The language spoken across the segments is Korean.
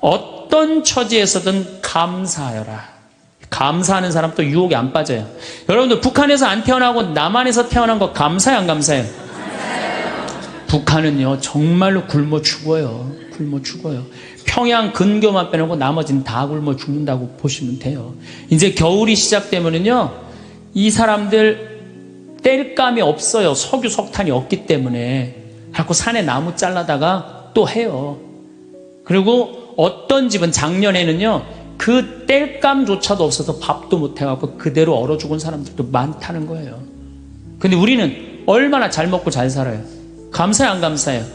어떤 처지에서든 감사하여라. 감사하는 사람 또 유혹에 안 빠져요. 여러분들 북한에서 안 태어나고 남한에서 태어난 거 감사해요, 안 감사해요? 북한은요 정말로 굶어 죽어요. 굶어 죽어요. 평양 근교만 빼놓고 나머지는 다 굶어 죽는다고 보시면 돼요. 이제 겨울이 시작되면은요 이 사람들 뗄감이 없어요. 석유 석탄이 없기 때문에 자꾸 산에 나무 잘라다가 또 해요. 그리고 어떤 집은 작년에는요 그 뗄감조차도 없어서 밥도 못 해갖고 그대로 얼어 죽은 사람들도 많다는 거예요. 근데 우리는 얼마나 잘 먹고 잘 살아요. 감사해요, 안 감사해요?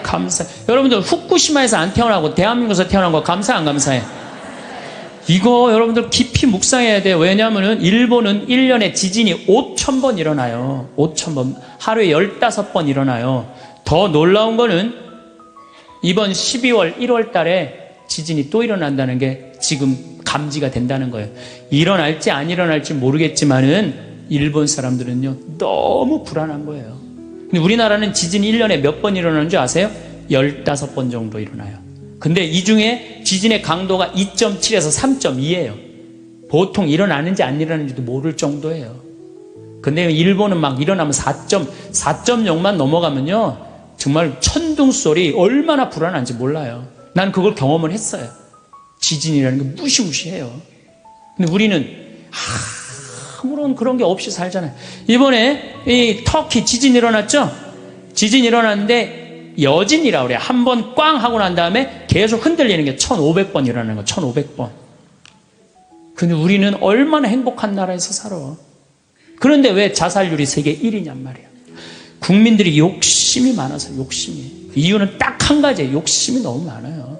감사해요. 여러분들 후쿠시마에서 안 태어나고 대한민국에서 태어난 거 감사해, 안 감사해? 이거 여러분들 깊이 묵상해야 돼요. 왜냐하면 일본은 1년에 지진이 5,000번 일어나요. 5,000번. 하루에 15번 일어나요. 더 놀라운 거는 이번 12월 1월 달에 지진이 또 일어난다는 게 지금 감지가 된다는 거예요. 일어날지 안 일어날지 모르겠지만은 일본 사람들은요 너무 불안한 거예요. 근데 우리나라는 지진이 1년에 몇 번 일어나는 줄 아세요? 15번 정도 일어나요. 근데 이 중에 지진의 강도가 2.7에서 3.2예요. 보통 일어나는지 안 일어나는지도 모를 정도예요. 근데 일본은 막 일어나면 4.0만 넘어가면요 정말 천둥 소리 얼마나 불안한지 몰라요. 난 그걸 경험을 했어요. 지진이라는 게 무시무시해요. 근데 우리는 아무런 그런 게 없이 살잖아요. 이번에 이 터키 지진 일어났죠? 지진 일어났는데 여진이라고 그래요. 한 번 꽝 하고 난 다음에 계속 흔들리는 게 1,500번 일어나는 거. 1,500번. 근데 우리는 얼마나 행복한 나라에서 살아. 그런데 왜 자살률이 세계 1위냔 말이야. 국민들이 욕심이 많아서 욕심이. 이유는 딱 한 가지예요. 욕심이 너무 많아요.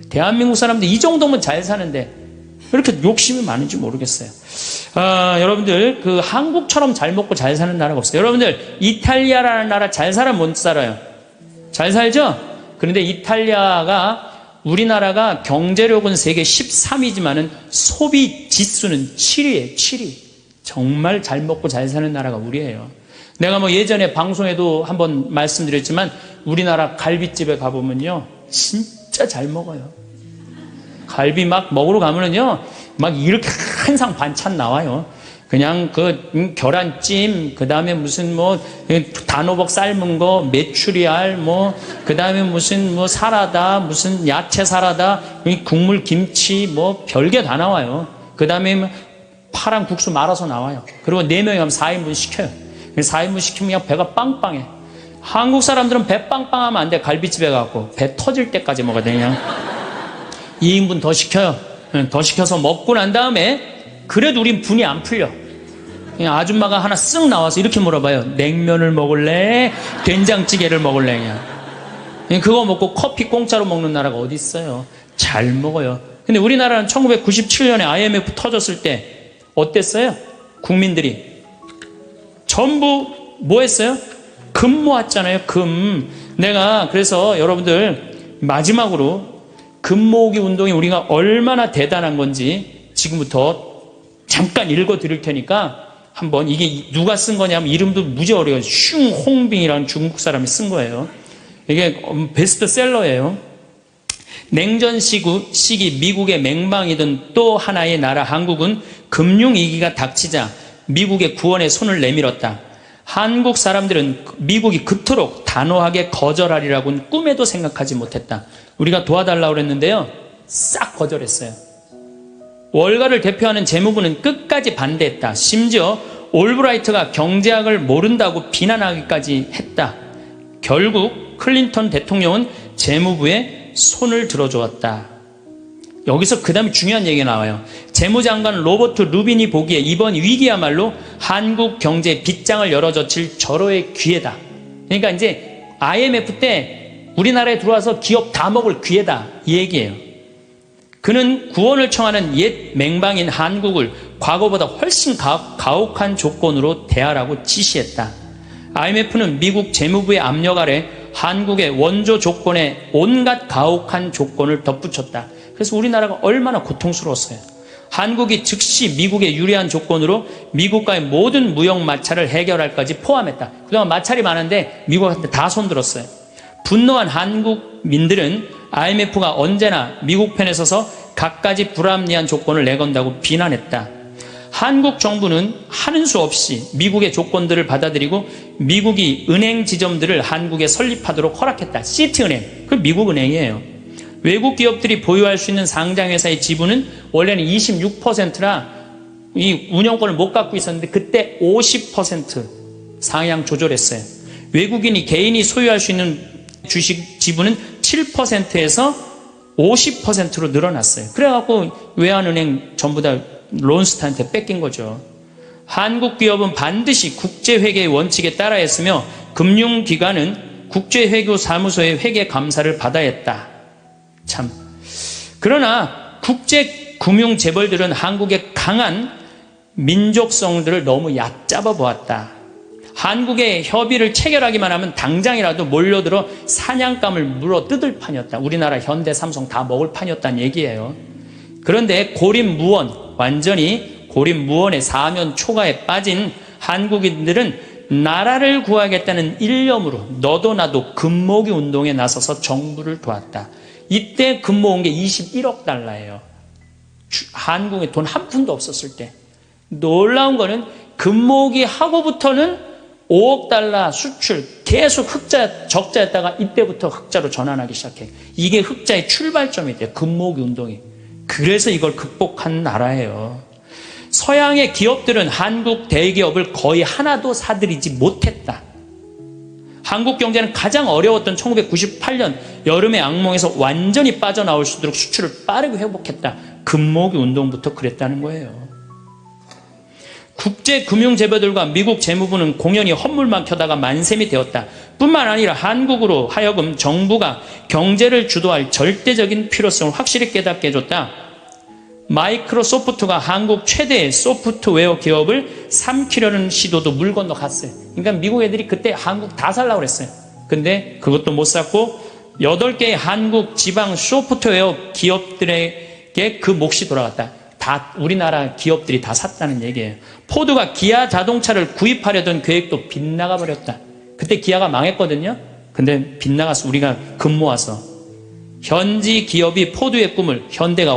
대한민국 사람들 이 정도면 잘 사는데 왜 이렇게 욕심이 많은지 모르겠어요. 여러분들 그 한국처럼 잘 먹고 잘 사는 나라가 없어요. 여러분들 이탈리아라는 나라 잘 살아 못 살아요? 잘 살죠? 그런데 이탈리아가 우리나라가 경제력은 세계 13위지만은 소비 지수는 7위예요. 7위. 정말 잘 먹고 잘 사는 나라가 우리예요. 내가 뭐 예전에 방송에도 한번 말씀드렸지만 우리나라 갈비집에 가보면요 진짜 잘 먹어요. 갈비 막 먹으러 가면은요 막 이렇게 한 상 반찬 나와요. 그냥 그 계란찜, 그 다음에 무슨 뭐 단호박 삶은 거, 메추리알, 뭐 그 다음에 무슨 뭐 사라다, 무슨 야채 사라다, 국물 김치, 뭐 별게 다 나와요. 그 다음에 파랑 국수 말아서 나와요. 그리고 4명이 가면 4인분 시켜요. 4인분 시키면 그냥 배가 빵빵해. 한국 사람들은 배 빵빵하면 안 돼. 갈비집에 가고 배 터질 때까지 먹어야 돼. 그냥 2인분 더 시켜요. 더 시켜서 먹고 난 다음에 그래도 우린 분이 안 풀려. 그냥 아줌마가 하나 쓱 나와서 이렇게 물어봐요. 냉면을 먹을래? 된장찌개를 먹을래? 그냥 그거 먹고 커피 공짜로 먹는 나라가 어디 있어요? 잘 먹어요. 근데 우리나라는 1997년에 IMF 터졌을 때 어땠어요? 국민들이 전부 뭐 했어요? 금 모았잖아요. 금. 내가 그래서 여러분들 마지막으로 금 모으기 운동이 우리가 얼마나 대단한 건지 지금부터 잠깐 읽어 드릴 테니까 한번 이게 누가 쓴 거냐면 이름도 무지 어려워요. 슝홍빙이라는 중국 사람이 쓴 거예요. 이게 베스트셀러예요. 냉전 시기 미국의 맹방이던 또 하나의 나라 한국은 금융위기가 닥치자 미국의 구원에 손을 내밀었다. 한국 사람들은 미국이 그토록 단호하게 거절하리라고는 꿈에도 생각하지 못했다. 우리가 도와달라고 그랬는데요. 싹 거절했어요. 월가를 대표하는 재무부는 끝까지 반대했다. 심지어 올브라이트가 경제학을 모른다고 비난하기까지 했다. 결국 클린턴 대통령은 재무부에 손을 들어주었다. 여기서 그 다음에 중요한 얘기가 나와요. 재무장관 로버트 루빈이 보기에 이번 위기야말로 한국 경제의 빗장을 열어젖힐 절호의 기회다. 그러니까 이제 IMF 때 우리나라에 들어와서 기업 다 먹을 기회다 이 얘기예요. 그는 구원을 청하는 옛 맹방인 한국을 과거보다 훨씬 가혹한 조건으로 대하라고 지시했다. IMF는 미국 재무부의 압력 아래 한국의 원조 조건에 온갖 가혹한 조건을 덧붙였다. 그래서 우리나라가 얼마나 고통스러웠어요. 한국이 즉시 미국에 유리한 조건으로 미국과의 모든 무역 마찰을 해결할까지 포함했다. 그동안 마찰이 많은데 미국한테 다 손들었어요. 분노한 한국민들은 IMF가 언제나 미국 편에 서서 갖가지 불합리한 조건을 내건다고 비난했다. 한국 정부는 하는 수 없이 미국의 조건들을 받아들이고 미국이 은행 지점들을 한국에 설립하도록 허락했다. 시티은행, 그 미국 은행이에요. 외국 기업들이 보유할 수 있는 상장회사의 지분은 원래는 26%라 이 운영권을 못 갖고 있었는데 그때 50% 상향 조절했어요. 외국인이 개인이 소유할 수 있는 주식 지분은 7%에서 50%로 늘어났어요. 그래갖고 외환은행 전부 다 론스타한테 뺏긴 거죠. 한국 기업은 반드시 국제회계의 원칙에 따라 했으며 금융기관은 국제회계사무소의 회계 감사를 받아야 했다. 참. 그러나 국제금융재벌들은 한국의 강한 민족성들을 너무 얕잡아 보았다. 한국의 협의를 체결하기만 하면 당장이라도 몰려들어 사냥감을 물어 뜯을 판이었다. 우리나라 현대, 삼성 다 먹을 판이었다는 얘기예요. 그런데 고립무원, 완전히 고립무원의 사면 초가에 빠진 한국인들은 나라를 구하겠다는 일념으로 너도 나도 금모기 운동에 나서서 정부를 도왔다. 이때 금모은 게 21억 달러예요. 한국에 돈 한 푼도 없었을 때. 놀라운 거는 금모기 하고부터는 5억 달러 수출 계속 흑자, 적자였다가 이때부터 흑자로 전환하기 시작해. 이게 흑자의 출발점이 돼요. 금모기 운동이. 그래서 이걸 극복한 나라예요. 서양의 기업들은 한국 대기업을 거의 하나도 사들이지 못했다. 한국 경제는 가장 어려웠던 1998년 여름의 악몽에서 완전히 빠져나올 수 있도록 수출을 빠르게 회복했다. 금모기 운동부터 그랬다는 거예요. 국제금융재벌들과 미국 재무부는 공연히 헛물만 켜다가 만셈이 되었다. 뿐만 아니라 한국으로 하여금 정부가 경제를 주도할 절대적인 필요성을 확실히 깨닫게 해줬다. 마이크로소프트가 한국 최대의 소프트웨어 기업을 삼키려는 시도도 물 건너 갔어요. 그러니까 미국 애들이 그때 한국 다 살라고 그랬어요. 근데 그것도 못 샀고 8개의 한국 지방 소프트웨어 기업들에게 그 몫이 돌아갔다. 다 우리나라 기업들이 다 샀다는 얘기예요. 포드가 기아 자동차를 구입하려던 계획도 빗나가 버렸다. 그때 기아가 망했거든요. 근데 빗나가서 우리가 금 모아서 현지 기업이 포드의 꿈을 현대가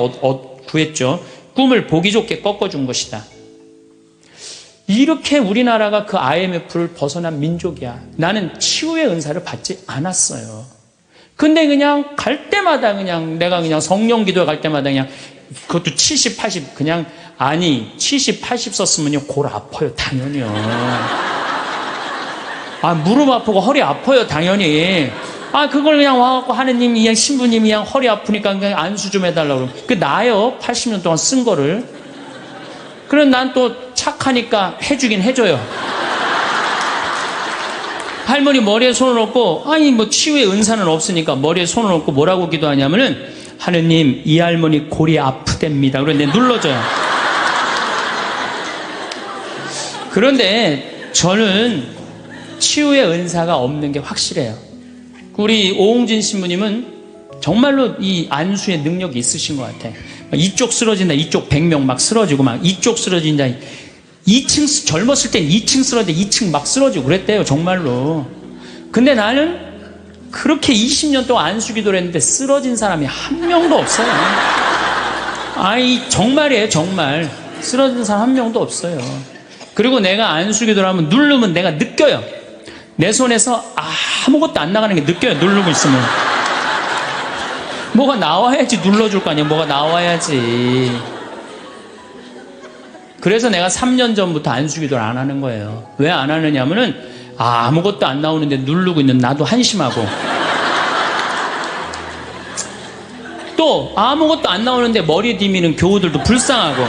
구했죠. 꿈을 보기 좋게 꺾어준 것이다. 이렇게 우리나라가 그 IMF를 벗어난 민족이야. 나는 치유의 은사를 받지 않았어요. 근데 그냥 갈 때마다 그냥 내가 그냥 성령 기도에 갈 때마다 그냥 그것도 70, 80 그냥 아니 70, 80 썼으면요 골 아파요. 당연히요. 아 무릎 아프고 허리 아파요. 당연히. 아 그걸 그냥 와갖고 하느님이 그냥 신부님이 그냥 허리 아프니까 그냥 안수 좀 해달라고 그러면 그 나요. 80년 동안 쓴 거를. 그럼 난 또 착하니까 해주긴 해줘요. 할머니 머리에 손을 얹고 아니 뭐 치유의 은사는 없으니까 머리에 손을 얹고 뭐라고 기도하냐면은 하느님 이 할머니 골이 아프답니다. 그런데 눌러줘요. 그런데 저는 치유의 은사가 없는 게 확실해요. 우리 오홍진 신부님은 정말로 이 안수의 능력이 있으신 것 같아. 이쪽 쓰러진다, 이쪽 100명 막 쓰러지고 막 이쪽 쓰러진다. 2층 젊었을 땐 2층 쓰러진다, 2층 막 쓰러지고 그랬대요, 정말로. 근데 나는 그렇게 20년 동안 안수 기도를 했는데 쓰러진 사람이 한 명도 없어요. 아이 정말이에요, 정말. 쓰러진 사람 한 명도 없어요. 그리고 내가 안수 기도를 하면 누르면 내가 느껴요. 내 손에서 아무것도 안 나가는 게 느껴요. 누르고 있으면. 뭐가 나와야지 눌러줄 거 아니야. 뭐가 나와야지. 그래서 내가 3년 전부터 안수기도를 안 하는 거예요. 왜 안 하느냐면은 아무것도 안 나오는데 누르고 있는 나도 한심하고 또 아무것도 안 나오는데 머리에 디미는 교우들도 불쌍하고.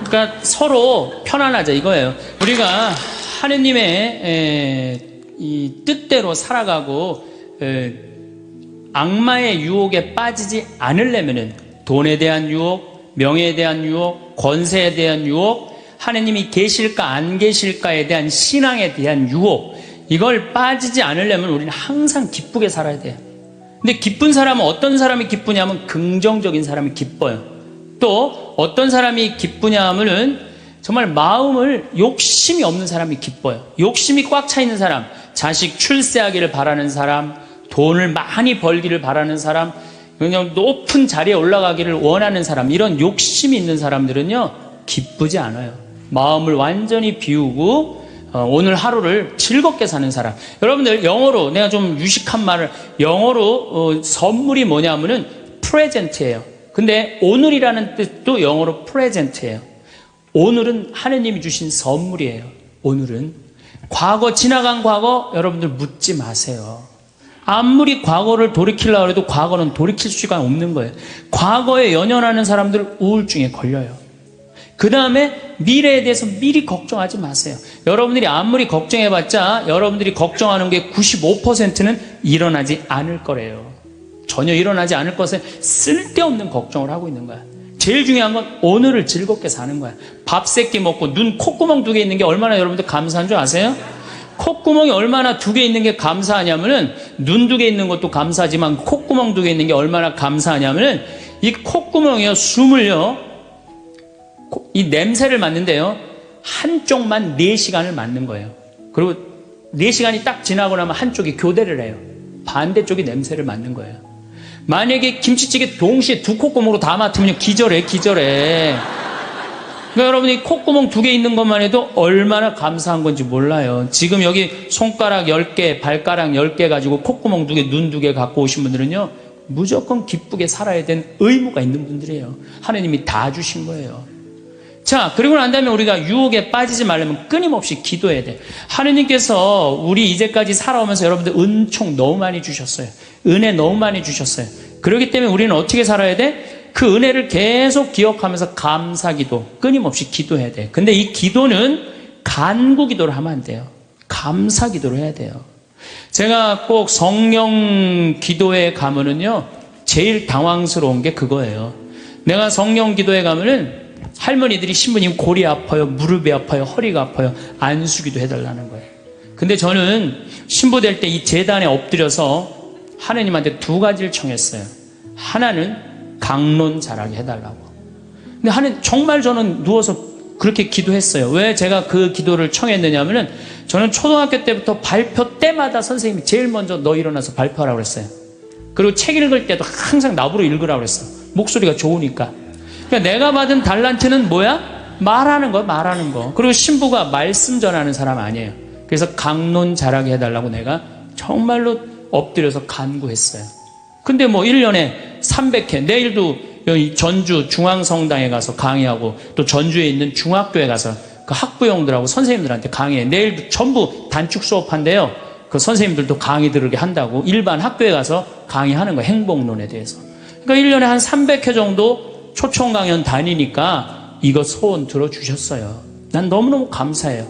그러니까 서로 편안하자 이거예요. 우리가 하느님의 이 뜻대로 살아가고 악마의 유혹에 빠지지 않으려면은 돈에 대한 유혹, 명예에 대한 유혹, 권세에 대한 유혹, 하느님이 계실까 안 계실까에 대한 신앙에 대한 유혹, 이걸 빠지지 않으려면 우리는 항상 기쁘게 살아야 돼요. 근데 기쁜 사람은 어떤 사람이 기쁘냐면 긍정적인 사람이 기뻐요. 또 어떤 사람이 기쁘냐 하면은 정말 마음을 욕심이 없는 사람이 기뻐요. 욕심이 꽉 차 있는 사람, 자식 출세하기를 바라는 사람, 돈을 많이 벌기를 바라는 사람, 그냥 높은 자리에 올라가기를 원하는 사람, 이런 욕심이 있는 사람들은요, 기쁘지 않아요. 마음을 완전히 비우고 오늘 하루를 즐겁게 사는 사람. 여러분들, 영어로 내가 좀 유식한 말을, 영어로 선물이 뭐냐면은 프레젠트예요. 근데 오늘이라는 뜻도 영어로 프레젠트예요. 오늘은 하느님이 주신 선물이에요. 오늘은 과거, 지나간 과거 여러분들 묻지 마세요. 아무리 과거를 돌이키려고 해도 과거는 돌이킬 수가 없는 거예요. 과거에 연연하는 사람들 우울증에 걸려요. 그 다음에 미래에 대해서 미리 걱정하지 마세요. 여러분들이 아무리 걱정해봤자 여러분들이 걱정하는 게 95%는 일어나지 않을 거래요. 전혀 일어나지 않을 것에 쓸데없는 걱정을 하고 있는 거야. 제일 중요한 건 오늘을 즐겁게 사는 거야. 밥 3끼 먹고 눈 콧구멍 2개 있는 게 얼마나 여러분들 감사한 줄 아세요? 콧구멍이 얼마나 2개 있는 게 감사하냐면은, 눈 2개 있는 것도 감사하지만 콧구멍 2개 있는 게 얼마나 감사하냐면은, 이 콧구멍이요, 숨을요, 이 냄새를 맡는데요, 한쪽만 4시간을 맡는 거예요. 그리고 4시간이 딱 지나고 나면 한쪽이 교대를 해요. 반대쪽이 냄새를 맡는 거예요. 만약에 김치찌개 동시에 2 콧구멍으로 다 맡으면 기절해. 그러니까 여러분이 콧구멍 2개 있는 것만 해도 얼마나 감사한 건지 몰라요. 지금 여기 손가락 10개, 발가락 10개 가지고 콧구멍 2개, 눈 2개 갖고 오신 분들은요, 무조건 기쁘게 살아야 되는 의무가 있는 분들이에요. 하나님이 다 주신 거예요. 자, 그리고 난 다음에 우리가 유혹에 빠지지 말려면 끊임없이 기도해야 돼. 하느님께서 우리 이제까지 살아오면서 여러분들 은총 너무 많이 주셨어요. 은혜 너무 많이 주셨어요. 그렇기 때문에 우리는 어떻게 살아야 돼? 그 은혜를 계속 기억하면서 감사기도, 끊임없이 기도해야 돼. 근데 이 기도는 간구 기도를 하면 안 돼요. 감사 기도를 해야 돼요. 제가 꼭 성령 기도에 가면은요, 제일 당황스러운 게 그거예요. 내가 성령 기도에 가면은 할머니들이, 신부님 골이 아파요, 무릎이 아파요, 허리가 아파요, 안수기도 해달라는 거예요. 근데 저는 신부 될 때 이 제단에 엎드려서 하나님한테 2가지를 청했어요. 하나는 강론 잘하게 해달라고. 근데 하나님, 정말 저는 누워서 그렇게 기도했어요. 왜 제가 그 기도를 청했느냐면은, 저는 초등학교 때부터 발표 때마다 선생님이 제일 먼저 너 일어나서 발표하라고 그랬어요. 그리고 책 읽을 때도 항상 나보러 읽으라고 그랬어요. 목소리가 좋으니까. 그러니까 내가 받은 달란트는 뭐야? 말하는 거, 말하는 거. 그리고 신부가 말씀 전하는 사람 아니에요. 그래서 강론 잘하게 해달라고 내가 정말로 엎드려서 간구했어요. 근데 뭐 1년에 300회, 내일도 여기 전주 중앙성당에 가서 강의하고, 또 전주에 있는 중학교에 가서 그 학부형들하고 선생님들한테 강의해. 내일도 전부 단축 수업한대요. 그 선생님들도 강의 들으게 한다고 일반 학교에 가서 강의하는 거예요. 행복론에 대해서. 그러니까 1년에 한 300회 정도 초청 강연 다니니까 이거 소원 들어주셨어요. 난 너무너무 감사해요.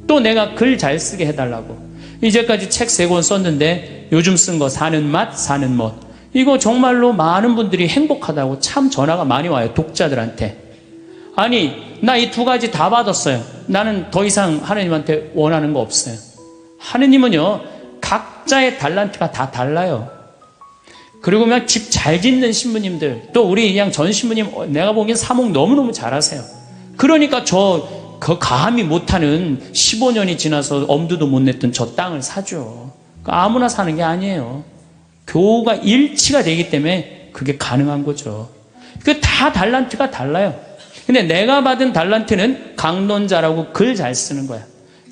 또 내가 글 잘 쓰게 해달라고. 이제까지 책 3권 썼는데 요즘 쓴 거 사는 맛, 사는 멋. 이거 정말로 많은 분들이 행복하다고 참 전화가 많이 와요. 독자들한테. 아니, 나 이 2가지 다 받았어요. 나는 더 이상 하나님한테 원하는 거 없어요. 하느님은요, 각자의 달란트가 다 달라요. 그리고 그냥 집 잘 짓는 신부님들, 또 우리 그냥 전 신부님, 내가 보기엔 사목 너무너무 잘하세요. 그러니까 그 감히 못하는 15년이 지나서 엄두도 못 냈던 저 땅을 사죠. 그러니까 아무나 사는 게 아니에요. 교우가 일치가 되기 때문에 그게 가능한 거죠. 그 다 달란트가 달라요. 근데 내가 받은 달란트는 강론자라고 글 잘 쓰는 거야.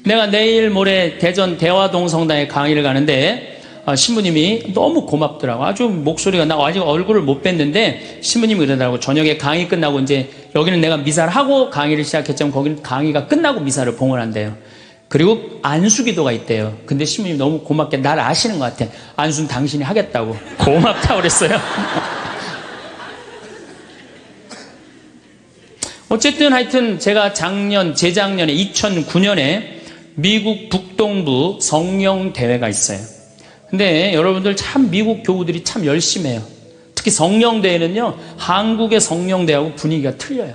내가 내일 모레 대전 대화동 성당에 강의를 가는데, 신부님이 너무 고맙더라고. 아주 목소리가, 나 아직 얼굴을 못 뵀는데 신부님이 그러더라고. 저녁에 강의 끝나고, 이제 여기는 내가 미사를 하고 강의를 시작했지만 거기는 강의가 끝나고 미사를 봉헌한대요. 그리고 안수기도가 있대요. 근데 신부님이 너무 고맙게 날 아시는 것 같아. 안수는 당신이 하겠다고. 고맙다고 그랬어요. 어쨌든 하여튼 제가 재작년에 2009년에 미국 북동부 성령대회가 있어요. 근데 여러분들 참 미국 교우들이 참 열심히 해요. 특히 성령대회는요, 한국의 성령대회하고 분위기가 틀려요.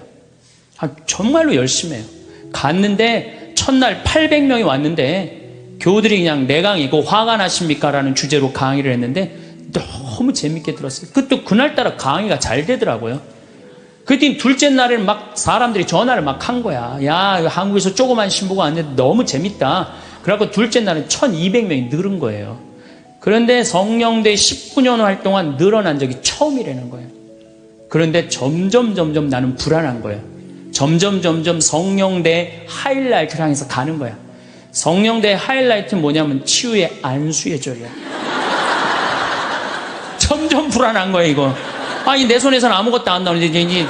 정말로 열심히 해요. 갔는데 첫날 800명이 왔는데 교우들이 그냥 내 강의, 그 화가 나십니까? 라는 주제로 강의를 했는데 너무 재밌게 들었어요. 그날따라 강의가 잘 되더라고요. 그때 둘째 날에는 막 사람들이 전화를 막 한 거야. 야, 한국에서 조그만 신부가 왔는데 너무 재밌다. 그래갖고 둘째 날은 1200명이 늘은 거예요. 그런데 성령대 19년 활동한 늘어난 적이 처음이라는 거예요. 그런데 점점 나는 불안한 거예요. 점점 성령대 하이라이트를 향해서 가는 거야. 성령대 하이라이트는 뭐냐면 치유의 안수의 절이야. 점점 불안한 거야 이거. 아니 내 손에서는 아무것도 안 나오는데 이제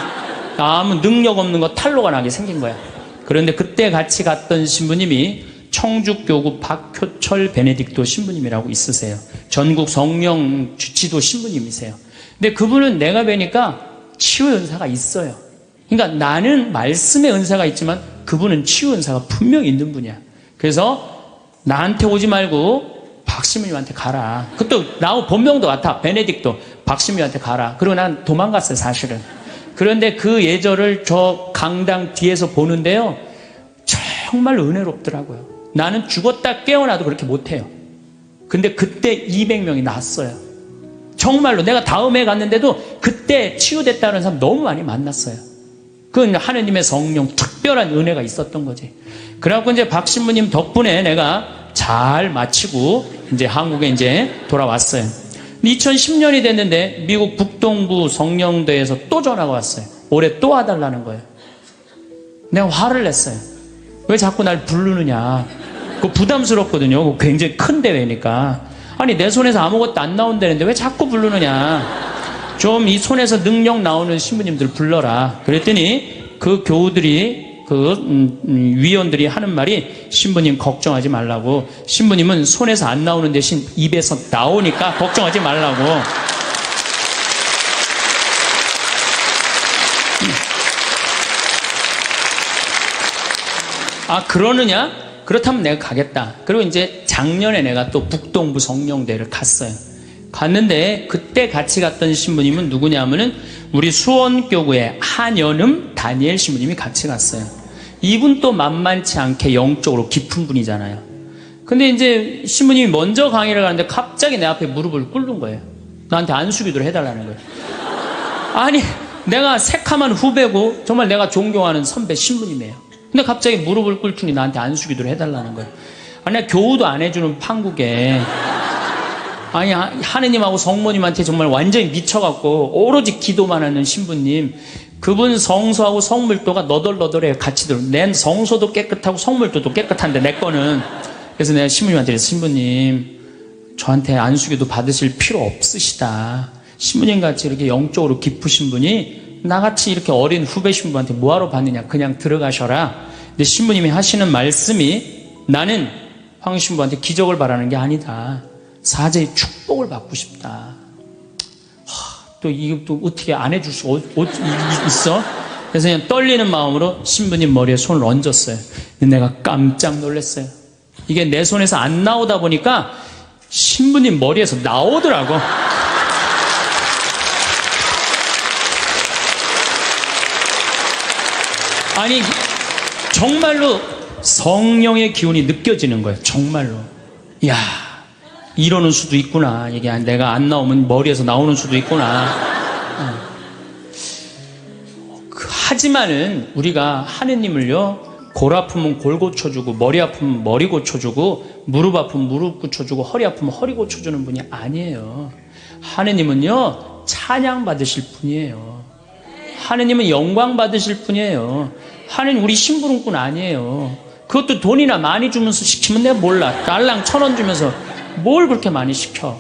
아무 능력 없는 거 탈로가 나게 생긴 거야. 그런데 그때 같이 갔던 신부님이 청주교구 박효철 베네딕토 신부님이라고 있으세요. 전국 성령 주치도 신부님이세요. 근데 그분은 내가 뵈니까 치유 은사가 있어요. 그러니까 나는 말씀의 은사가 있지만 그분은 치유 은사가 분명히 있는 분이야. 그래서 나한테 오지 말고 박신부님한테 가라. 그것도 나하고 본명도 같아. 베네딕토 박신부님한테 가라. 그리고 난 도망갔어요 사실은. 그런데 그 예절을 저 강당 뒤에서 보는데요 정말 은혜롭더라고요. 나는 죽었다 깨어나도 그렇게 못해요. 근데 그때 200명이 났어요. 정말로 내가 다음에 갔는데도 그때 치유됐다는 사람 너무 많이 만났어요. 그건 하느님의 성령 특별한 은혜가 있었던 거지. 그래갖고 이제 박 신부님 덕분에 내가 잘 마치고 이제 한국에 이제 돌아왔어요. 2010년이 됐는데 미국 북동부 성령대에서 또 전화가 왔어요. 올해 또 와달라는 거예요. 내가 화를 냈어요. 왜 자꾸 날 부르느냐. 그거 부담스럽거든요. 그거 굉장히 큰 대회니까. 아니 내 손에서 아무것도 안 나온다는데 왜 자꾸 부르느냐. 좀 이 손에서 능력 나오는 신부님들 불러라. 그랬더니 그 교우들이 위원들이 하는 말이 신부님 걱정하지 말라고. 신부님은 손에서 안 나오는 대신 입에서 나오니까 걱정하지 말라고. 아 그러느냐? 그렇다면 내가 가겠다. 그리고 이제 작년에 내가 또 북동부 성령대를 갔어요. 갔는데 그때 같이 갔던 신부님은 누구냐면은 우리 수원교구의 한연음 다니엘 신부님이 같이 갔어요. 이분 또 만만치 않게 영적으로 깊은 분이잖아요. 근데 이제 신부님이 먼저 강의를 가는데 갑자기 내 앞에 무릎을 꿇는 거예요. 나한테 안수기도를 해달라는 거예요. 아니 내가 새카만 후배고 정말 내가 존경하는 선배 신부님이에요. 근데 갑자기 무릎을 꿇더니 나한테 안수기도를 해달라는 거예요. 아니 내가 교우도 안 해주는 판국에 아니 하느님하고 성모님한테 정말 완전히 미쳐갖고 오로지 기도만 하는 신부님, 그분 성소하고 성물도가 너덜너덜해요. 같이 들어. 내 성소도 깨끗하고 성물도도 깨끗한데 내 거는. 그래서 내가 신부님한테 그랬어. 신부님 저한테 안수기도 받으실 필요 없으시다. 신부님같이 이렇게 영적으로 깊으신 분이 나같이 이렇게 어린 후배 신부한테 뭐하러 받느냐. 그냥 들어가셔라. 근데 신부님이 하시는 말씀이 나는 황 신부한테 기적을 바라는 게 아니다. 사제의 축복을 받고 싶다. 또 이것도 어떻게 안 해줄 수가 있어? 그래서 그냥 떨리는 마음으로 신부님 머리에 손을 얹었어요. 내가 깜짝 놀랐어요. 이게 내 손에서 안 나오다 보니까 신부님 머리에서 나오더라고. 아니 정말로 성령의 기운이 느껴지는 거예요. 정말로. 이야 이러는 수도 있구나. 이게 내가 안 나오면 머리에서 나오는 수도 있구나. 하지만은 우리가 하느님을요 골 아프면 골 고쳐주고 머리 아프면 머리 고쳐주고 무릎 아프면 무릎 고쳐주고 허리 아프면 허리 고쳐주는 분이 아니에요. 하느님은요 찬양 받으실 분이에요. 하느님은 영광 받으실 분이에요. 하느님 우리 심부름꾼 아니에요. 그것도 돈이나 많이 주면서 시키면 내가 몰라. 달랑 1,000원 주면서 뭘 그렇게 많이 시켜.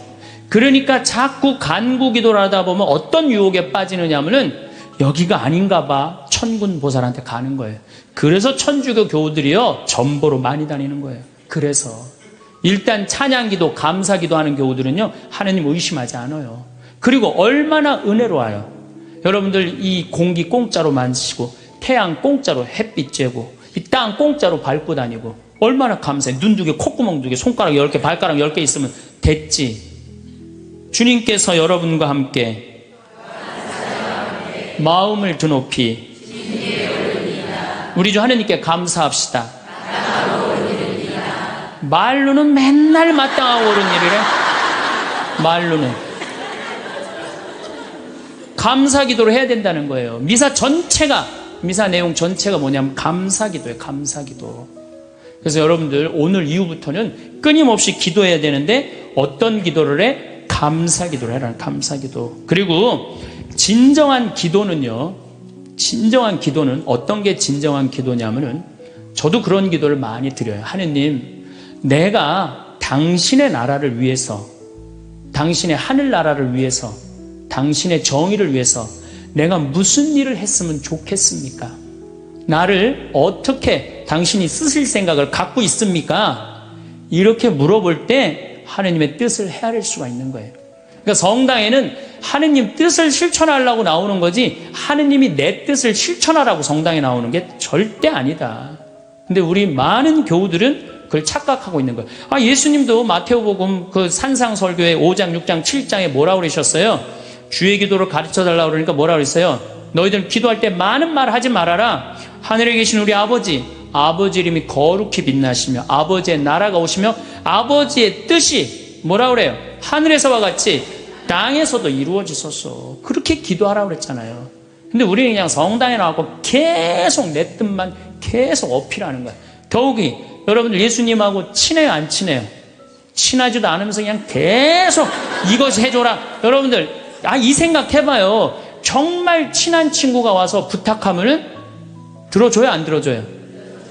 그러니까 자꾸 간구 기도를 하다 보면 어떤 유혹에 빠지느냐 하면은 여기가 아닌가 봐. 천군 보살한테 가는 거예요. 그래서 천주교 교우들이요 전보로 많이 다니는 거예요. 그래서 일단 찬양기도 감사기도 하는 교우들은요 하느님 의심하지 않아요. 그리고 얼마나 은혜로워요. 여러분들 이 공기 공짜로 마시고 태양 공짜로 햇빛 쬐고 이 땅 공짜로 밟고 다니고 얼마나 감사해. 눈 2개 콧구멍 2개 손가락 10개 발가락 10개 있으면 됐지. 주님께서 여러분과 함께 마음을 드높이 우리 주 하느님께 감사합시다. 말로는 맨날 마땅하고 옳은 일이래. 말로는 감사기도를 해야 된다는 거예요. 미사 내용 전체가 뭐냐면 감사기도예요. 감사기도. 그래서 여러분들 오늘 이후부터는 끊임없이 기도해야 되는데 어떤 기도를 해? 감사 기도를 해라. 감사 기도. 그리고 진정한 기도는요, 진정한 기도는 어떤 게 진정한 기도냐면은, 저도 그런 기도를 많이 드려요. 하느님, 내가 당신의 나라를 위해서, 당신의 하늘나라를 위해서, 당신의 정의를 위해서 내가 무슨 일을 했으면 좋겠습니까? 나를 어떻게 당신이 쓰실 생각을 갖고 있습니까? 이렇게 물어볼 때 하느님의 뜻을 헤아릴 수가 있는 거예요. 그러니까 성당에는 하느님 뜻을 실천하려고 나오는 거지, 하느님이 내 뜻을 실천하라고 성당에 나오는 게 절대 아니다. 근데 우리 많은 교우들은 그걸 착각하고 있는 거예요. 예수님도 마태오복음 그 산상설교의 5장, 6장, 7장에 뭐라고 그러셨어요? 주의 기도를 가르쳐달라고 그러니까 뭐라고 그랬어요? 너희들 기도할 때 많은 말 하지 말아라. 하늘에 계신 우리 아버지 이름이 거룩히 빛나시며 아버지의 나라가 오시며 아버지의 뜻이 뭐라고 그래요? 하늘에서와 같이 땅에서도 이루어지소서. 그렇게 기도하라고 그랬잖아요. 근데 우리는 그냥 성당에 나와서 계속 내 뜻만 계속 어필하는 거야. 더욱이 여러분들 예수님하고 친해요, 안 친해요? 친하지도 않으면서 그냥 계속 이것 해줘라. 여러분들 이 생각 해봐요. 정말 친한 친구가 와서 부탁하면은 들어줘요, 안 들어줘요?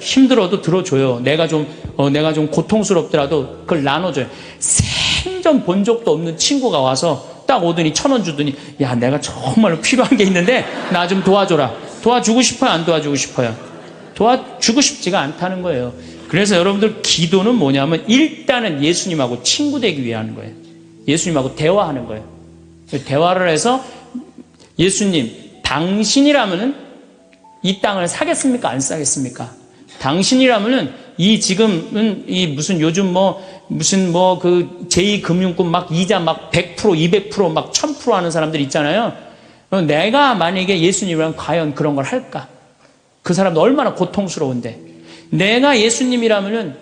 힘들어도 들어줘요. 내가 좀 고통스럽더라도 그걸 나눠줘요. 생전 본 적도 없는 친구가 와서 딱 오더니 1,000원 주더니, 야, 내가 정말로 필요한 게 있는데 나 좀 도와줘라. 도와주고 싶어요, 안 도와주고 싶어요? 도와주고 싶지가 않다는 거예요. 그래서 여러분들 기도는 뭐냐면 일단은 예수님하고 친구 되기 위해 하는 거예요. 예수님하고 대화하는 거예요. 대화를 해서 예수님, 당신이라면은 이 땅을 사겠습니까? 안 사겠습니까? 당신이라면은 지금은 무슨 요즘 그 제2금융권 막 이자 막 100%, 200%, 막 1000% 하는 사람들 있잖아요. 내가 만약에 예수님이라면 과연 그런 걸 할까? 그 사람도 얼마나 고통스러운데. 내가 예수님이라면은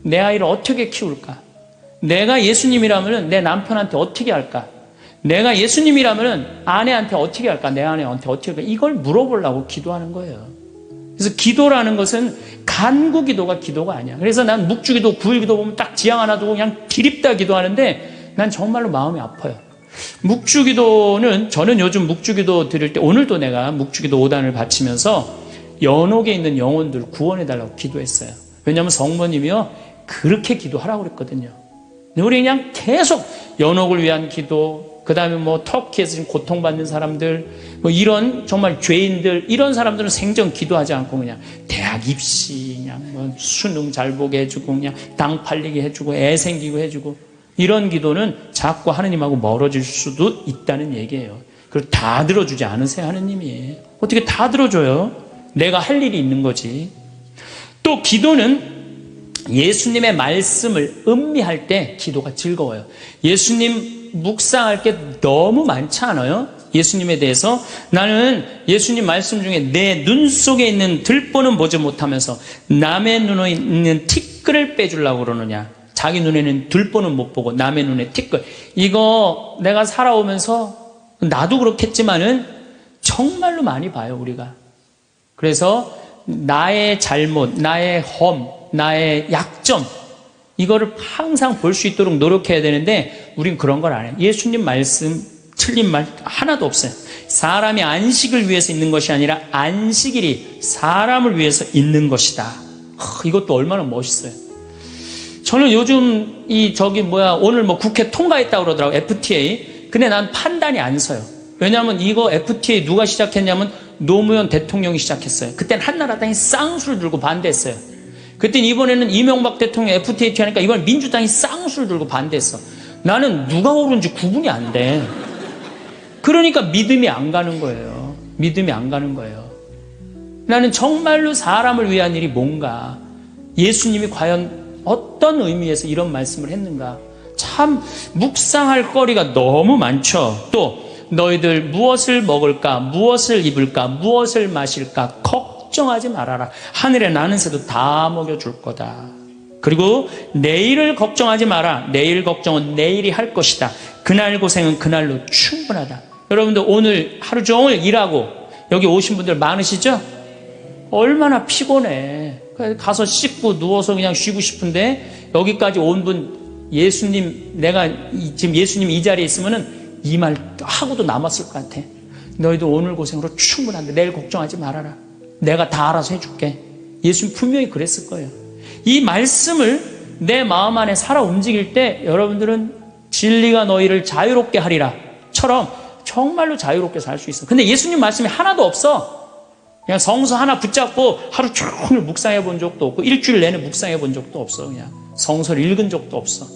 내 아이를 어떻게 키울까? 내가 예수님이라면은 내 남편한테 어떻게 할까? 내가 예수님이라면은 아내한테 어떻게 할까? 내 아내한테 어떻게 할까? 이걸 물어보려고 기도하는 거예요. 그래서 기도라는 것은 간구 기도가 기도가 아니야. 그래서 난 묵주기도, 구일기도 보면 딱 지향 하나 두고 그냥 기립다 기도하는데 난 정말로 마음이 아파요. 묵주기도는, 저는 요즘 묵주기도 드릴 때, 오늘도 내가 묵주기도 5단을 바치면서 연옥에 있는 영혼들 구원해달라고 기도했어요. 왜냐하면 성모님이요, 그렇게 기도하라고 그랬거든요. 우리 그냥 계속 연옥을 위한 기도, 그 다음에 터키에서 지금 고통받는 사람들, 이런 정말 죄인들, 이런 사람들은 생전 기도하지 않고 그냥 대학 입시, 그냥 수능 잘 보게 해주고, 그냥 당 팔리게 해주고, 애 생기고 해주고, 이런 기도는 자꾸 하느님하고 멀어질 수도 있다는 얘기예요. 그걸 다 들어주지 않으세요, 하느님이. 어떻게 다 들어줘요? 내가 할 일이 있는 거지. 또 기도는 예수님의 말씀을 음미할 때 기도가 즐거워요. 예수님 묵상할 게 너무 많지 않아요? 예수님에 대해서 나는 예수님 말씀 중에 내 눈 속에 있는 들보는 보지 못하면서 남의 눈에 있는 티끌을 빼주려고 그러느냐. 자기 눈에는 들보는 못 보고 남의 눈에 티끌. 이거 내가 살아오면서 나도 그렇겠지만은 정말로 많이 봐요, 우리가. 그래서 나의 잘못, 나의 험, 나의 약점, 이거를 항상 볼 수 있도록 노력해야 되는데 우린 그런 걸 안 해요. 예수님 말씀 틀린 말 하나도 없어요. 사람이 안식을 위해서 있는 것이 아니라 안식일이 사람을 위해서 있는 것이다. 이것도 얼마나 멋있어요. 저는 요즘 오늘 국회 통과했다고 그러더라고요. FTA. 근데 난 판단이 안 서요. 왜냐하면 이거 FTA 누가 시작했냐면 노무현 대통령이 시작했어요. 그때는 한나라당이 쌍수를 들고 반대했어요. 그땐 이번에는 이명박 대통령 FTA 하니까 이번 민주당이 쌍수를 들고 반대했어. 나는 누가 옳은지 구분이 안 돼. 그러니까 믿음이 안 가는 거예요. 믿음이 안 가는 거예요. 나는 정말로 사람을 위한 일이 뭔가, 예수님이 과연 어떤 의미에서 이런 말씀을 했는가, 참 묵상할 거리가 너무 많죠. 또 너희들 무엇을 먹을까, 무엇을 입을까, 무엇을 마실까 걱정하지 말아라. 하늘에 나는 새도 다 먹여줄 거다. 그리고 내일을 걱정하지 마라. 내일 걱정은 내일이 할 것이다. 그날 고생은 그날로 충분하다. 여러분들 오늘 하루 종일 일하고 여기 오신 분들 많으시죠? 얼마나 피곤해. 가서 씻고 누워서 그냥 쉬고 싶은데 여기까지 온 분 예수님, 지금 예수님 이 자리에 있으면은 이 말 하고도 남았을 것 같아. 너희도 오늘 고생으로 충분한데 내일 걱정하지 말아라. 내가 다 알아서 해줄게. 예수님 분명히 그랬을 거예요. 이 말씀을 내 마음 안에 살아 움직일 때 여러분들은 진리가 너희를 자유롭게 하리라 처럼 정말로 자유롭게 살 수 있어. 근데 예수님 말씀이 하나도 없어. 그냥 성서 하나 붙잡고 하루 종일 묵상해 본 적도 없고 일주일 내내 묵상해 본 적도 없어. 그냥 성서를 읽은 적도 없어.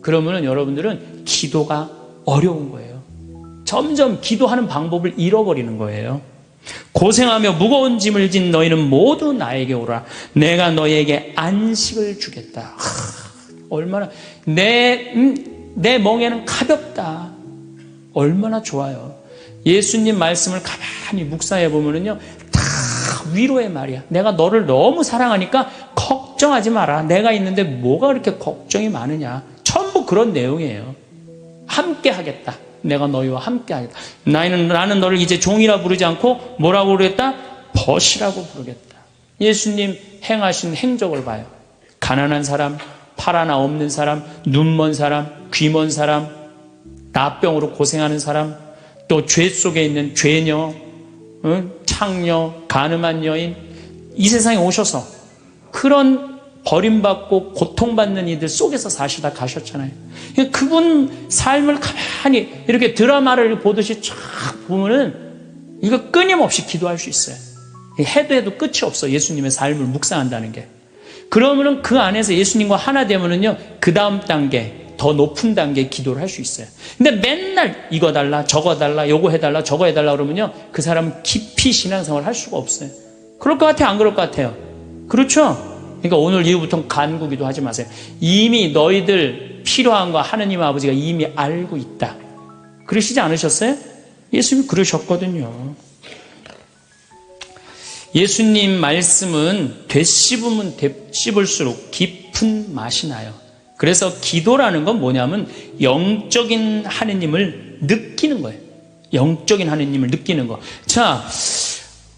그러면은 여러분들은 기도가 어려운 거예요. 점점 기도하는 방법을 잃어버리는 거예요. 고생하며 무거운 짐을 진 너희는 모두 나에게 오라. 내가 너희에게 안식을 주겠다. 얼마나 내 멍에는 가볍다. 얼마나 좋아요. 예수님 말씀을 가만히 묵상해 보면은요, 다 위로의 말이야. 내가 너를 너무 사랑하니까 걱정하지 마라. 내가 있는데 뭐가 그렇게 걱정이 많으냐. 전부 그런 내용이에요. 함께 하겠다. 내가 너희와 함께 하겠다. 나는 너를 이제 종이라 부르지 않고 뭐라고 부르겠다? 벗이라고 부르겠다. 예수님 행하신 행적을 봐요. 가난한 사람, 팔 하나 없는 사람, 눈 먼 사람, 귀 먼 사람, 나병으로 고생하는 사람, 또 죄 속에 있는 죄녀, 창녀, 가늠한 여인, 이 세상에 오셔서 그런 버림받고 고통받는 이들 속에서 사시다 가셨잖아요. 그분 삶을 가만히 이렇게 드라마를 보듯이 쫙 보면은 이거 끊임없이 기도할 수 있어요. 해도 끝이 없어. 예수님의 삶을 묵상한다는 게. 그러면은 그 안에서 예수님과 하나 되면은요, 그 다음 단계, 더 높은 단계의 기도를 할 수 있어요. 근데 맨날 이거 달라, 저거 달라, 요거 해달라, 저거 해달라 그러면요, 그 사람은 깊이 신앙생활을 할 수가 없어요. 그럴 것 같아요? 안 그럴 것 같아요? 그렇죠? 그러니까 오늘 이후부터 간구기도 하지 마세요. 이미 너희들 필요한 거 하느님 아버지가 이미 알고 있다. 그러시지 않으셨어요? 예수님이 그러셨거든요. 예수님 말씀은 되씹으면 되씹을수록 깊은 맛이 나요. 그래서 기도라는 건 뭐냐면 영적인 하느님을 느끼는 거예요. 영적인 하느님을 느끼는 거. 자,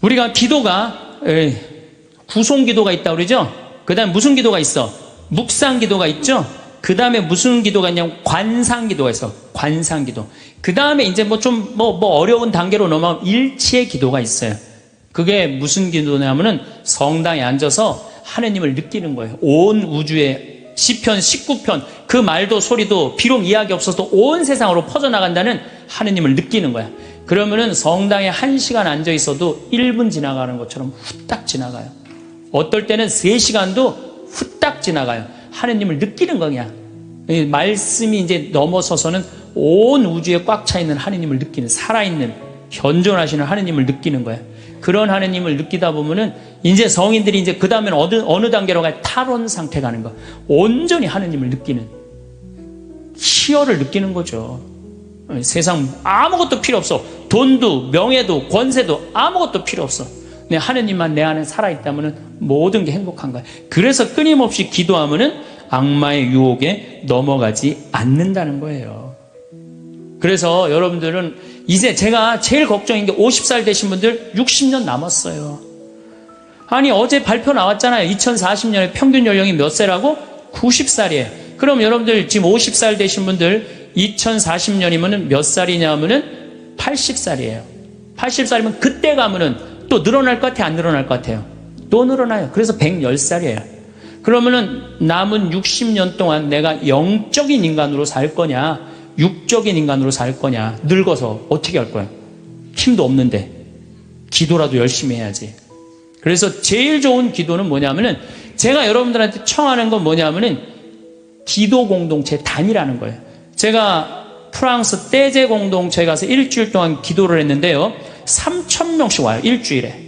우리가 기도가 구송 기도가 있다고 그러죠? 그 다음에 무슨 기도가 있어? 묵상 기도가 있죠? 그 다음에 무슨 기도가 있냐면 관상 기도가 있어. 관상 기도. 그 다음에 이제 어려운 단계로 넘어가면 일치의 기도가 있어요. 그게 무슨 기도냐면은 성당에 앉아서 하느님을 느끼는 거예요. 온 우주에 시편 19편 그 말도 소리도 비록 이야기 없어도 온 세상으로 퍼져나간다는 하느님을 느끼는 거야. 그러면은 성당에 1시간 앉아 있어도 1분 지나가는 것처럼 후딱 지나가요. 어떨 때는 3시간도 후딱 지나가요. 하느님을 느끼는 거냐. 말씀이 이제 넘어서서는 온 우주에 꽉 차 있는 하느님을 느끼는, 살아있는, 현존하시는 하느님을 느끼는 거야. 그런 하느님을 느끼다 보면은 이제 성인들이 이제 그 다음에는 어느 단계로 가요? 탈원 상태 가는 거. 온전히 하느님을 느끼는, 희열을 느끼는 거죠. 세상 아무것도 필요 없어. 돈도, 명예도, 권세도 아무것도 필요 없어. 내 하느님만 내 안에 살아있다면 모든 게 행복한 거야. 그래서 끊임없이 기도하면은 악마의 유혹에 넘어가지 않는다는 거예요. 그래서 여러분들은 이제 제가 제일 걱정인 게 50살 되신 분들 60년 남았어요. 아니 어제 발표 나왔잖아요. 2040년에 평균 연령이 몇 세라고? 90살이에요. 그럼 여러분들 지금 50살 되신 분들 2040년이면 몇 살이냐 하면은 80살이에요. 80살이면 그때 가면은 또 늘어날 것 같아요? 안 늘어날 것 같아요? 또 늘어나요. 그래서 110살이에요. 그러면은 남은 60년 동안 내가 영적인 인간으로 살 거냐, 육적인 인간으로 살 거냐, 늙어서 어떻게 할 거야? 힘도 없는데 기도라도 열심히 해야지. 그래서 제일 좋은 기도는 뭐냐면은 제가 여러분들한테 청하는 건 뭐냐면은 기도 공동체 단위라는 거예요. 제가 프랑스 떼제 공동체에 가서 일주일 동안 기도를 했는데요. 3,000명씩 와요. 일주일에.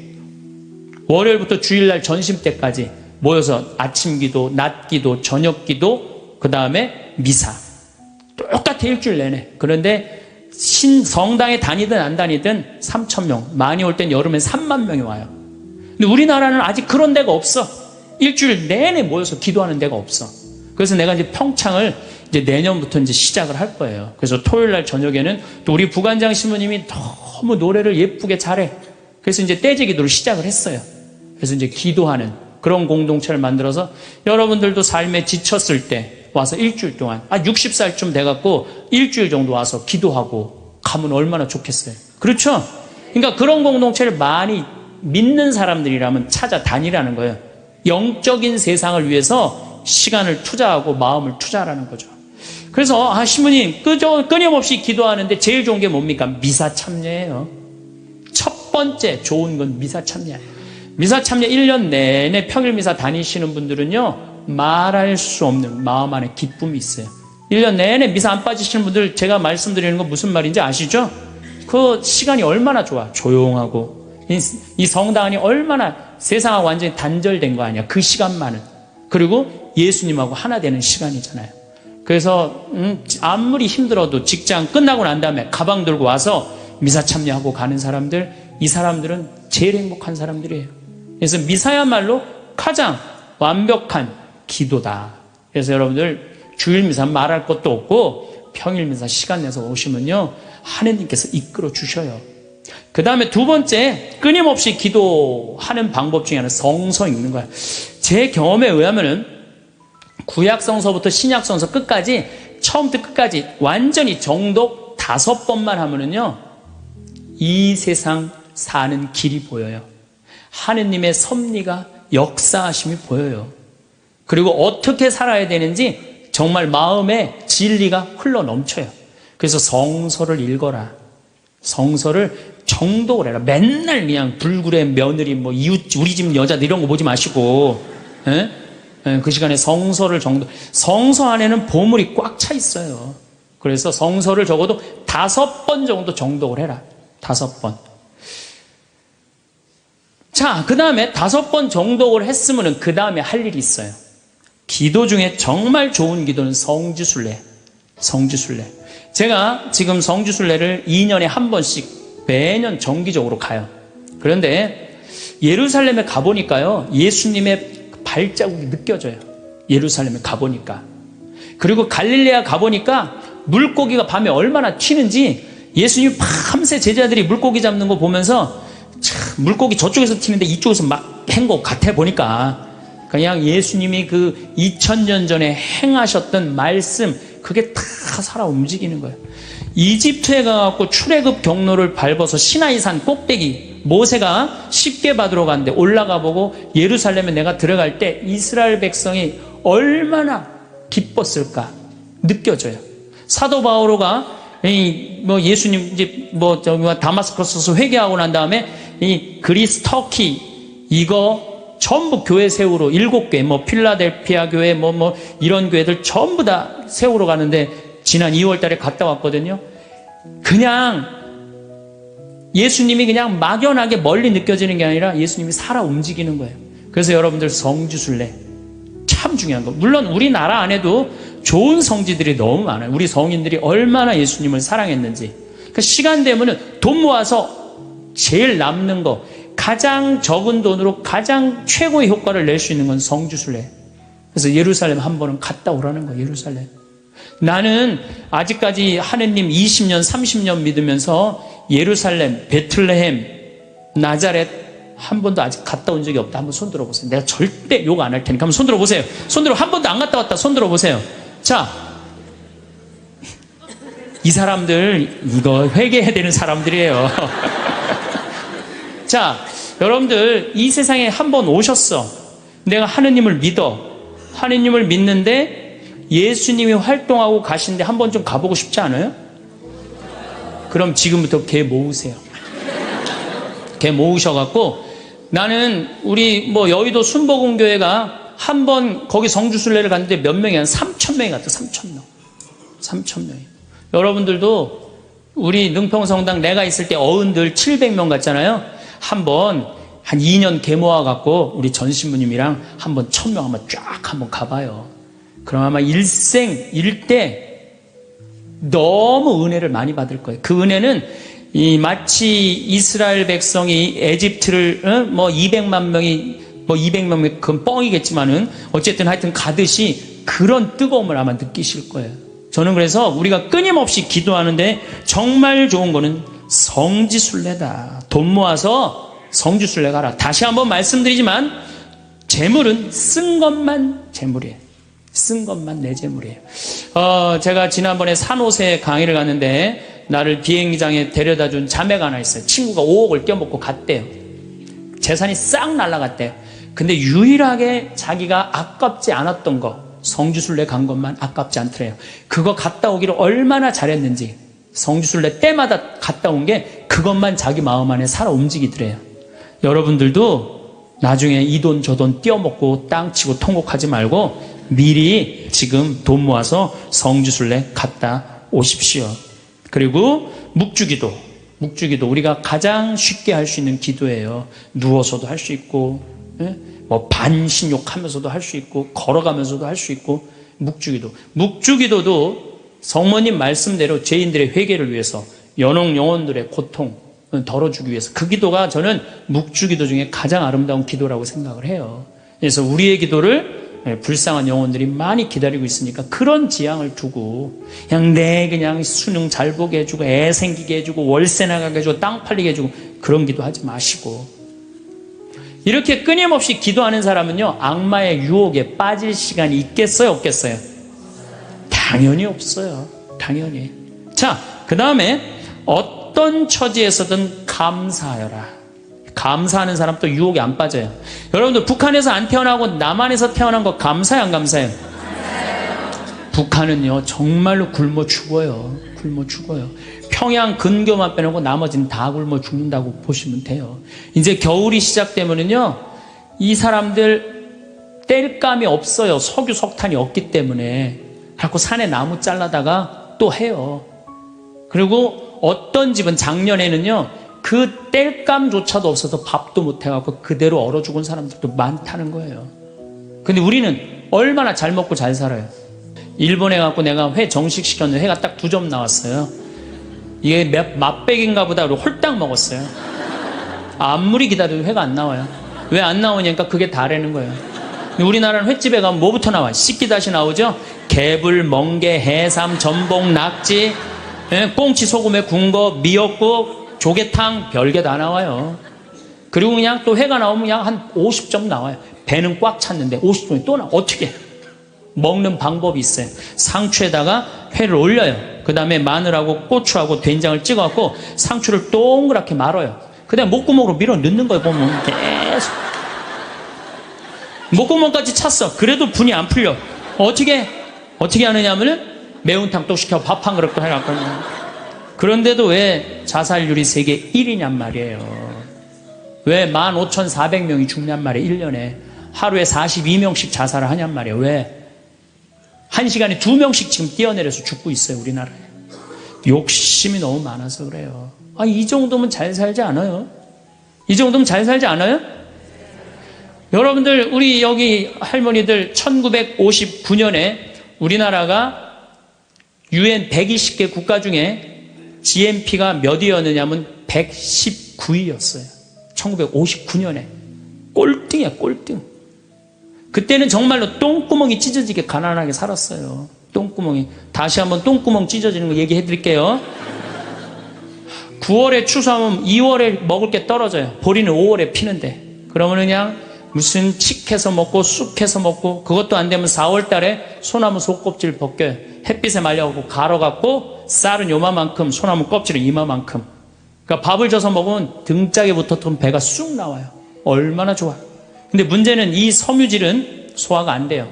월요일부터 주일날 점심 때까지 모여서 아침 기도, 낮 기도, 저녁 기도, 그 다음에 미사. 똑같아 일주일 내내. 그런데 성당에 다니든 안 다니든 3,000명. 많이 올 땐 여름엔 3만 명이 와요. 근데 우리나라는 아직 그런 데가 없어. 일주일 내내 모여서 기도하는 데가 없어. 그래서 내가 이제 평창을 이제 내년부터 이제 시작을 할 거예요. 그래서 토요일 날 저녁에는 또 우리 부관장 신부님이 너무 노래를 예쁘게 잘해. 그래서 이제 떼제 기도를 시작을 했어요. 그래서 이제 기도하는 그런 공동체를 만들어서 여러분들도 삶에 지쳤을 때 와서 일주일 동안 60살쯤 돼갖고 일주일 정도 와서 기도하고 가면 얼마나 좋겠어요. 그렇죠? 그러니까 그런 공동체를 많이 믿는 사람들이라면 찾아다니라는 거예요. 영적인 세상을 위해서 시간을 투자하고 마음을 투자하라는 거죠. 그래서 신부님 끊임없이 기도하는데 제일 좋은 게 뭡니까? 미사 참여예요. 첫 번째 좋은 건 미사 참여예요. 미사 참여 1년 내내 평일 미사 다니시는 분들은요, 말할 수 없는 마음 안에 기쁨이 있어요. 1년 내내 미사 안 빠지시는 분들, 제가 말씀드리는 건 무슨 말인지 아시죠? 그 시간이 얼마나 좋아. 조용하고 이 성당 안이 얼마나 세상하고 완전히 단절된 거 아니야. 그 시간만은. 그리고 예수님하고 하나 되는 시간이잖아요. 그래서 아무리 힘들어도 직장 끝나고 난 다음에 가방 들고 와서 미사 참여하고 가는 사람들, 이 사람들은 제일 행복한 사람들이에요. 그래서 미사야말로 가장 완벽한 기도다. 그래서 여러분들 주일 미사 말할 것도 없고 평일 미사 시간 내서 오시면요, 하느님께서 이끌어 주셔요. 그 다음에 두 번째, 끊임없이 기도하는 방법 중에 하나는 성서 읽는 거예요. 제 경험에 의하면은 구약성서부터 신약성서 끝까지, 처음부터 끝까지 완전히 정독 5번만 하면은요, 이 세상 사는 길이 보여요. 하느님의 섭리가, 역사하심이 보여요. 그리고 어떻게 살아야 되는지 정말 마음에 진리가 흘러 넘쳐요. 그래서 성서를 읽어라. 성서를 정독을 해라. 맨날 그냥 불굴의 며느리, 뭐 이웃, 우리 집 여자들 이런 거 보지 마시고, 그 시간에 성서를 성서 안에는 보물이 꽉 차 있어요. 그래서 성서를 적어도 5번 정도 정독을 해라. 5번. 자, 그 다음에 5번 정독을 했으면 그 다음에 할 일이 있어요. 기도 중에 정말 좋은 기도는 성지순례. 성지순례. 제가 지금 성지순례를 2년에 한 번씩 매년 정기적으로 가요. 그런데 예루살렘에 가보니까요, 예수님의 발자국이 느껴져요. 예루살렘에 가보니까. 그리고 갈릴레아 가보니까 물고기가 밤에 얼마나 튀는지, 예수님 밤새 제자들이 물고기 잡는 거 보면서 참, 물고기 저쪽에서 튀는데 이쪽에서 막 한 것 같아 보니까, 그냥 예수님이 그 2000년 전에 행하셨던 말씀, 그게 다 살아 움직이는 거예요. 이집트에 가갖고 출애굽 경로를 밟아서 시나이산 꼭대기, 모세가 십계 받으러 갔는데 올라가 보고 예루살렘에 내가 들어갈 때 이스라엘 백성이 얼마나 기뻤을까 느껴져요. 사도 바오로가 예수님 이제 다마스커스에서 회개하고 난 다음에 이 그리스, 터키 이거 전부 교회 세우러 7개, 필라델피아 교회 이런 교회들 전부 다 세우러 가는데 지난 2월 달에 갔다 왔거든요. 그냥 예수님이 그냥 막연하게 멀리 느껴지는 게 아니라 예수님이 살아 움직이는 거예요. 그래서 여러분들 성지순례 참 중요한 거. 물론 우리나라 안에도 좋은 성지들이 너무 많아요. 우리 성인들이 얼마나 예수님을 사랑했는지. 그 시간 되면은 돈 모아서 제일 남는 거, 가장 적은 돈으로 가장 최고의 효과를 낼 수 있는 건 성지순례. 그래서 예루살렘 한 번은 갔다 오라는 거예요. 예루살렘. 나는 아직까지 하느님 20년, 30년 믿으면서 예루살렘, 베틀레헴, 나자렛 한 번도 아직 갔다 온 적이 없다. 한번 손 들어보세요. 내가 절대 욕 안 할 테니까 한번 손 들어보세요. 손 들어. 한 번도 안 갔다 왔다. 손 들어보세요. 자, 이 사람들 이거 회개해야 되는 사람들이에요. 자, 여러분들 이 세상에 한 번 오셨어. 내가 하느님을 믿어. 하느님을 믿는데 예수님이 활동하고 가신데 한 번 좀 가보고 싶지 않아요? 그럼 지금부터 개 모으세요. 개 모으셔갖고, 나는 우리 여의도 순복음교회가 한 번 거기 성주순례를 갔는데 몇 명이 한 3,000명이 갔다. 3,000명. 3,000명이. 여러분들도 우리 능평성당 내가 있을 때 어른들 700명 갔잖아요. 한번 한 2년 개 모아갖고 우리 전 신부님이랑 한번 1,000명 한번 쫙 한번 가봐요. 그럼 아마 일대 너무 은혜를 많이 받을 거예요. 그 은혜는 마치 이스라엘 백성이 에집트를 200만 명이 200명 그건 뻥이겠지만은 어쨌든 하여튼 가듯이 그런 뜨거움을 아마 느끼실 거예요. 저는 그래서 우리가 끊임없이 기도하는데 정말 좋은 거는 성지순례다. 돈 모아서 성지순례 가라. 다시 한번 말씀드리지만 재물은 쓴 것만 재물이에요. 쓴 것만 내 재물이에요. 제가 지난번에 산호세 강의를 갔는데 나를 비행장에 데려다 준 자매가 하나 있어요. 친구가 5억을 떼어먹고 갔대요. 재산이 싹 날아갔대요. 근데 유일하게 자기가 아깝지 않았던 거, 성지순례 간 것만 아깝지 않더래요. 그거 갔다 오기를 얼마나 잘했는지, 성지순례 때마다 갔다 온 게 그것만 자기 마음 안에 살아 움직이더래요. 여러분들도 나중에 이 돈 저 돈 떼어먹고 땅 치고 통곡하지 말고 미리 지금 돈 모아서 성지순례 갔다 오십시오. 그리고 묵주기도 우리가 가장 쉽게 할 수 있는 기도예요. 누워서도 할 수 있고, 뭐 반신욕하면서도 할 수 있고, 걸어가면서도 할 수 있고. 묵주기도도 성모님 말씀대로 죄인들의 회개를 위해서, 영혼들의 고통 덜어주기 위해서, 그 기도가 저는 묵주기도 중에 가장 아름다운 기도라고 생각을 해요. 그래서 우리의 기도를 불쌍한 영혼들이 많이 기다리고 있으니까 그런 지향을 두고 그냥 수능 잘 보게 해주고 애 생기게 해주고 월세 나가게 해주고 땅 팔리게 해주고 그런 기도하지 마시고, 이렇게 끊임없이 기도하는 사람은요 악마의 유혹에 빠질 시간이 있겠어요 없겠어요? 당연히 없어요. 당연히. 자, 그 다음에 어떤 처지에서든 감사하여라. 감사하는 사람 또 유혹에 안 빠져요. 여러분들 북한에서 안 태어나고 남한에서 태어난 거 감사해요 안 감사해요? 북한은요 정말로 굶어 죽어요. 평양 근교만 빼놓고 나머지는 다 굶어 죽는다고 보시면 돼요. 이제 겨울이 시작되면은요 이 사람들 뗄감이 없어요. 석유 석탄이 없기 때문에 자꾸 산에 나무 잘라다가 또 해요. 그리고 어떤 집은 작년에는요 그 뗄감조차도 없어서 밥도 못 해갖고 그대로 얼어 죽은 사람들도 많다는 거예요. 근데 우리는 얼마나 잘 먹고 잘 살아요. 일본에 가고 내가 회 정식 시켰는데 회가 딱 2점 나왔어요. 이게 맛백인가 보다 그러고 홀딱 먹었어요. 아무리 기다려도 회가 안 나와요. 왜 안 나오냐니까 그게 다라는 거예요. 우리나라는 횟집에 가면 뭐부터 나와요? 씻기다시 나오죠? 개불, 멍게, 해삼, 전복, 낙지, 꽁치 소금에 구운 거, 미역국, 조개탕, 별게 다 나와요. 그리고 그냥 또 회가 나오면 그냥 한 50점 나와요. 배는 꽉 찼는데 50점이 또 나와. 어떻게? 먹는 방법이 있어요. 상추에다가 회를 올려요. 그 다음에 마늘하고 고추하고 된장을 찍어갖고 상추를 동그랗게 말아요. 그 다음에 목구멍으로 밀어 넣는 거예요. 보면 계속 목구멍까지 찼어. 그래도 분이 안 풀려. 어떻게 하느냐 하면은 매운탕 또 시켜 밥 한 그릇 또 해갖고. 그런데도 왜 자살률이 세계 1위냔 말이에요. 왜 15,400명이 죽냔 말이에요. 1년에 하루에 42명씩 자살을 하냔 말이에요. 왜? 1시간에 2명씩 지금 뛰어내려서 죽고 있어요. 우리나라에. 욕심이 너무 많아서 그래요. 이 정도면 잘 살지 않아요? 이 정도면 잘 살지 않아요? 여러분들, 우리 여기 할머니들 1959년에 우리나라가 UN 120개 국가 중에 GNP가 몇 위였느냐면 119위였어요. 1959년에. 꼴등이야, 꼴등. 그때는 정말로 똥구멍이 찢어지게 가난하게 살았어요. 똥구멍이. 다시 한번 똥구멍 찢어지는 거 얘기해 드릴게요. 9월에 추수하면 2월에 먹을 게 떨어져요. 보리는 5월에 피는데. 그러면 그냥 무슨 칡해서 먹고 쑥해서 먹고, 그것도 안 되면 4월 달에 소나무 속껍질 벗겨요. 햇빛에 말려갖고 갈아갖고 쌀은 요만큼, 소나무 껍질은 이만큼. 그러니까 밥을 져서 먹으면 등짝에 붙었던 배가 쑥 나와요. 얼마나 좋아. 근데 문제는 이 섬유질은 소화가 안 돼요.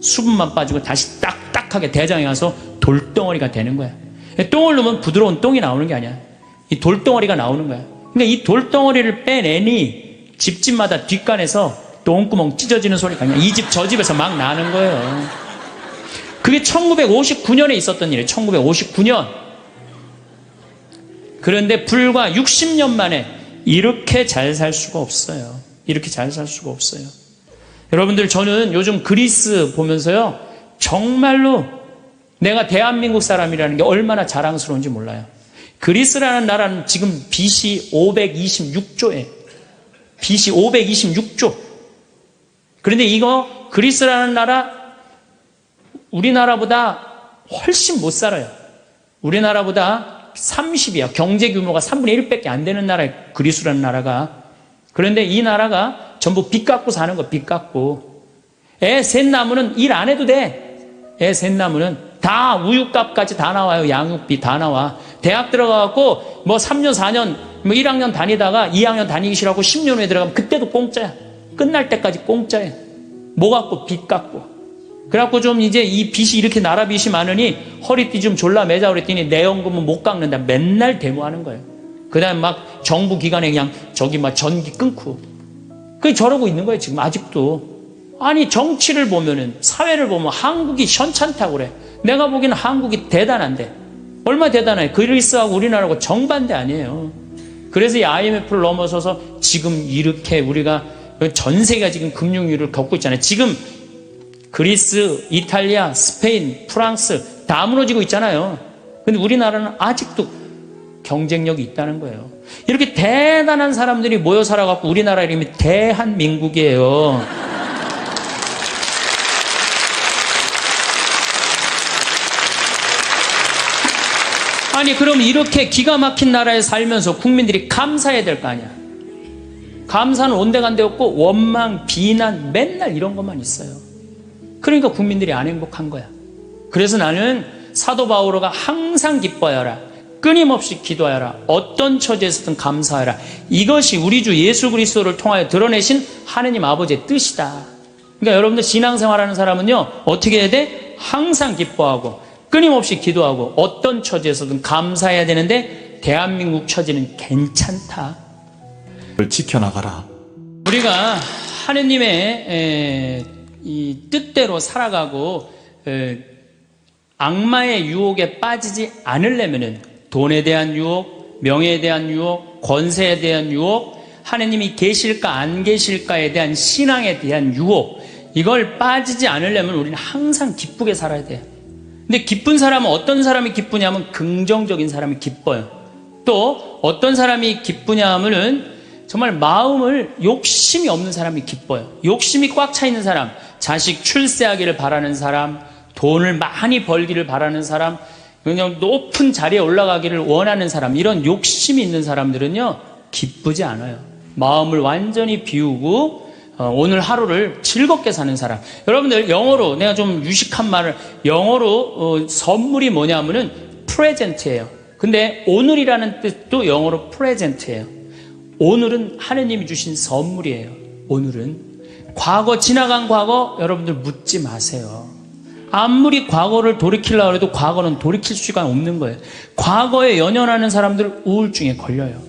수분만 빠지고 다시 딱딱하게 대장에 가서 돌덩어리가 되는 거야. 똥을 넣으면 부드러운 똥이 나오는 게 아니야. 이 돌덩어리가 나오는 거야. 그러니까 이 돌덩어리를 빼내니 집집마다 뒷간에서 똥구멍 찢어지는 소리가 아니야. 이 집 저 집에서 막 나는 거예요. 그게 1959년에 있었던 일이에요. 1959년. 그런데 불과 60년 만에 이렇게 잘 살 수가 없어요. 이렇게 잘 살 수가 없어요. 여러분들, 저는 요즘 그리스 보면서요, 정말로 내가 대한민국 사람이라는 게 얼마나 자랑스러운지 몰라요. 그리스라는 나라는 지금 BC 526조에 BC 526조. 그런데 이거 그리스라는 나라 우리나라보다 훨씬 못 살아요. 우리나라보다 30이야. 경제 규모가 3분의 1밖에 안 되는 나라예요. 그리스라는 나라가. 그런데 이 나라가 전부 빚 갖고 사는 거, 빚 갖고. 애 셋 낳으면 일 안 해도 돼. 애 셋 낳으면 다 우유값까지 다 나와요. 양육비 다 나와. 대학 들어가갖고 뭐 3년 4년 뭐 1학년 다니다가 2학년 다니기 싫어하고 10년 후에 들어가면 그때도 공짜야. 끝날 때까지 공짜야. 뭐 갖고 빚 갖고. 그래갖고 좀 이제 이 빚이 이렇게 나라 빚이 많으니 허리띠 좀 졸라 매자 그랬더니 내 연금은 못 깎는다. 맨날 데모하는 거예요. 그 다음에 막 정부 기관에 그냥 저기 막 전기 끊고. 그게 저러고 있는 거예요. 지금 아직도. 아니 정치를 보면은 사회를 보면 한국이 현찮다고 그래. 내가 보기에는 한국이 대단한데 얼마 대단해. 그리스하고 우리나라하고 정반대 아니에요. 그래서 이 IMF를 넘어서서 지금 이렇게 우리가 전 세계가 지금 금융위기를 겪고 있잖아요. 지금 그리스, 이탈리아, 스페인, 프랑스 다 무너지고 있잖아요. 근데 우리나라는 아직도 경쟁력이 있다는 거예요. 이렇게 대단한 사람들이 모여 살아갖고 우리나라 이름이 대한민국이에요. 아니 그럼 이렇게 기가 막힌 나라에 살면서 국민들이 감사해야 될 거 아니야. 감사는 온데간데 없고 원망, 비난 맨날 이런 것만 있어요. 그러니까 국민들이 안 행복한 거야. 그래서 나는 사도 바오로가 항상 기뻐하여라. 끊임없이 기도하여라. 어떤 처지에서든 감사하여라. 이것이 우리 주 예수 그리스도를 통하여 드러내신 하느님 아버지의 뜻이다. 그러니까 여러분들 신앙생활하는 사람은요. 어떻게 해야 돼? 항상 기뻐하고 끊임없이 기도하고 어떤 처지에서든 감사해야 되는데 대한민국 처지는 괜찮다. 지켜나가라. 우리가 하느님의 이 뜻대로 살아가고 악마의 유혹에 빠지지 않으려면은 돈에 대한 유혹, 명예에 대한 유혹, 권세에 대한 유혹, 하느님이 계실까 안 계실까에 대한 신앙에 대한 유혹, 이걸 빠지지 않으려면 우리는 항상 기쁘게 살아야 돼요. 근데 기쁜 사람은 어떤 사람이 기쁘냐면 긍정적인 사람이 기뻐요. 또 어떤 사람이 기쁘냐 하면은 정말 마음을 욕심이 없는 사람이 기뻐요. 욕심이 꽉 차 있는 사람, 자식 출세하기를 바라는 사람, 돈을 많이 벌기를 바라는 사람, 그냥 높은 자리에 올라가기를 원하는 사람, 이런 욕심이 있는 사람들은요 기쁘지 않아요. 마음을 완전히 비우고 오늘 하루를 즐겁게 사는 사람. 여러분들 영어로 내가 좀 유식한 말을 영어로 선물이 뭐냐면은 프레젠트예요. 근데 오늘이라는 뜻도 영어로 프레젠트예요. 오늘은 하느님이 주신 선물이에요. 오늘은 과거 지나간 과거 여러분들 묻지 마세요. 아무리 과거를 돌이키려고 해도 과거는 돌이킬 수가 없는 거예요. 과거에 연연하는 사람들 우울증에 걸려요.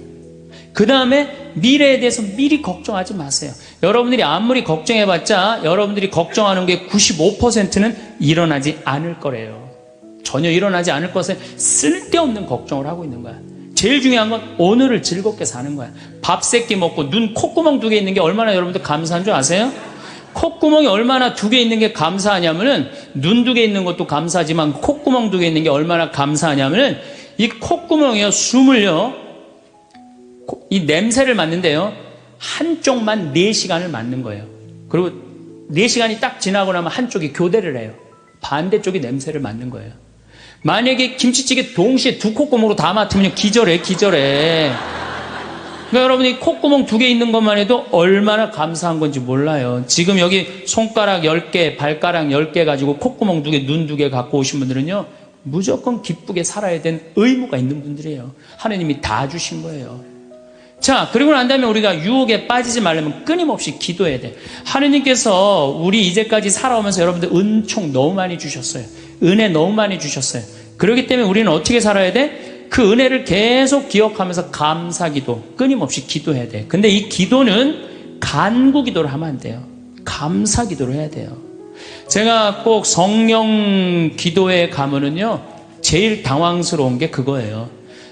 그 다음에 미래에 대해서 미리 걱정하지 마세요. 여러분들이 아무리 걱정해봤자 여러분들이 걱정하는 게 95%는 일어나지 않을 거래요. 전혀 일어나지 않을 것에 쓸데없는 걱정을 하고 있는 거야. 제일 중요한 건 오늘을 즐겁게 사는 거야. 밥 3끼 먹고 눈 콧구멍 2개 있는 게 얼마나 여러분들 감사한 줄 아세요? 콧구멍이 얼마나 2개 있는 게 감사하냐면은 눈 2개 있는 것도 감사하지만 콧구멍 2개 있는 게 얼마나 감사하냐면은 이 콧구멍이요 숨을요 이 냄새를 맡는데요 한쪽만 4시간을 맡는 거예요. 그리고 4시간이 딱 지나고 나면 한쪽이 교대를 해요. 반대쪽이 냄새를 맡는 거예요. 만약에 김치찌개 동시에 2 콧구멍으로 다 맡으면 기절해. 그러니까 여러분이 콧구멍 2개 있는 것만 해도 얼마나 감사한 건지 몰라요. 지금 여기 손가락 10개, 발가락 10개 가지고 콧구멍 2개, 눈 2개 갖고 오신 분들은요 무조건 기쁘게 살아야 되는 의무가 있는 분들이에요. 하느님이 다 주신 거예요. 자, 그리고 난 다음에 우리가 유혹에 빠지지 말려면 끊임없이 기도해야 돼. 하느님께서 우리 이제까지 살아오면서 여러분들 은총 너무 많이 주셨어요. 은혜 너무 많이 주셨어요. 그렇기 때문에 우리는 어떻게 살아야 돼? 그 은혜를 계속 기억하면서 감사기도, 끊임없이 기도해야 돼. 근데 이 기도는 간구기도를 하면 안 돼요. 감사기도를 해야 돼요. 제가 꼭 성령 기도에 가면은요, 제일 당황스러운 게 그거예요.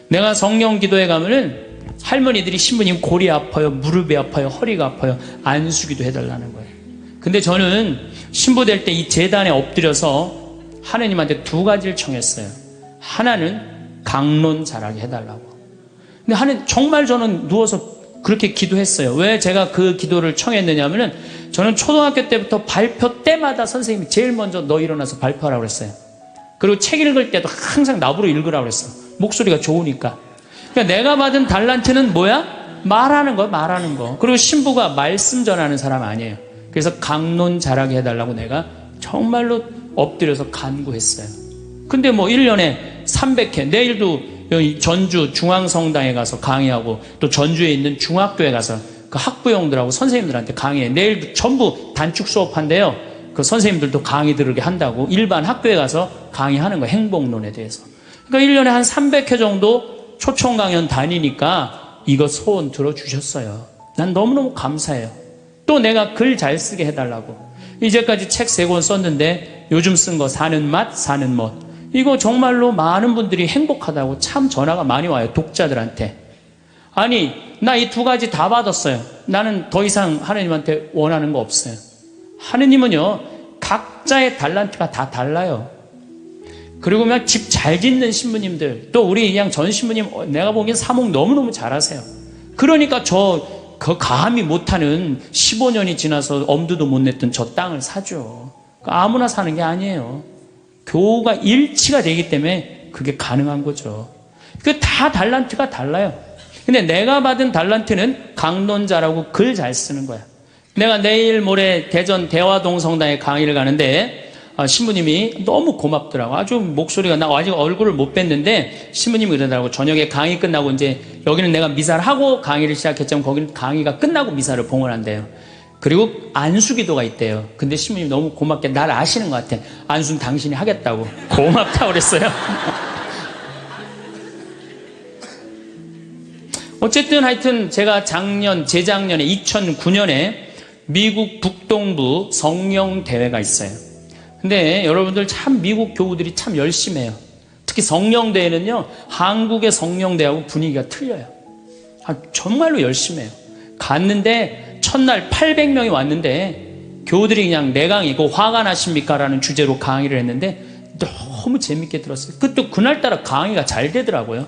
내가 성령 기도에 가면은 할머니들이 신부님 골이 아파요, 무릎이 아파요, 허리가 아파요, 안수기도 해달라는 거예요. 근데 저는 신부 될 때 이 제단에 엎드려서 하느님한테 2가지를 청했어요. 하나는 강론 잘하게 해달라고. 근데 하느님 정말 저는 누워서 그렇게 기도했어요. 왜 제가 그 기도를 청했느냐 하면은 저는 초등학교 때부터 발표 때마다 선생님이 제일 먼저 너 일어나서 발표하라고 그랬어요. 그리고 책 읽을 때도 항상 나보러 읽으라고 그랬어. 목소리가 좋으니까. 그러니까 내가 받은 달란트는 뭐야? 말하는 거, 말하는 거. 그리고 신부가 말씀 전하는 사람 아니에요. 그래서 강론 잘하게 해달라고 내가 정말로 엎드려서 간구했어요. 근데 뭐 1년에 300회, 내일도 여기 전주 중앙성당에 가서 강의하고 또 전주에 있는 중학교에 가서 그 학부형들하고 선생님들한테 강의해. 내일도 전부 단축 수업한대요. 그 선생님들도 강의 들으게 한다고 일반 학교에 가서 강의하는 거예요. 행복론에 대해서. 그러니까 1년에 한 300회 정도 초청 강연 다니니까 이거 소원 들어주셨어요. 난 너무너무 감사해요. 또 내가 글 잘 쓰게 해달라고. 이제까지 책 3권 썼는데 요즘 쓴 거 사는 맛, 사는 멋. 이거 정말로 많은 분들이 행복하다고 참 전화가 많이 와요. 독자들한테. 아니, 나 이 2가지 다 받았어요. 나는 더 이상 하느님한테 원하는 거 없어요. 하느님은요, 각자의 달란트가 다 달라요. 그리고 그냥 집 잘 짓는 신부님들, 또 우리 그냥 전 신부님, 내가 보기엔 사목 너무너무 잘하세요. 그러니까 그 감히 못하는 15년이 지나서 엄두도 못 냈던 저 땅을 사죠. 아무나 사는 게 아니에요. 교우가 일치가 되기 때문에 그게 가능한 거죠. 그 다 달란트가 달라요. 근데 내가 받은 달란트는 강론자라고 글 잘 쓰는 거야. 내가 내일 모레 대전 대화동 성당에 강의를 가는데 신부님이 너무 고맙더라고. 아주 목소리가, 나 아직 얼굴을 못 뵀는데 신부님이 그러더라고. 저녁에 강의 끝나고 이제 여기는 내가 미사를 하고 강의를 시작했지만 거기는 강의가 끝나고 미사를 봉헌한대요. 그리고 안수기도가 있대요. 근데 신부님이 너무 고맙게 날 아시는 것 같아. 안수는 당신이 하겠다고. 고맙다고 그랬어요. 어쨌든 하여튼 제가 재작년에 2009년에 미국 북동부 성령대회가 있어요. 근데 여러분들 참 미국 교우들이 참 열심히 해요. 특히 성령대회는요, 한국의 성령대회하고 분위기가 틀려요. 정말로 열심히 해요. 갔는데 첫날 800명이 왔는데 교우들이 그냥 내 강의, 그 화가 나십니까? 라는 주제로 강의를 했는데 너무 재밌게 들었어요. 또 그날따라 강의가 잘 되더라고요.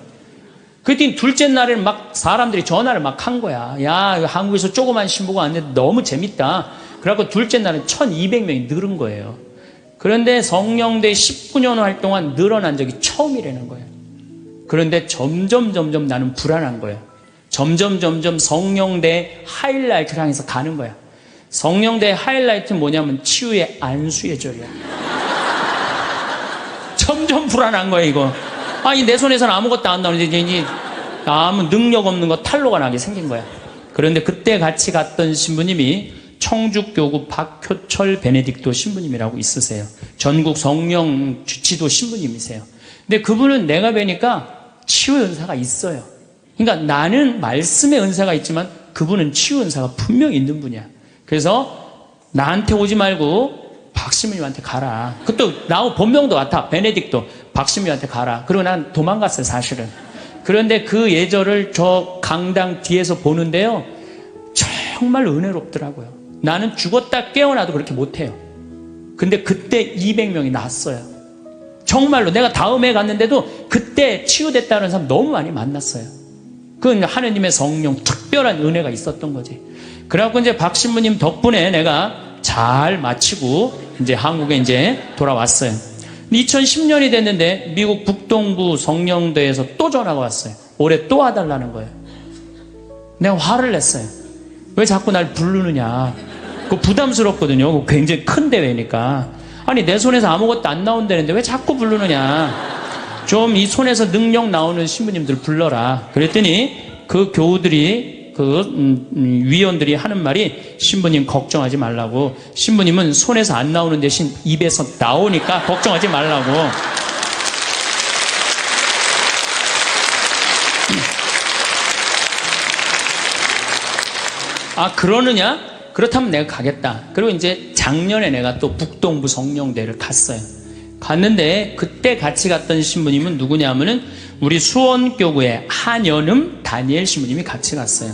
그랬더니 둘째 날에는 막 사람들이 전화를 막 한 거야. 야, 한국에서 조그만 신부가 왔는데 너무 재밌다. 그래갖고 둘째 날은 1200명이 늘은 거예요. 그런데 성령대 19년 활동한 늘어난 적이 처음이라는 거예요. 그런데 점점 나는 불안한 거예요. 점점 성령대 하이라이트를 향해서 가는 거야. 성령대 하이라이트는 뭐냐면 치유의 안수의 절이야. 점점 불안한 거야, 이거. 아니, 내 손에서는 아무것도 안 나오는데 이제 아무 능력 없는 거 탈로가 나게 생긴 거야. 그런데 그때 같이 갔던 신부님이 청주교구 박효철 베네딕토 신부님이라고 있으세요. 전국 성령 주치도 신부님이세요. 근데 그분은 내가 뵈니까 치유 은사가 있어요. 그러니까 나는 말씀의 은사가 있지만 그분은 치유 은사가 분명히 있는 분이야. 그래서 나한테 오지 말고 박신부님한테 가라. 그것도 나하고 본명도 같아. 베네딕토. 박신부님한테 가라. 그리고 난 도망갔어요, 사실은. 그런데 그 예절을 저 강당 뒤에서 보는데요, 정말 은혜롭더라고요. 나는 죽었다 깨어나도 그렇게 못해요. 근데 그때 200명이 났어요. 정말로 내가 다음에 갔는데도 그때 치유됐다는 사람 너무 많이 만났어요. 그건 하느님의 성령 특별한 은혜가 있었던 거지. 그래갖고 이제 박신부님 덕분에 내가 잘 마치고 이제 한국에 이제 돌아왔어요. 2010년이 됐는데 미국 북동부 성령대에서 또 전화가 왔어요. 올해 또 와달라는 거예요. 내가 화를 냈어요. 왜 자꾸 날 부르느냐. 그거 부담스럽거든요. 그거 굉장히 큰 대회니까. 아니, 내 손에서 아무것도 안 나온다는데 왜 자꾸 부르느냐. 좀 이 손에서 능력 나오는 신부님들 불러라. 그랬더니 그 교우들이 위원들이 하는 말이 신부님 걱정하지 말라고. 신부님은 손에서 안 나오는 대신 입에서 나오니까 걱정하지 말라고. 아, 그러느냐? 그렇다면 내가 가겠다. 그리고 이제 작년에 내가 또 북동부 성령대를 갔어요. 갔는데 그때 같이 갔던 신부님은 누구냐면은 우리 수원교구의 한연음 다니엘 신부님이 같이 갔어요.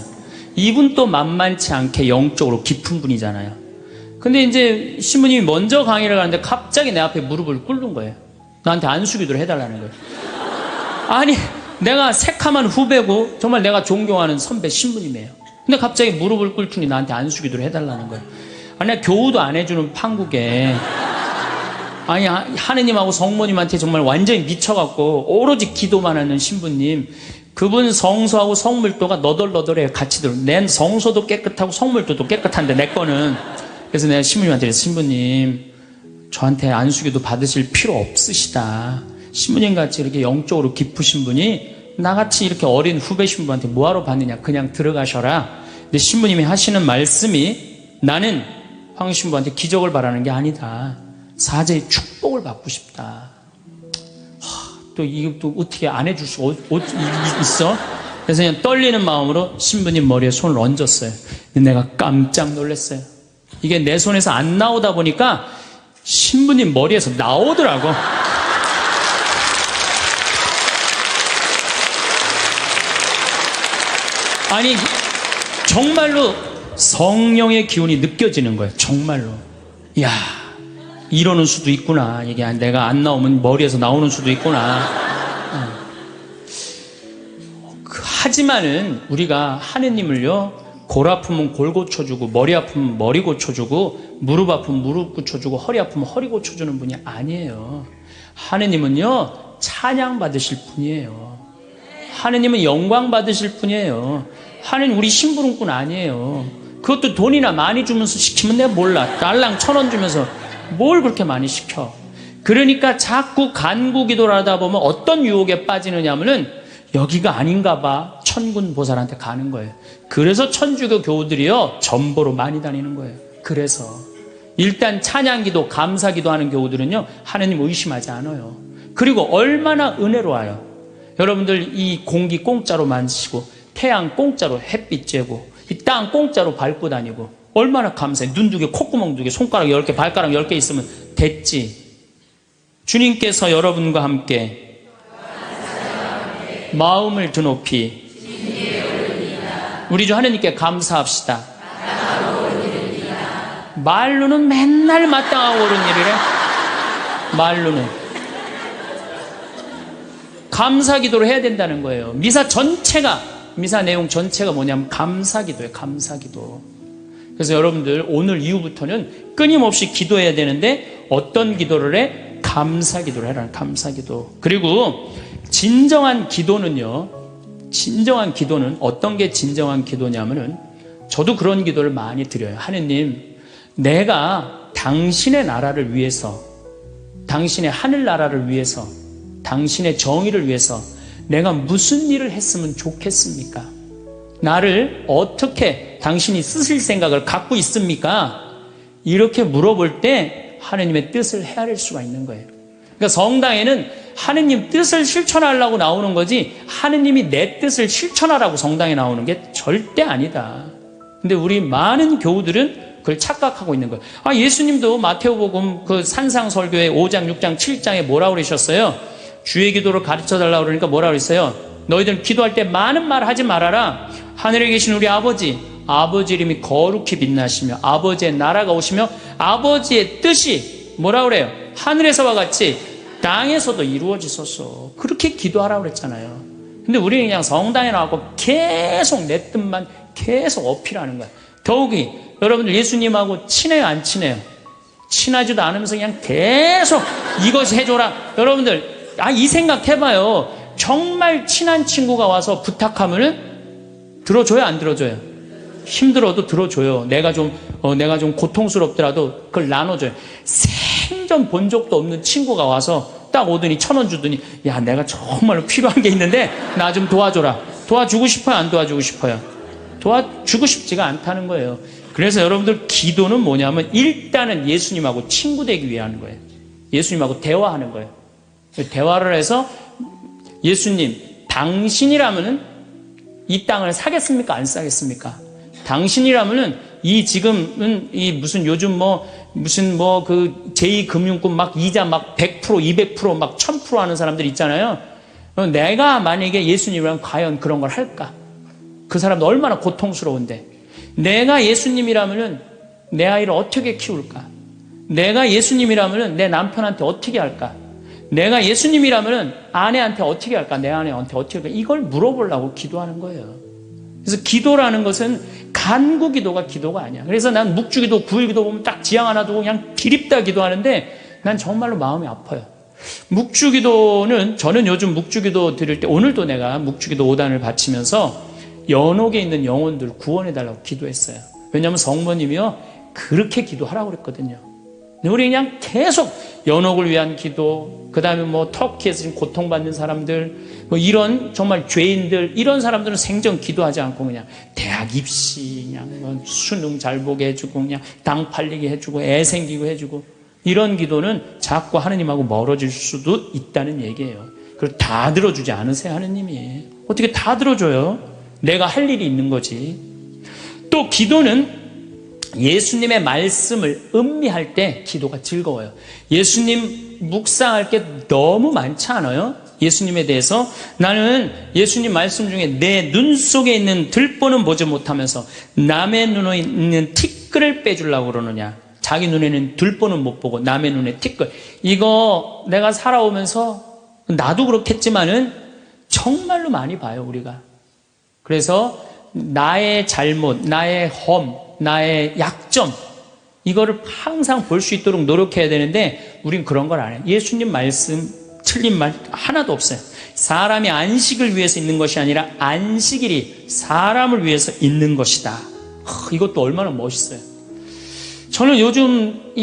이분 또 만만치 않게 영적으로 깊은 분이잖아요. 근데 이제 신부님이 먼저 강의를 가는데 갑자기 내 앞에 무릎을 꿇는 거예요. 나한테 안수기도를 해달라는 거예요. 아니, 내가 새카만 후배고 정말 내가 존경하는 선배 신부님이에요. 근데 갑자기 무릎을 꿇더니 나한테 안수기도를 해달라는 거예요. 아니, 내가 교우도 안 해주는 판국에 아니, 하느님하고 성모님한테 정말 완전히 미쳐갖고 오로지 기도만 하는 신부님, 그분 성소하고 성물도가 너덜너덜해요. 같이 들어. 내 성소도 깨끗하고 성물도도 깨끗한데 내 거는. 그래서 내가 신부님한테 그랬어요. 신부님, 저한테 안수기도 받으실 필요 없으시다. 신부님같이 이렇게 영적으로 깊으신 분이 나같이 이렇게 어린 후배 신부한테 뭐하러 받느냐. 그냥 들어가셔라. 근데 신부님이 하시는 말씀이 나는 황 신부한테 기적을 바라는 게 아니다. 사제의 축복을 받고 싶다. 또 이거 또 어떻게 안 해줄 수가 있어? 그래서 그냥 떨리는 마음으로 신부님 머리에 손을 얹었어요. 근데 내가 깜짝 놀랐어요. 이게 내 손에서 안 나오다 보니까 신부님 머리에서 나오더라고. 아니 정말로 성령의 기운이 느껴지는 거예요. 정말로. 야, 이러는 수도 있구나. 이게 내가 안 나오면 머리에서 나오는 수도 있구나. 하지만은 우리가 하느님을요, 골 아프면 골 고쳐주고, 머리 아프면 머리 고쳐주고, 무릎 아프면 무릎 고쳐주고, 허리 아프면 허리 고쳐주는 분이 아니에요. 하느님은요, 찬양 받으실 분이에요. 하느님은 영광 받으실 분이에요. 하느님 우리 심부름꾼 아니에요. 그것도 돈이나 많이 주면서 시키면 내가 몰라. 달랑 1,000원 주면서 뭘 그렇게 많이 시켜. 그러니까 자꾸 간구 기도를 하다 보면 어떤 유혹에 빠지느냐 하면은 여기가 아닌가 봐. 천군 보살한테 가는 거예요. 그래서 천주교 교우들이요, 전보로 많이 다니는 거예요. 그래서 일단 찬양기도 감사기도 하는 교우들은요, 하느님 의심하지 않아요. 그리고 얼마나 은혜로워요. 여러분들 이 공기 공짜로 만드시고, 태양 공짜로 햇빛 쬐고, 이 땅 공짜로 밟고 다니고, 얼마나 감사해. 눈 2개, 콧구멍 2개, 손가락 10개, 발가락 10개 있으면 됐지. 주님께서 여러분과 함께 마음을 드높이 우리 주 하느님께 감사합시다. 말로는 맨날 마땅하고 옳은 일이래. 말로는 감사 기도를 해야 된다는 거예요. 미사 내용 전체가 뭐냐면 감사 기도예요. 감사 기도. 그래서 여러분들 오늘 이후부터는 끊임없이 기도해야 되는데 어떤 기도를 해? 감사 기도를 해라. 감사 기도. 그리고 진정한 기도는 어떤 게 진정한 기도냐면은, 저도 그런 기도를 많이 드려요. 하느님, 내가 당신의 나라를 위해서, 당신의 하늘나라를 위해서, 당신의 정의를 위해서 내가 무슨 일을 했으면 좋겠습니까? 나를 어떻게 당신이 쓰실 생각을 갖고 있습니까? 이렇게 물어볼 때 하느님의 뜻을 헤아릴 수가 있는 거예요. 그러니까 성당에는 하느님 뜻을 실천하려고 나오는 거지, 하느님이 내 뜻을 실천하라고 성당에 나오는 게 절대 아니다. 근데 우리 많은 교우들은 그걸 착각하고 있는 거예요. 예수님도 마태오복음 그 산상설교의 5장, 6장, 7장에 뭐라고 그러셨어요? 주의 기도를 가르쳐 달라고 그러니까 뭐라고 그랬어요? 너희들 기도할 때 많은 말 하지 말아라. 하늘에 계신 우리 아버지 이름이 거룩히 빛나시며 아버지의 나라가 오시며 아버지의 뜻이 뭐라고 그래요? 하늘에서와 같이 땅에서도 이루어지소서. 그렇게 기도하라고 그랬잖아요. 근데 우리는 그냥 성당에 나와서 계속 내 뜻만 계속 어필하는 거야. 더욱이 여러분들 예수님하고 친해요, 안 친해요? 친하지도 않으면서 그냥 계속 이것이 해줘라. 여러분들 이 생각 해봐요. 정말 친한 친구가 와서 부탁하면은 들어줘요, 안 들어줘요? 힘들어도 들어줘요. 내가 좀 고통스럽더라도 그걸 나눠줘요. 생전 본 적도 없는 친구가 와서 딱 오더니 1,000원 주더니, 야, 내가 정말로 필요한 게 있는데 나 좀 도와줘라. 도와주고 싶어요, 안 도와주고 싶어요? 도와주고 싶지가 않다는 거예요. 그래서 여러분들 기도는 뭐냐면 일단은 예수님하고 친구 되기 위한 거예요. 예수님하고 대화하는 거예요. 대화를 해서 예수님, 당신이라면은 이 땅을 사겠습니까? 안 사겠습니까? 당신이라면은 지금은 무슨 요즘 그 제2금융권 막 이자 막 100%, 200%, 막 1000% 하는 사람들 있잖아요. 내가 만약에 예수님이라면 과연 그런 걸 할까? 그 사람도 얼마나 고통스러운데. 내가 예수님이라면은 내 아이를 어떻게 키울까? 내가 예수님이라면은 내 남편한테 어떻게 할까? 내가 예수님이라면은 아내한테 어떻게 할까? 내 아내한테 어떻게 할까? 이걸 물어보려고 기도하는 거예요. 그래서 기도라는 것은 간구 기도가 기도가 아니야. 그래서 난 묵주기도, 구일기도 보면 딱 지향 하나 두고 그냥 기립다 기도하는데 난 정말로 마음이 아파요. 묵주기도는, 저는 요즘 묵주기도 드릴 때, 오늘도 내가 묵주기도 5단을 바치면서 연옥에 있는 영혼들 구원해달라고 기도했어요. 왜냐하면 성모님이요, 그렇게 기도하라고 그랬거든요. 우리 그냥 계속 연옥을 위한 기도, 그 다음에 뭐 터키에서 지금 고통받는 사람들, 뭐 이런 정말 죄인들, 이런 사람들은 생전 기도하지 않고 그냥 대학 입시, 그냥 뭐 수능 잘 보게 해주고, 그냥 당 팔리게 해주고, 애 생기고 해주고, 이런 기도는 자꾸 하느님하고 멀어질 수도 있다는 얘기예요. 그걸 다 들어주지 않으세요, 하느님이. 어떻게 다 들어줘요? 내가 할 일이 있는 거지. 또 기도는 예수님의 말씀을 음미할 때 기도가 즐거워요. 예수님 묵상할 게 너무 많지 않아요? 예수님에 대해서 나는 예수님 말씀 중에 내 눈 속에 있는 들보는 보지 못하면서 남의 눈에 있는 티끌을 빼주려고 그러느냐. 자기 눈에는 들보는 못 보고 남의 눈에 티끌. 이거 내가 살아오면서 나도 그렇겠지만은 정말로 많이 봐요, 우리가. 그래서 나의 잘못, 나의 험, 나의 약점, 이거를 항상 볼 수 있도록 노력해야 되는데 우린 그런 걸 안 해요. 예수님 말씀 틀린 말 하나도 없어요. 사람이 안식을 위해서 있는 것이 아니라 안식일이 사람을 위해서 있는 것이다. 이것도 얼마나 멋있어요. 저는 요즘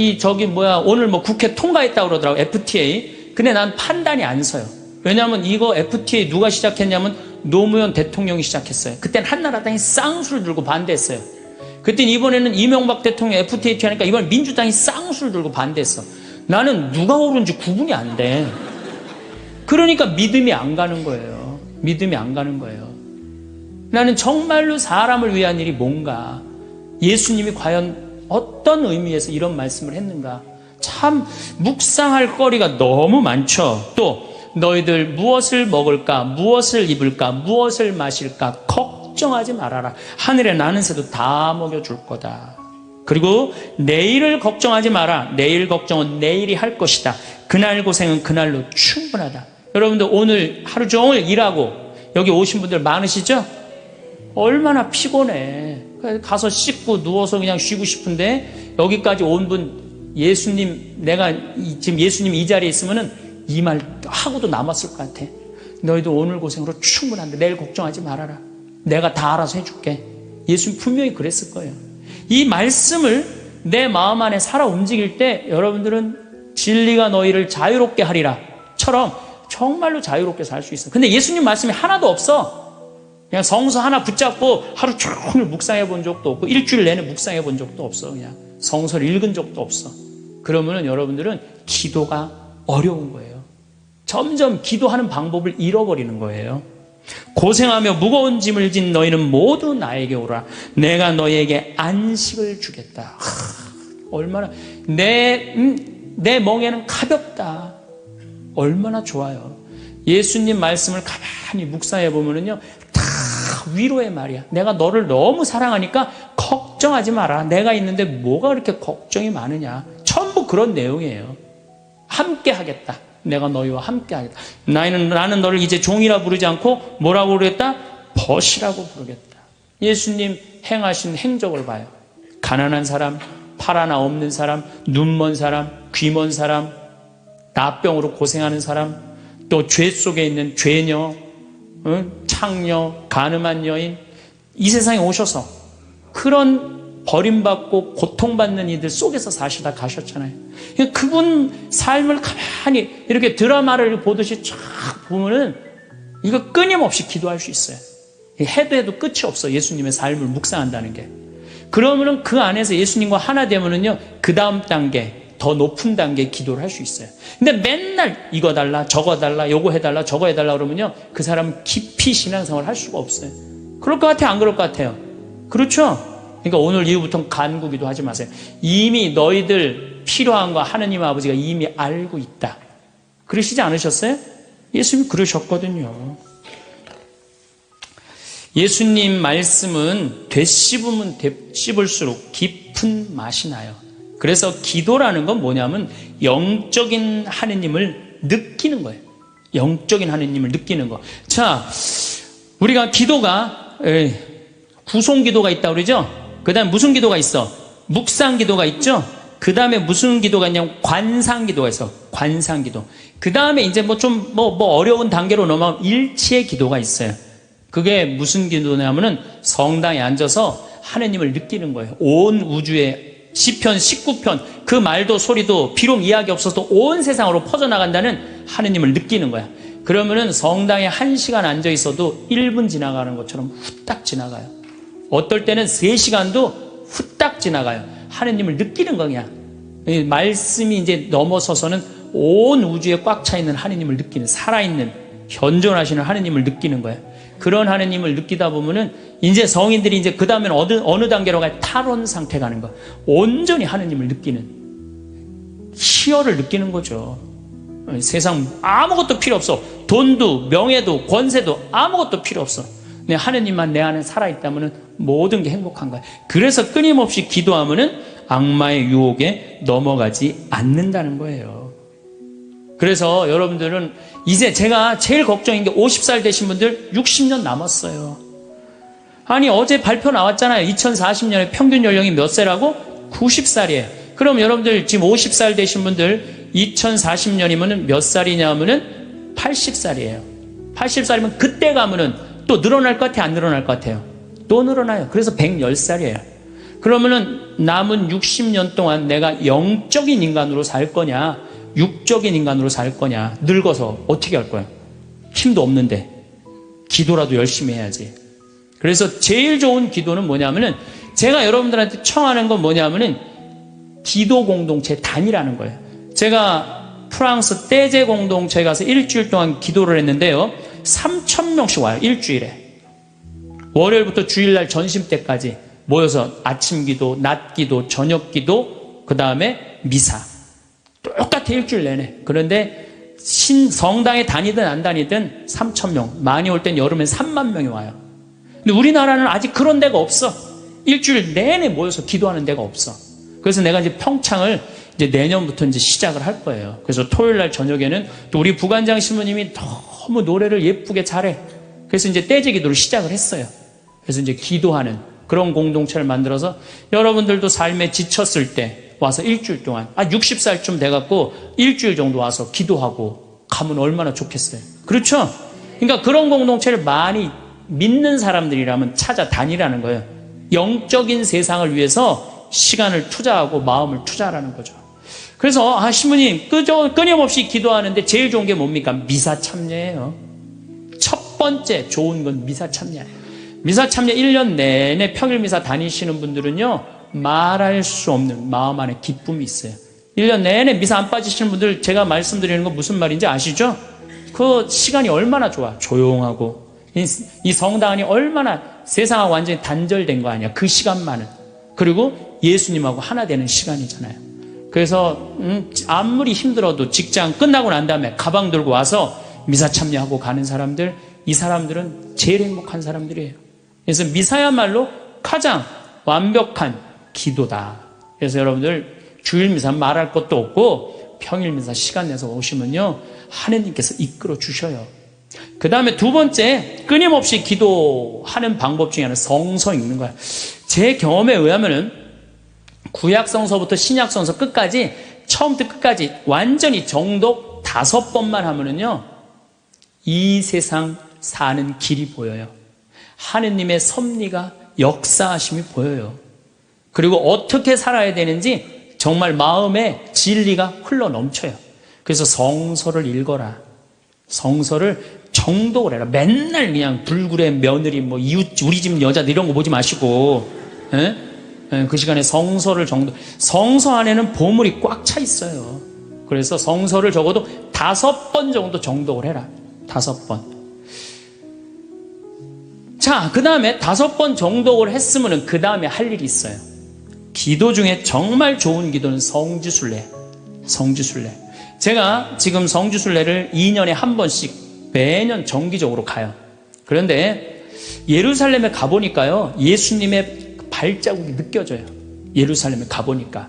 오늘 뭐 국회 통과했다고 그러더라고요. FTA. 근데 난 판단이 안 서요. 왜냐하면 이거 FTA 누가 시작했냐면 노무현 대통령이 시작했어요. 그때는 한나라당이 쌍수를 들고 반대했어요. 그때 이번에는 이명박 대통령 FTA 하니까 이번 민주당이 쌍수를 들고 반대했어. 나는 누가 옳은지 구분이 안 돼. 그러니까 믿음이 안 가는 거예요. 믿음이 안 가는 거예요. 나는 정말로 사람을 위한 일이 뭔가, 예수님이 과연 어떤 의미에서 이런 말씀을 했는가, 참 묵상할 거리가 너무 많죠. 또 너희들 무엇을 먹을까, 무엇을 입을까, 무엇을 마실까 걱정하지 말아라. 하늘에 나는 새도 다 먹여줄 거다. 그리고 내일을 걱정하지 마라. 내일 걱정은 내일이 할 것이다. 그날 고생은 그날로 충분하다. 여러분들 오늘 하루 종일 일하고 여기 오신 분들 많으시죠? 얼마나 피곤해. 가서 씻고 누워서 그냥 쉬고 싶은데 여기까지 온 분, 예수님, 내가 지금 예수님 이 자리에 있으면은 이 말 하고도 남았을 것 같아. 너희도 오늘 고생으로 충분한데 내일 걱정하지 말아라. 내가 다 알아서 해줄게. 예수님 분명히 그랬을 거예요. 이 말씀을 내 마음 안에 살아 움직일 때 여러분들은 진리가 너희를 자유롭게 하리라 처럼 정말로 자유롭게 살 수 있어요. 근데 예수님 말씀이 하나도 없어. 그냥 성서 하나 붙잡고 하루 종일 묵상해 본 적도 없고 일주일 내내 묵상해 본 적도 없어. 그냥 성서를 읽은 적도 없어. 그러면은 여러분들은 기도가 어려운 거예요. 점점 기도하는 방법을 잃어버리는 거예요. 고생하며 무거운 짐을 진 너희는 모두 나에게 오라. 내가 너희에게 안식을 주겠다. 얼마나 내 멍에는 가볍다. 얼마나 좋아요. 예수님 말씀을 가만히 묵상해 보면은요, 다 위로의 말이야. 내가 너를 너무 사랑하니까 걱정하지 마라. 내가 있는데 뭐가 그렇게 걱정이 많으냐. 전부 그런 내용이에요. 함께 하겠다. 내가 너희와 함께 하겠다. 나는 너를 이제 종이라 부르지 않고 뭐라고 부르겠다? 벗이라고 부르겠다. 예수님 행하신 행적을 봐요. 가난한 사람, 팔 하나 없는 사람, 눈 먼 사람, 귀 먼 사람, 나병으로 고생하는 사람, 또 죄 속에 있는 죄녀, 창녀, 가늠한 여인, 이 세상에 오셔서 그런 버림받고 고통받는 이들 속에서 사시다 가셨잖아요. 그분 삶을 가만히 이렇게 드라마를 보듯이 쫙 보면은 이거 끊임없이 기도할 수 있어요. 해도 끝이 없어. 예수님의 삶을 묵상한다는 게. 그러면은 그 안에서 예수님과 하나 되면은요, 그 다음 단계, 더 높은 단계의 기도를 할 수 있어요. 근데 맨날 이거 달라, 저거 달라, 요거 해달라, 저거 해달라 그러면요, 그 사람은 깊이 신앙생활을 할 수가 없어요. 그럴 것 같아요? 안 그럴 것 같아요? 그렇죠? 그러니까 오늘 이후부터는 간구기도 하지 마세요. 이미 너희들 필요한 거 하느님 아버지가 이미 알고 있다. 그러시지 않으셨어요? 예수님 그러셨거든요. 예수님 말씀은 되씹으면 되씹을수록 깊은 맛이 나요. 그래서 기도라는 건 뭐냐면 영적인 하느님을 느끼는 거예요. 영적인 하느님을 느끼는 거. 자, 우리가 기도가 구송 기도가 있다고 그러죠? 그 다음에 무슨 기도가 있어? 묵상 기도가 있죠? 그 다음에 무슨 기도가 있냐면 관상 기도가 있어. 관상 기도. 그 다음에 이제 어려운 단계로 넘어가면 일치의 기도가 있어요. 그게 무슨 기도냐면은 성당에 앉아서 하느님을 느끼는 거예요. 온 우주에 시편 19편 그 말도 소리도 비록 이야기 없어도 온 세상으로 퍼져나간다는 하느님을 느끼는 거야. 그러면은 성당에 1시간 앉아 있어도 1분 지나가는 것처럼 후딱 지나가요. 어떨 때는 3시간도 후딱 지나가요. 하느님을 느끼는 거냐. 이 말씀이 이제 넘어서서는 온 우주에 꽉 차 있는 하느님을 느끼는, 살아있는 현존하시는 하느님을 느끼는 거예요. 그런 하느님을 느끼다 보면은 이제 성인들이 이제 그 다음에는 어느 단계로 가요? 탈원 상태 가는 거. 온전히 하느님을 느끼는, 희열을 느끼는 거죠. 세상 아무것도 필요 없어. 돈도 명예도 권세도 아무것도 필요 없어. 근데 하느님만 내 안에 살아있다면 모든 게 행복한 거야. 그래서 끊임없이 기도하면은 악마의 유혹에 넘어가지 않는다는 거예요. 그래서 여러분들은 이제 제가 제일 걱정인 게 50살 되신 분들 60년 남았어요. 아니 어제 발표 나왔잖아요. 2040년에 평균 연령이 몇 세라고? 90살이에요. 그럼 여러분들 지금 50살 되신 분들 2040년이면 몇 살이냐 하면은 80살이에요. 80살이면 그때 가면은 또 늘어날 것 같아요? 안 늘어날 것 같아요? 또 늘어나요. 그래서 110살이에요. 그러면은 남은 60년 동안 내가 영적인 인간으로 살 거냐, 육적인 인간으로 살 거냐, 늙어서 어떻게 할 거야? 힘도 없는데 기도라도 열심히 해야지. 그래서 제일 좋은 기도는 뭐냐면은 제가 여러분들한테 청하는 건 뭐냐면은 기도 공동체 단위라는 거예요. 제가 프랑스 떼제 공동체에 가서 일주일 동안 기도를 했는데요. 3,000명씩 와요. 일주일에. 월요일부터 주일날 전심 때까지 모여서 아침 기도, 낮 기도, 저녁 기도, 그 다음에 미사. 똑같아 일주일 내내. 그런데 성당에 다니든 안 다니든 3,000명. 많이 올 땐 여름엔 3만 명이 와요. 근데 우리나라는 아직 그런 데가 없어. 일주일 내내 모여서 기도하는 데가 없어. 그래서 내가 이제 평창을 이제 내년부터 이제 시작을 할 거예요. 그래서 토요일 날 저녁에는 또 우리 부관장 신부님이 너무 노래를 예쁘게 잘해. 그래서 이제 떼제 기도를 시작을 했어요. 그래서 이제 기도하는 그런 공동체를 만들어서 여러분들도 삶에 지쳤을 때 와서 일주일 동안 60살쯤 돼갖고 일주일 정도 와서 기도하고 가면 얼마나 좋겠어요. 그렇죠? 그러니까 그런 공동체를 많이 믿는 사람들이라면 찾아다니라는 거예요. 영적인 세상을 위해서 시간을 투자하고 마음을 투자하라는 거죠. 그래서 신부님 끊임없이 기도하는데 제일 좋은 게 뭡니까? 미사 참여예요. 첫 번째 좋은 건 미사 참여예요. 미사 참여 1년 내내 평일 미사 다니시는 분들은요, 말할 수 없는 마음 안에 기쁨이 있어요. 1년 내내 미사 안 빠지시는 분들 제가 말씀드리는 건 무슨 말인지 아시죠? 그 시간이 얼마나 좋아. 조용하고 이 성당 안이 얼마나 세상하고 완전히 단절된 거 아니야. 그 시간만은. 그리고 예수님하고 하나 되는 시간이잖아요. 그래서 아무리 힘들어도 직장 끝나고 난 다음에 가방 들고 와서 미사 참여하고 가는 사람들, 이 사람들은 제일 행복한 사람들이에요. 그래서 미사야말로 가장 완벽한 기도다. 그래서 여러분들 주일 미사 말할 것도 없고 평일 미사 시간 내서 오시면요, 하느님께서 이끌어 주셔요. 그 다음에 두 번째, 끊임없이 기도하는 방법 중에 하나는 성서 읽는 거야. 제 경험에 의하면은 구약 성서부터 신약 성서 끝까지, 처음부터 끝까지 완전히 정독 5번만 하면은요, 이 세상 사는 길이 보여요. 하느님의 섭리가, 역사하심이 보여요. 그리고 어떻게 살아야 되는지 정말 마음에 진리가 흘러 넘쳐요. 그래서 성서를 읽어라. 성서를 정독을 해라. 맨날 그냥 불굴의 며느리, 뭐 이웃, 우리 집 여자 이런 거 보지 마시고, 그 시간에 성서를 성서 안에는 보물이 꽉 차 있어요. 그래서 성서를 적어도 5번 정도 정독을 해라. 5번. 자, 그 다음에 5번 정독을 했으면 그 다음에 할 일이 있어요. 기도 중에 정말 좋은 기도는 성지순례. 성지순례. 제가 지금 성지순례를 2년에 한 번씩 매년 정기적으로 가요. 그런데 예루살렘에 가보니까요, 예수님의 발자국이 느껴져요. 예루살렘에 가보니까.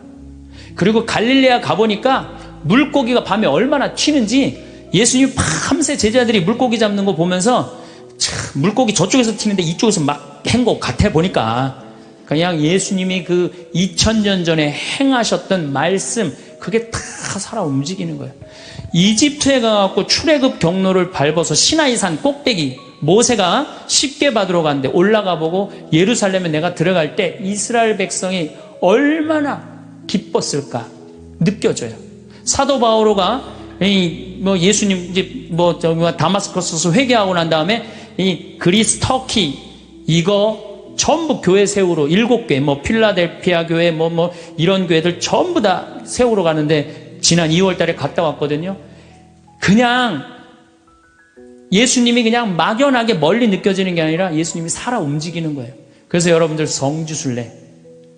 그리고 갈릴레아 가보니까 물고기가 밤에 얼마나 튀는지, 예수님 밤새 제자들이 물고기 잡는 거 보면서 참, 물고기 저쪽에서 튀는데 이쪽에서 막 한 것 같아 보니까, 그냥 예수님이 그 2000년 전에 행하셨던 말씀, 그게 다 살아 움직이는 거예요. 이집트에 가갖고 출애굽 경로를 밟아서 시나이산 꼭대기, 모세가 십계 받으러 갔는데 올라가 보고 예루살렘에 내가 들어갈 때 이스라엘 백성이 얼마나 기뻤을까 느껴져요. 사도 바오로가 예수님 이제 다마스커스에서 회개하고 난 다음에 이 그리스 터키 이거 전부 교회 세우러 7개 필라델피아 교회 이런 교회들 전부 다 세우러 가는데 지난 2월 달에 갔다 왔거든요. 그냥 예수님이 그냥 막연하게 멀리 느껴지는 게 아니라 예수님이 살아 움직이는 거예요. 그래서 여러분들 성지순례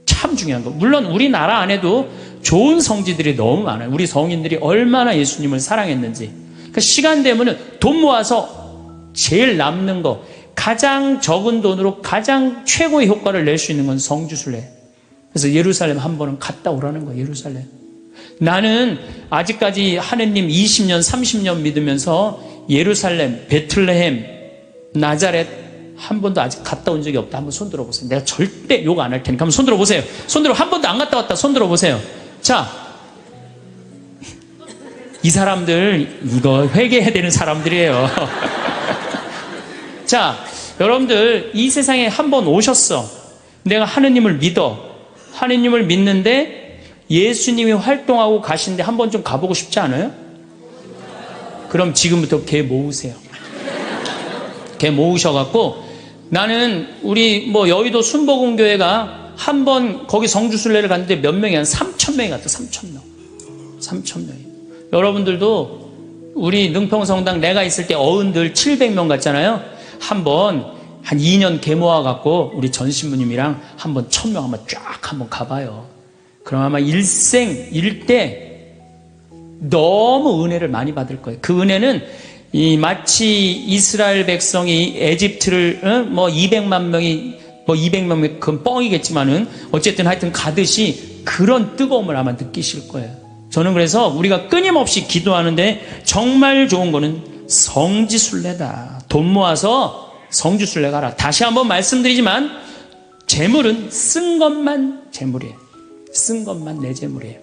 참 중요한 거. 물론 우리나라 안에도 좋은 성지들이 너무 많아요. 우리 성인들이 얼마나 예수님을 사랑했는지. 그러니까 시간 되면은 돈 모아서 제일 남는 거, 가장 적은 돈으로 가장 최고의 효과를 낼 수 있는 건 성지순례. 그래서 예루살렘 한 번은 갔다 오라는 거예요. 예루살렘. 나는 아직까지 하느님 20년, 30년 믿으면서 예루살렘, 베틀레헴, 나자렛 한 번도 아직 갔다 온 적이 없다. 한번 손 들어보세요. 내가 절대 욕 안 할 테니까 한번 손 들어보세요. 손 들어. 한 번도 안 갔다 왔다. 손 들어보세요. 자, 이 사람들 이거 회개해야 되는 사람들이에요. 자, 여러분들 이 세상에 한 번 오셨어. 내가 하느님을 믿어. 하느님을 믿는데 예수님이 활동하고 가신데 한 번 좀 가보고 싶지 않아요? 그럼 지금부터 개 모으세요. 개 모으셔갖고 나는 우리 여의도 순복음교회가 한 번 거기 성주순례를 갔는데 몇 명이 한 3,000명이 갔다. 3,000명. 3,000명이. 여러분들도 우리 능평성당 내가 있을 때 어른들 700명 갔잖아요. 한번 한 2년 개 모아갖고 우리 전 신부님이랑 한번 1,000명 한번 쫙 한번 가봐요. 그럼 아마 일대 너무 은혜를 많이 받을 거예요. 그 은혜는 마치 이스라엘 백성이 에집트를 200만 명이 200만 명 그건 뻥이겠지만은 어쨌든 하여튼 가듯이 그런 뜨거움을 아마 느끼실 거예요. 저는 그래서 우리가 끊임없이 기도하는데 정말 좋은 거는 성지순례다. 돈 모아서 성지순례 가라. 다시 한번 말씀드리지만 재물은 쓴 것만 재물이에요. 쓴 것만 내 재물이에요.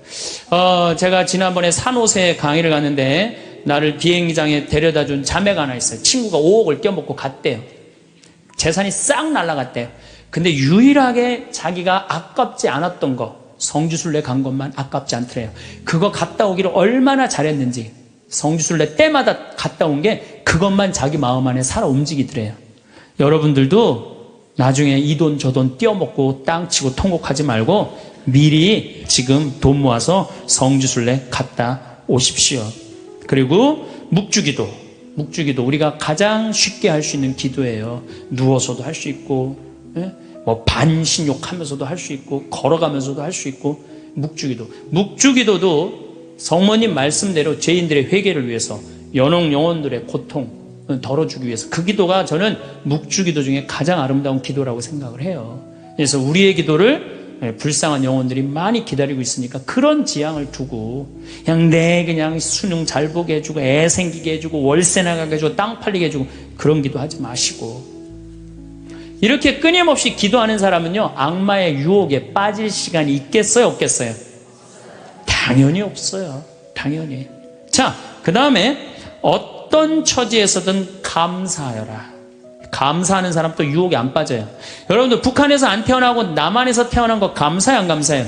제가 지난번에 산호세 강의를 갔는데 나를 비행장에 데려다 준 자매가 하나 있어요. 친구가 5억을 떼어먹고 갔대요. 재산이 싹 날아갔대요. 근데 유일하게 자기가 아깝지 않았던 거, 성지순례 간 것만 아깝지 않더래요. 그거 갔다 오기를 얼마나 잘했는지, 성지순례 때마다 갔다 온 게 그것만 자기 마음 안에 살아 움직이더래요. 여러분들도 나중에 이 돈 저 돈 떼어먹고 땅 치고 통곡하지 말고 미리 지금 돈 모아서 성지순례 갔다 오십시오. 그리고 묵주기도 우리가 가장 쉽게 할 수 있는 기도예요. 누워서도 할 수 있고 반신욕하면서도 할 수 있고 걸어가면서도 할 수 있고 묵주기도도 성모님 말씀대로 죄인들의 회개를 위해서 영혼들의 고통 덜어주기 위해서 그 기도가 저는 묵주기도 중에 가장 아름다운 기도라고 생각을 해요. 그래서 우리의 기도를 불쌍한 영혼들이 많이 기다리고 있으니까 그런 지향을 두고 그냥 수능 잘 보게 해주고 애 생기게 해주고 월세 나가게 해주고 땅 팔리게 해주고 그런 기도 하지 마시고 이렇게 끊임없이 기도하는 사람은요 악마의 유혹에 빠질 시간이 있겠어요 없겠어요? 당연히 없어요. 당연히. 자, 그 다음에 어떤 처지에서든 감사하여라. 감사하는 사람 또 유혹에 안 빠져요. 여러분들 북한에서 안 태어나고 남한에서 태어난 거 감사해요 안 감사해요?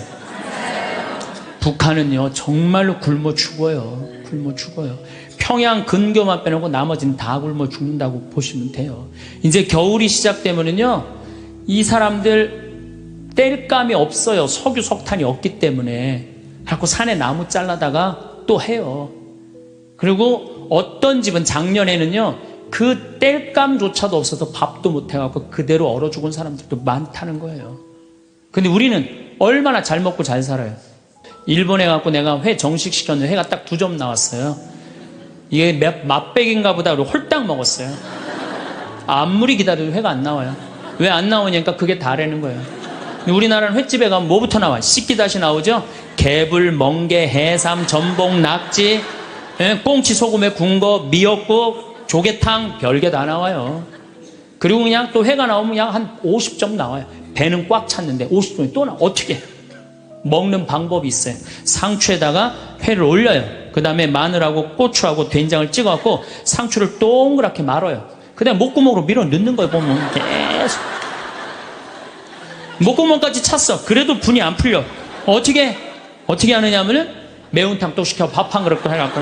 북한은요 정말로 굶어 죽어요. 굶어 죽어요. 평양 근교만 빼놓고 나머지는 다 굶어 죽는다고 보시면 돼요. 이제 겨울이 시작되면은요 이 사람들 땔감이 없어요. 석유 석탄이 없기 때문에. 자꾸 산에 나무 잘라다가 또 해요. 그리고 어떤 집은 작년에는요 그 땔감조차도 없어서 밥도 못 해갖고 그대로 얼어 죽은 사람들도 많다는 거예요. 근데 우리는 얼마나 잘 먹고 잘 살아요. 일본에 가고 내가 회 정식 시켰는데 회가 딱 2점 나왔어요. 이게 맛백인가 보다 그러고 홀딱 먹었어요. 아무리 기다려도 회가 안 나와요. 왜 안 나오냐니까 그게 다라는 거예요. 우리나라는 횟집에 가면 뭐부터 나와? 씻기다시 나오죠? 개불, 멍게, 해삼, 전복, 낙지, 꽁치 소금에 구운 거, 미역국, 조개탕 별게 다 나와요. 그리고 그냥 또 회가 나오면 그냥 한 50점 나와요. 배는 꽉 찼는데 50점이 또 나와. 어떻게? 먹는 방법이 있어요. 상추에다가 회를 올려요. 그 다음에 마늘하고 고추하고 된장을 찍어갖고 상추를 동그랗게 말아요. 그 다음에 목구멍으로 밀어 넣는 거예요. 보면 계속 목구멍까지 찼어. 그래도 분이 안 풀려. 어떻게? 어떻게 하느냐면은 매운탕 또 시켜 밥 한 그릇 해갖고.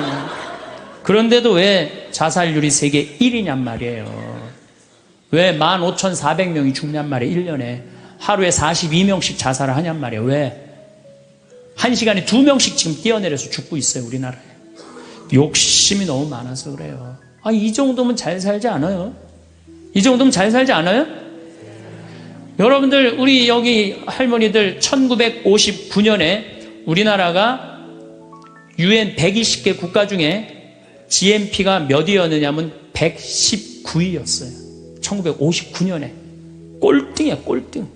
그런데도 왜 자살률이 세계 1위냔 말이에요. 왜 15,400명이 죽냔 말이에요. 1년에. 하루에 42명씩 자살을 하냔 말이에요. 왜? 1시간에 2명씩 지금 뛰어내려서 죽고 있어요. 우리나라에. 욕심이 너무 많아서 그래요. 이 정도면 잘 살지 않아요? 이 정도면 잘 살지 않아요? 여러분들, 우리 여기 할머니들 1959년에 우리나라가 UN 120개 국가 중에 GNP가 몇 위였느냐면 119위였어요. 1959년에. 꼴등이야, 꼴등.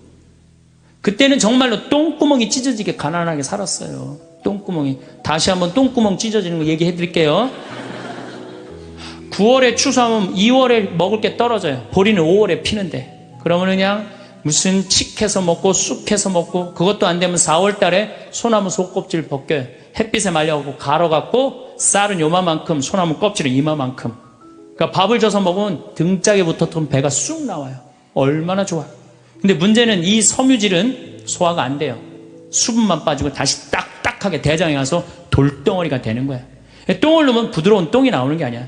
그때는 정말로 똥구멍이 찢어지게 가난하게 살았어요. 똥구멍이. 다시 한번 똥구멍 찢어지는 거 얘기해 드릴게요. 9월에 추수하면 2월에 먹을 게 떨어져요. 보리는 5월에 피는데. 그러면 그냥 무슨 칡해서 먹고 쑥해서 먹고, 그것도 안 되면 4월 달에 소나무 속껍질 벗겨요. 햇빛에 말려갖고 갈아갖고 쌀은 요만큼, 소나무 껍질은 이만큼. 그러니까 밥을 져서 먹으면 등짝에 붙었던 배가 쑥 나와요. 얼마나 좋아. 근데 문제는 이 섬유질은 소화가 안 돼요. 수분만 빠지고 다시 딱딱하게 대장에 가서 돌덩어리가 되는 거야. 똥을 넣으면 부드러운 똥이 나오는 게 아니야.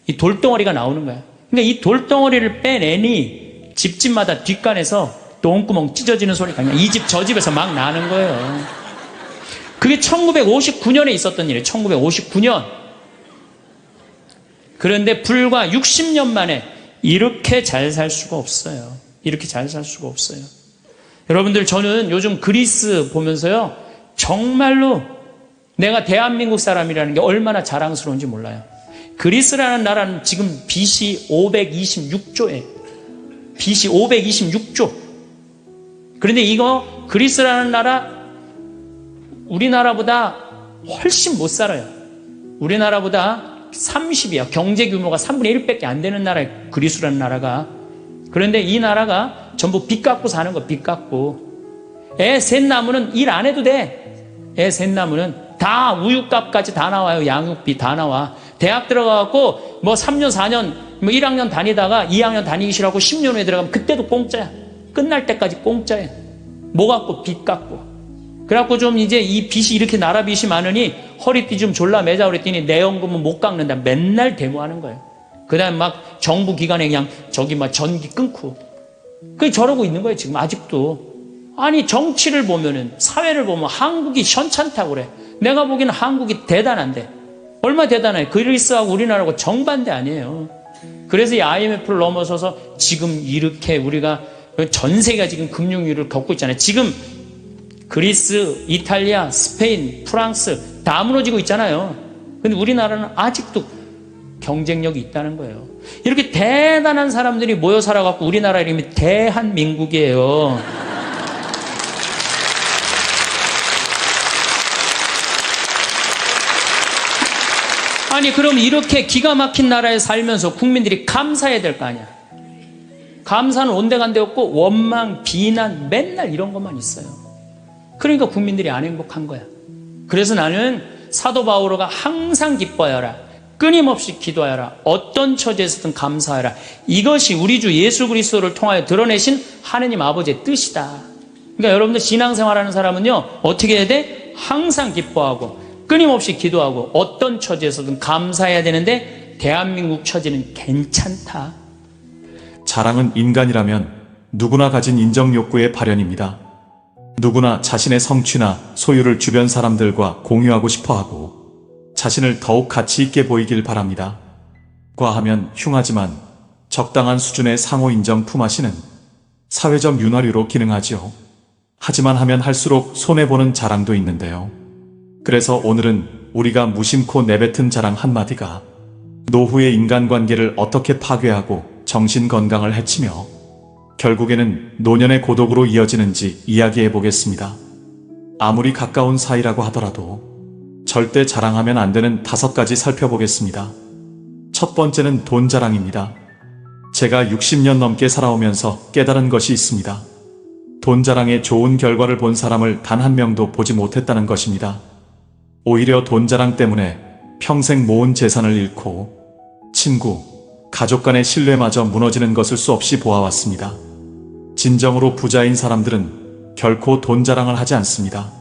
이 돌덩어리가 나오는 거야. 그러니까 이 돌덩어리를 빼내니 집집마다 뒷간에서 똥구멍 찢어지는 소리가 그냥 이 집 저 집에서 막 나는 거예요. 그게 1959년에 있었던 일이에요. 1959년. 그런데 불과 60년 만에 이렇게 잘 살 수가 없어요. 이렇게 잘 살 수가 없어요. 여러분들, 저는 요즘 그리스 보면서요, 정말로 내가 대한민국 사람이라는 게 얼마나 자랑스러운지 몰라요. 그리스라는 나라는 지금 BC 526조에 BC 526조. 그런데 이거 그리스라는 나라 우리나라보다 훨씬 못 살아요. 우리나라보다 30이야. 경제 규모가 3분의 1밖에 안 되는 나라예요. 그리스라는 나라가. 그런데 이 나라가 전부 빚 갖고 사는 거, 빚 갖고. 애 셋 낳으면 일 안 해도 돼. 애 셋 낳으면 다 우유값까지 다 나와요. 양육비 다 나와. 대학 들어가갖고 뭐 3년, 4년, 뭐 1학년 다니다가 2학년 다니기 싫어하고 10년 후에 들어가면 그때도 공짜야. 끝날 때까지 공짜야. 뭐 갖고? 빚 갖고. 그래갖고 좀 이제 이 빚이 이렇게 나라 빚이 많으니 허리띠 좀 졸라 매자 그랬더니 내 연금은 못 깎는다. 맨날 데모하는 거예요. 그 다음에 막 정부 기관에 그냥 저기 막 전기 끊고. 그게 저러고 있는 거예요. 지금 아직도. 아니, 정치를 보면은, 사회를 보면 한국이 현찮다고 그래. 내가 보기에는 한국이 대단한데. 얼마 대단해. 그리스하고 우리나라하고 정반대 아니에요. 그래서 이 IMF를 넘어서서 지금 이렇게 우리가 전 세계가 지금 금융위기를 겪고 있잖아요. 지금 그리스, 이탈리아, 스페인, 프랑스 다 무너지고 있잖아요. 근데 우리나라는 아직도 경쟁력이 있다는 거예요. 이렇게 대단한 사람들이 모여 살아갖고 우리나라 이름이 대한민국이에요. 아니, 그럼 이렇게 기가 막힌 나라에 살면서 국민들이 감사해야 될 거 아니야. 감사는 온데간데 없고 원망, 비난 맨날 이런 것만 있어요. 그러니까 국민들이 안 행복한 거야. 그래서 나는 사도 바오로가 항상 기뻐하여라, 끊임없이 기도하여라, 어떤 처지에서든 감사하여라. 이것이 우리 주 예수 그리스도를 통하여 드러내신 하느님 아버지의 뜻이다. 그러니까 여러분들 신앙생활하는 사람은요, 어떻게 해야 돼? 항상 기뻐하고 끊임없이 기도하고 어떤 처지에서든 감사해야 되는데 대한민국 처지는 괜찮다. 자랑은 인간이라면 누구나 가진 인정 욕구의 발현입니다. 누구나 자신의 성취나 소유를 주변 사람들과 공유하고 싶어하고 자신을 더욱 가치 있게 보이길 바랍니다. 과하면 흉하지만 적당한 수준의 상호 인정 품하시는 사회적 윤활유로 기능하지요. 하지만 하면 할수록 손해보는 자랑도 있는데요. 그래서 오늘은 우리가 무심코 내뱉은 자랑 한마디가 노후의 인간관계를 어떻게 파괴하고 정신건강을 해치며 결국에는 노년의 고독으로 이어지는지 이야기해 보겠습니다. 아무리 가까운 사이라고 하더라도 절대 자랑하면 안 되는 5가지 살펴보겠습니다. 첫 번째는 돈 자랑입니다. 제가 60년 넘게 살아오면서 깨달은 것이 있습니다. 돈 자랑의 좋은 결과를 본 사람을 단 한 명도 보지 못했다는 것입니다. 오히려 돈 자랑 때문에 평생 모은 재산을 잃고 친구, 가족 간의 신뢰마저 무너지는 것을 수없이 보아왔습니다. 진정으로 부자인 사람들은 결코 돈 자랑을 하지 않습니다.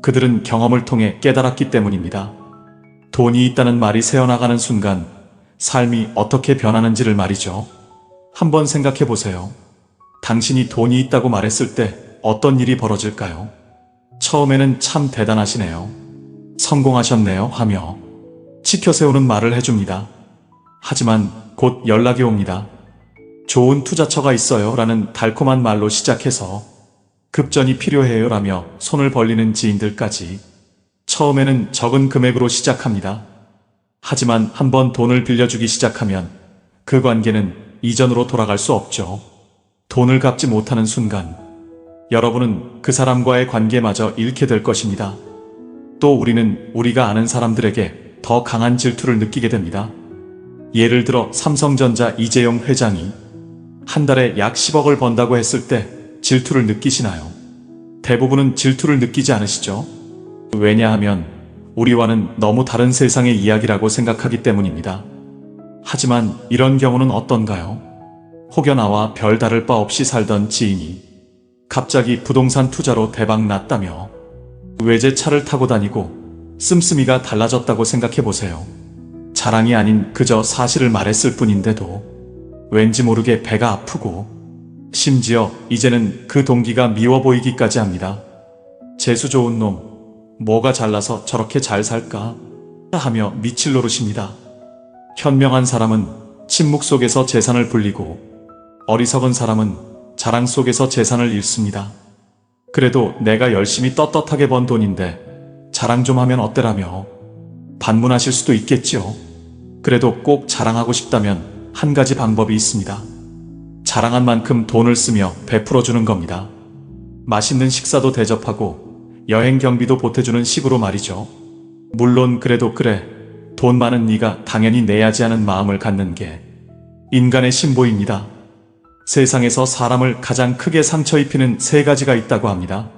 그들은 경험을 통해 깨달았기 때문입니다. 돈이 있다는 말이 새어나가는 순간 삶이 어떻게 변하는지를 말이죠. 한번 생각해 보세요. 당신이 돈이 있다고 말했을 때 어떤 일이 벌어질까요? 처음에는 참 대단하시네요. 성공하셨네요 하며 치켜세우는 말을 해줍니다. 하지만 곧 연락이 옵니다. 좋은 투자처가 있어요 라는 달콤한 말로 시작해서 급전이 필요해요 라며 손을 벌리는 지인들까지 처음에는 적은 금액으로 시작합니다. 하지만 한번 돈을 빌려주기 시작하면 그 관계는 이전으로 돌아갈 수 없죠. 돈을 갚지 못하는 순간 여러분은 그 사람과의 관계마저 잃게 될 것입니다. 또 우리는 우리가 아는 사람들에게 더 강한 질투를 느끼게 됩니다. 예를 들어 삼성전자 이재용 회장이 한 달에 약 10억을 번다고 했을 때 질투를 느끼시나요? 대부분은 질투를 느끼지 않으시죠? 왜냐하면 우리와는 너무 다른 세상의 이야기라고 생각하기 때문입니다. 하지만 이런 경우는 어떤가요? 혹여나와 별 다를 바 없이 살던 지인이 갑자기 부동산 투자로 대박 났다며 외제차를 타고 다니고 씀씀이가 달라졌다고 생각해 보세요. 자랑이 아닌 그저 사실을 말했을 뿐인데도 왠지 모르게 배가 아프고 심지어 이제는 그 동기가 미워 보이기까지 합니다. 재수 좋은 놈, 뭐가 잘나서 저렇게 잘 살까? 하며 미칠 노릇입니다. 현명한 사람은 침묵 속에서 재산을 불리고 어리석은 사람은 자랑 속에서 재산을 잃습니다. 그래도 내가 열심히 떳떳하게 번 돈인데 자랑 좀 하면 어때라며 반문하실 수도 있겠죠. 그래도 꼭 자랑하고 싶다면 한 가지 방법이 있습니다. 자랑한 만큼 돈을 쓰며 베풀어주는 겁니다. 맛있는 식사도 대접하고 여행 경비도 보태주는 식으로 말이죠. 물론 그래도 그래, 돈 많은 네가 당연히 내야지 하는 마음을 갖는 게 인간의 신보입니다. 세상에서 사람을 가장 크게 상처 입히는 세 가지가 있다고 합니다.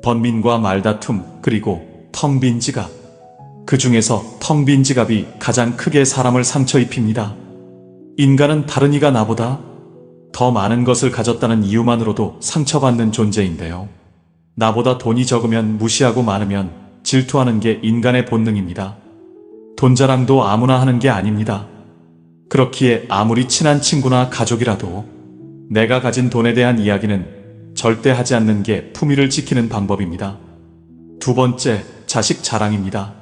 번민과 말다툼, 그리고 텅 빈 지갑. 그 중에서 텅 빈 지갑이 가장 크게 사람을 상처 입힙니다. 인간은 다른 이가 나보다 더 많은 것을 가졌다는 이유만으로도 상처받는 존재인데요. 나보다 돈이 적으면 무시하고 많으면 질투하는 게 인간의 본능입니다. 돈 자랑도 아무나 하는 게 아닙니다. 그렇기에 아무리 친한 친구나 가족이라도 내가 가진 돈에 대한 이야기는 절대 하지 않는 게 품위를 지키는 방법입니다. 두 번째, 자식 자랑입니다.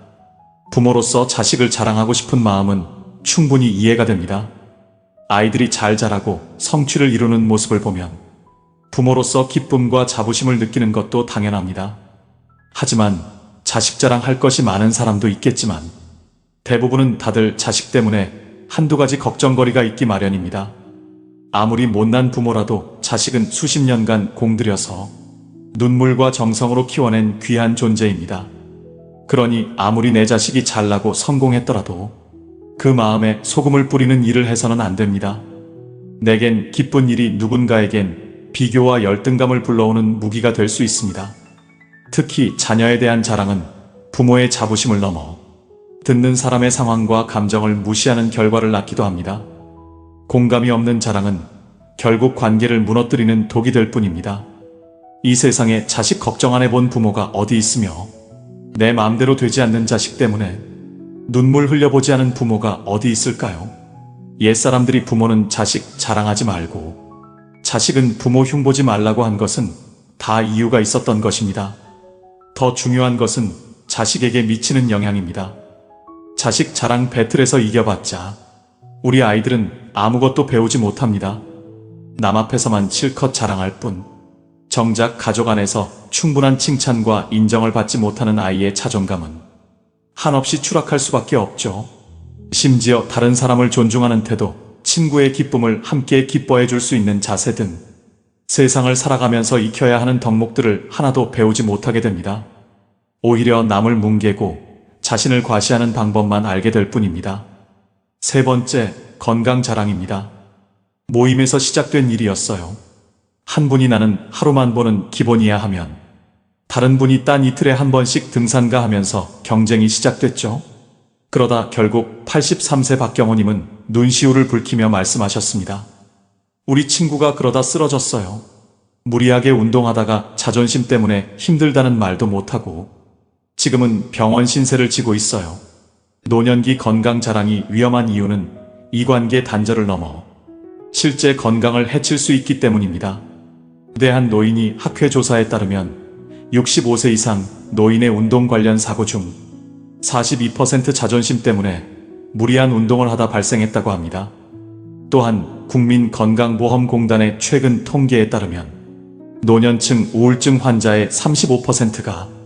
부모로서 자식을 자랑하고 싶은 마음은 충분히 이해가 됩니다. 아이들이 잘 자라고 성취를 이루는 모습을 보면 부모로서 기쁨과 자부심을 느끼는 것도 당연합니다. 하지만 자식 자랑할 것이 많은 사람도 있겠지만 대부분은 다들 자식 때문에 한두 가지 걱정거리가 있기 마련입니다. 아무리 못난 부모라도 자식은 수십 년간 공들여서 눈물과 정성으로 키워낸 귀한 존재입니다. 그러니 아무리 내 자식이 잘나고 성공했더라도 그 마음에 소금을 뿌리는 일을 해서는 안 됩니다. 내겐 기쁜 일이 누군가에겐 비교와 열등감을 불러오는 무기가 될 수 있습니다. 특히 자녀에 대한 자랑은 부모의 자부심을 넘어 듣는 사람의 상황과 감정을 무시하는 결과를 낳기도 합니다. 공감이 없는 자랑은 결국 관계를 무너뜨리는 독이 될 뿐입니다. 이 세상에 자식 걱정 안 해본 부모가 어디 있으며 내 마음대로 되지 않는 자식 때문에 눈물 흘려보지 않은 부모가 어디 있을까요? 옛사람들이 부모는 자식 자랑하지 말고 자식은 부모 흉보지 말라고 한 것은 다 이유가 있었던 것입니다. 더 중요한 것은 자식에게 미치는 영향입니다. 자식 자랑 배틀에서 이겨봤자 우리 아이들은 아무것도 배우지 못합니다. 남 앞에서만 실컷 자랑할 뿐 정작 가족 안에서 충분한 칭찬과 인정을 받지 못하는 아이의 자존감은 한없이 추락할 수밖에 없죠. 심지어 다른 사람을 존중하는 태도, 친구의 기쁨을 함께 기뻐해 줄 수 있는 자세 등 세상을 살아가면서 익혀야 하는 덕목들을 하나도 배우지 못하게 됩니다. 오히려 남을 뭉개고 자신을 과시하는 방법만 알게 될 뿐입니다. 세 번째, 건강 자랑입니다. 모임에서 시작된 일이었어요. 한 분이 나는 하루만 보는 기본이야 하면 다른 분이 딴 이틀에 한 번씩 등산가 하면서 경쟁이 시작됐죠. 그러다 결국 83세 박경호님은 눈시울을 붉히며 말씀하셨습니다. 우리 친구가 그러다 쓰러졌어요. 무리하게 운동하다가 자존심 때문에 힘들다는 말도 못하고 지금은 병원 신세를 지고 있어요. 노년기 건강 자랑이 위험한 이유는 이관계 단절을 넘어 실제 건강을 해칠 수 있기 때문입니다. 대한 노인이 학회 조사에 따르면 65세 이상 노인의 운동 관련 사고 중 42% 자존심 때문에 무리한 운동을 하다 발생했다고 합니다. 또한 국민건강보험공단의 최근 통계에 따르면 노년층 우울증 환자의 35%가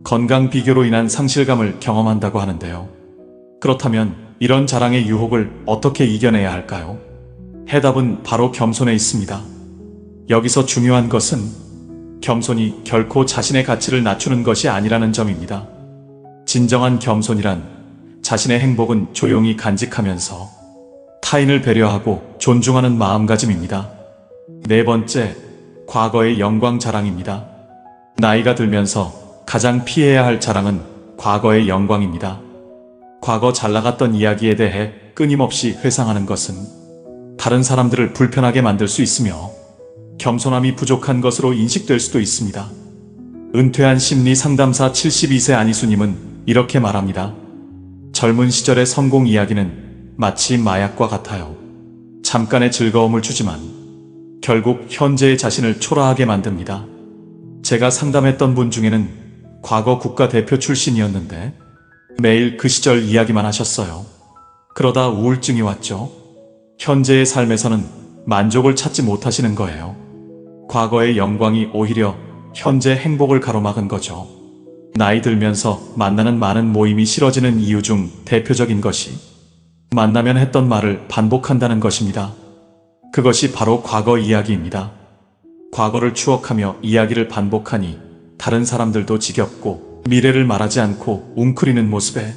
건강 비교로 인한 상실감을 경험한다고 하는데요. 그렇다면 이런 자랑의 유혹을 어떻게 이겨내야 할까요? 해답은 바로 겸손에 있습니다. 여기서 중요한 것은 겸손이 결코 자신의 가치를 낮추는 것이 아니라는 점입니다. 진정한 겸손이란 자신의 행복은 조용히 간직하면서 타인을 배려하고 존중하는 마음가짐입니다. 네 번째, 과거의 영광 자랑입니다. 나이가 들면서 가장 피해야 할 자랑은 과거의 영광입니다. 과거 잘 나갔던 이야기에 대해 끊임없이 회상하는 것은 다른 사람들을 불편하게 만들 수 있으며 겸손함이 부족한 것으로 인식될 수도 있습니다. 은퇴한 심리 상담사 72세 안희수님은 이렇게 말합니다. 젊은 시절의 성공 이야기는 마치 마약과 같아요. 잠깐의 즐거움을 주지만 결국 현재의 자신을 초라하게 만듭니다. 제가 상담했던 분 중에는 과거 국가대표 출신이었는데 매일 그 시절 이야기만 하셨어요. 그러다 우울증이 왔죠. 현재의 삶에서는 만족을 찾지 못하시는 거예요. 과거의 영광이 오히려 현재 행복을 가로막은 거죠. 나이 들면서 만나는 많은 모임이 싫어지는 이유 중 대표적인 것이 만나면 했던 말을 반복한다는 것입니다. 그것이 바로 과거 이야기입니다. 과거를 추억하며 이야기를 반복하니 다른 사람들도 지겹고 미래를 말하지 않고 웅크리는 모습에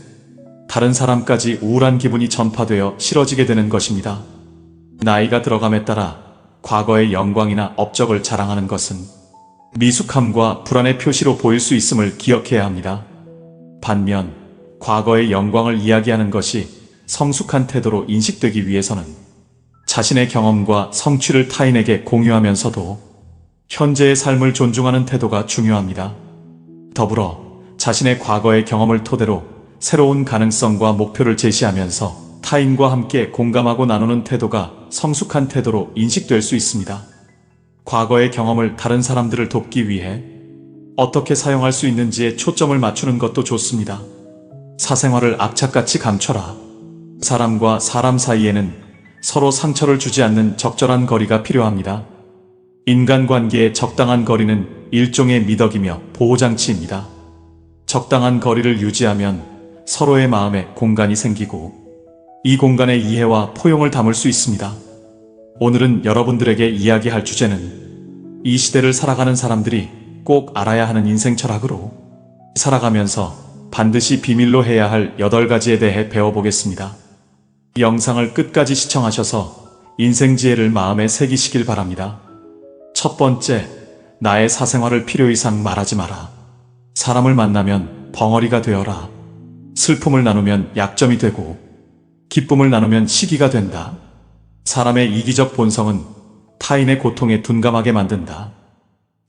다른 사람까지 우울한 기분이 전파되어 싫어지게 되는 것입니다. 나이가 들어감에 따라 과거의 영광이나 업적을 자랑하는 것은 미숙함과 불안의 표시로 보일 수 있음을 기억해야 합니다. 반면 과거의 영광을 이야기하는 것이 성숙한 태도로 인식되기 위해서는 자신의 경험과 성취를 타인에게 공유하면서도 현재의 삶을 존중하는 태도가 중요합니다. 더불어 자신의 과거의 경험을 토대로 새로운 가능성과 목표를 제시하면서 타인과 함께 공감하고 나누는 태도가 성숙한 태도로 인식될 수 있습니다. 과거의 경험을 다른 사람들을 돕기 위해 어떻게 사용할 수 있는지에 초점을 맞추는 것도 좋습니다. 사생활을 악착같이 감춰라. 사람과 사람 사이에는 서로 상처를 주지 않는 적절한 거리가 필요합니다. 인간관계의 적당한 거리는 일종의 미덕이며 보호장치입니다. 적당한 거리를 유지하면 서로의 마음에 공간이 생기고 이 공간에 이해와 포용을 담을 수 있습니다. 오늘은 여러분들에게 이야기할 주제는 이 시대를 살아가는 사람들이 꼭 알아야 하는 인생 철학으로 살아가면서 반드시 비밀로 해야 할 8가지에 대해 배워보겠습니다. 영상을 끝까지 시청하셔서 인생 지혜를 마음에 새기시길 바랍니다. 첫 번째, 나의 사생활을 필요 이상 말하지 마라. 사람을 만나면 벙어리가 되어라. 슬픔을 나누면 약점이 되고 기쁨을 나누면 시기가 된다. 사람의 이기적 본성은 타인의 고통에 둔감하게 만든다.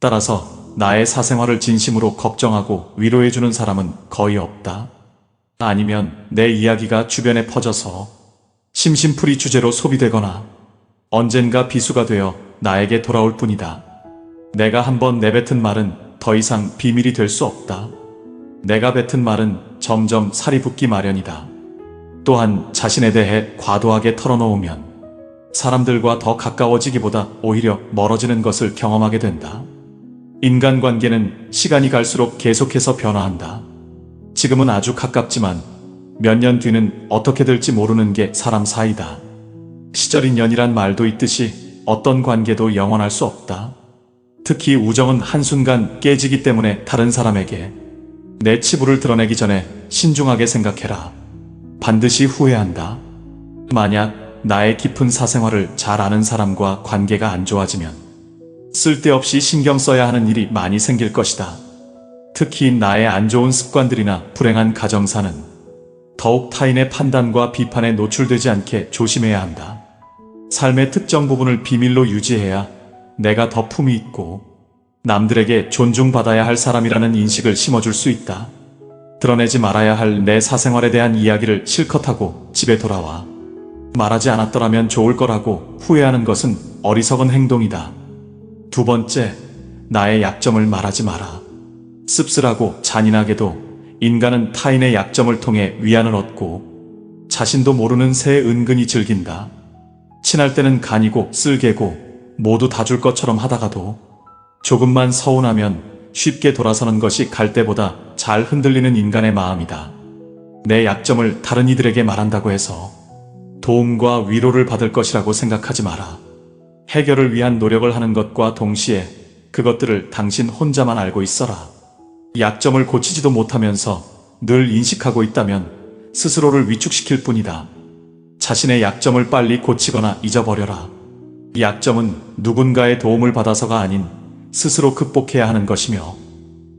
따라서 나의 사생활을 진심으로 걱정하고 위로해주는 사람은 거의 없다. 아니면 내 이야기가 주변에 퍼져서 심심풀이 주제로 소비되거나 언젠가 비수가 되어 나에게 돌아올 뿐이다. 내가 한번 내뱉은 말은 더 이상 비밀이 될 수 없다. 내가 뱉은 말은 점점 살이 붙기 마련이다. 또한 자신에 대해 과도하게 털어놓으면 사람들과 더 가까워지기보다 오히려 멀어지는 것을 경험하게 된다. 인간관계는 시간이 갈수록 계속해서 변화한다. 지금은 아주 가깝지만 몇 년 뒤는 어떻게 될지 모르는 게 사람 사이다. 시절 인연이란 말도 있듯이 어떤 관계도 영원할 수 없다. 특히 우정은 한순간 깨지기 때문에 다른 사람에게 내 치부를 드러내기 전에 신중하게 생각해라. 반드시 후회한다. 만약 나의 깊은 사생활을 잘 아는 사람과 관계가 안 좋아지면 쓸데없이 신경 써야 하는 일이 많이 생길 것이다. 특히 나의 안 좋은 습관들이나 불행한 가정사는 더욱 타인의 판단과 비판에 노출되지 않게 조심해야 한다. 삶의 특정 부분을 비밀로 유지해야 내가 더 품위 있고 남들에게 존중받아야 할 사람이라는 인식을 심어줄 수 있다. 드러내지 말아야 할 내 사생활에 대한 이야기를 실컷 하고 집에 돌아와. 말하지 않았더라면 좋을 거라고 후회하는 것은 어리석은 행동이다. 두 번째, 나의 약점을 말하지 마라. 씁쓸하고 잔인하게도 인간은 타인의 약점을 통해 위안을 얻고 자신도 모르는 새에 은근히 즐긴다. 친할 때는 간이고 쓸개고 모두 다 줄 것처럼 하다가도 조금만 서운하면 쉽게 돌아서는 것이 갈대보다 잘 흔들리는 인간의 마음이다. 내 약점을 다른 이들에게 말한다고 해서 도움과 위로를 받을 것이라고 생각하지 마라. 해결을 위한 노력을 하는 것과 동시에 그것들을 당신 혼자만 알고 있어라. 약점을 고치지도 못하면서 늘 인식하고 있다면 스스로를 위축시킬 뿐이다. 자신의 약점을 빨리 고치거나 잊어버려라. 약점은 누군가의 도움을 받아서가 아닌 스스로 극복해야 하는 것이며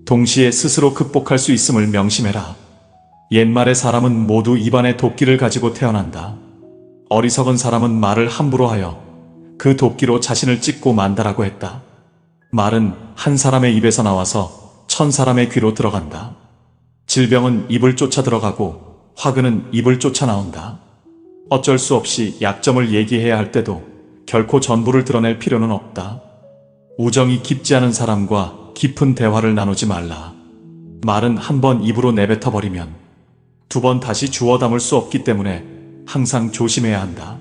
동시에 스스로 극복할 수 있음을 명심해라. 옛말의 사람은 모두 입안에 도끼를 가지고 태어난다. 어리석은 사람은 말을 함부로 하여 그 도끼로 자신을 찢고 만다라고 했다. 말은 한 사람의 입에서 나와서 1000사람의 귀로 들어간다. 질병은 입을 쫓아 들어가고 화근은 입을 쫓아 나온다. 어쩔 수 없이 약점을 얘기해야 할 때도 결코 전부를 드러낼 필요는 없다. 우정이 깊지 않은 사람과 깊은 대화를 나누지 말라. 말은 한 번 입으로 내뱉어버리면 두 번 다시 주워 담을 수 없기 때문에 항상 조심해야 한다.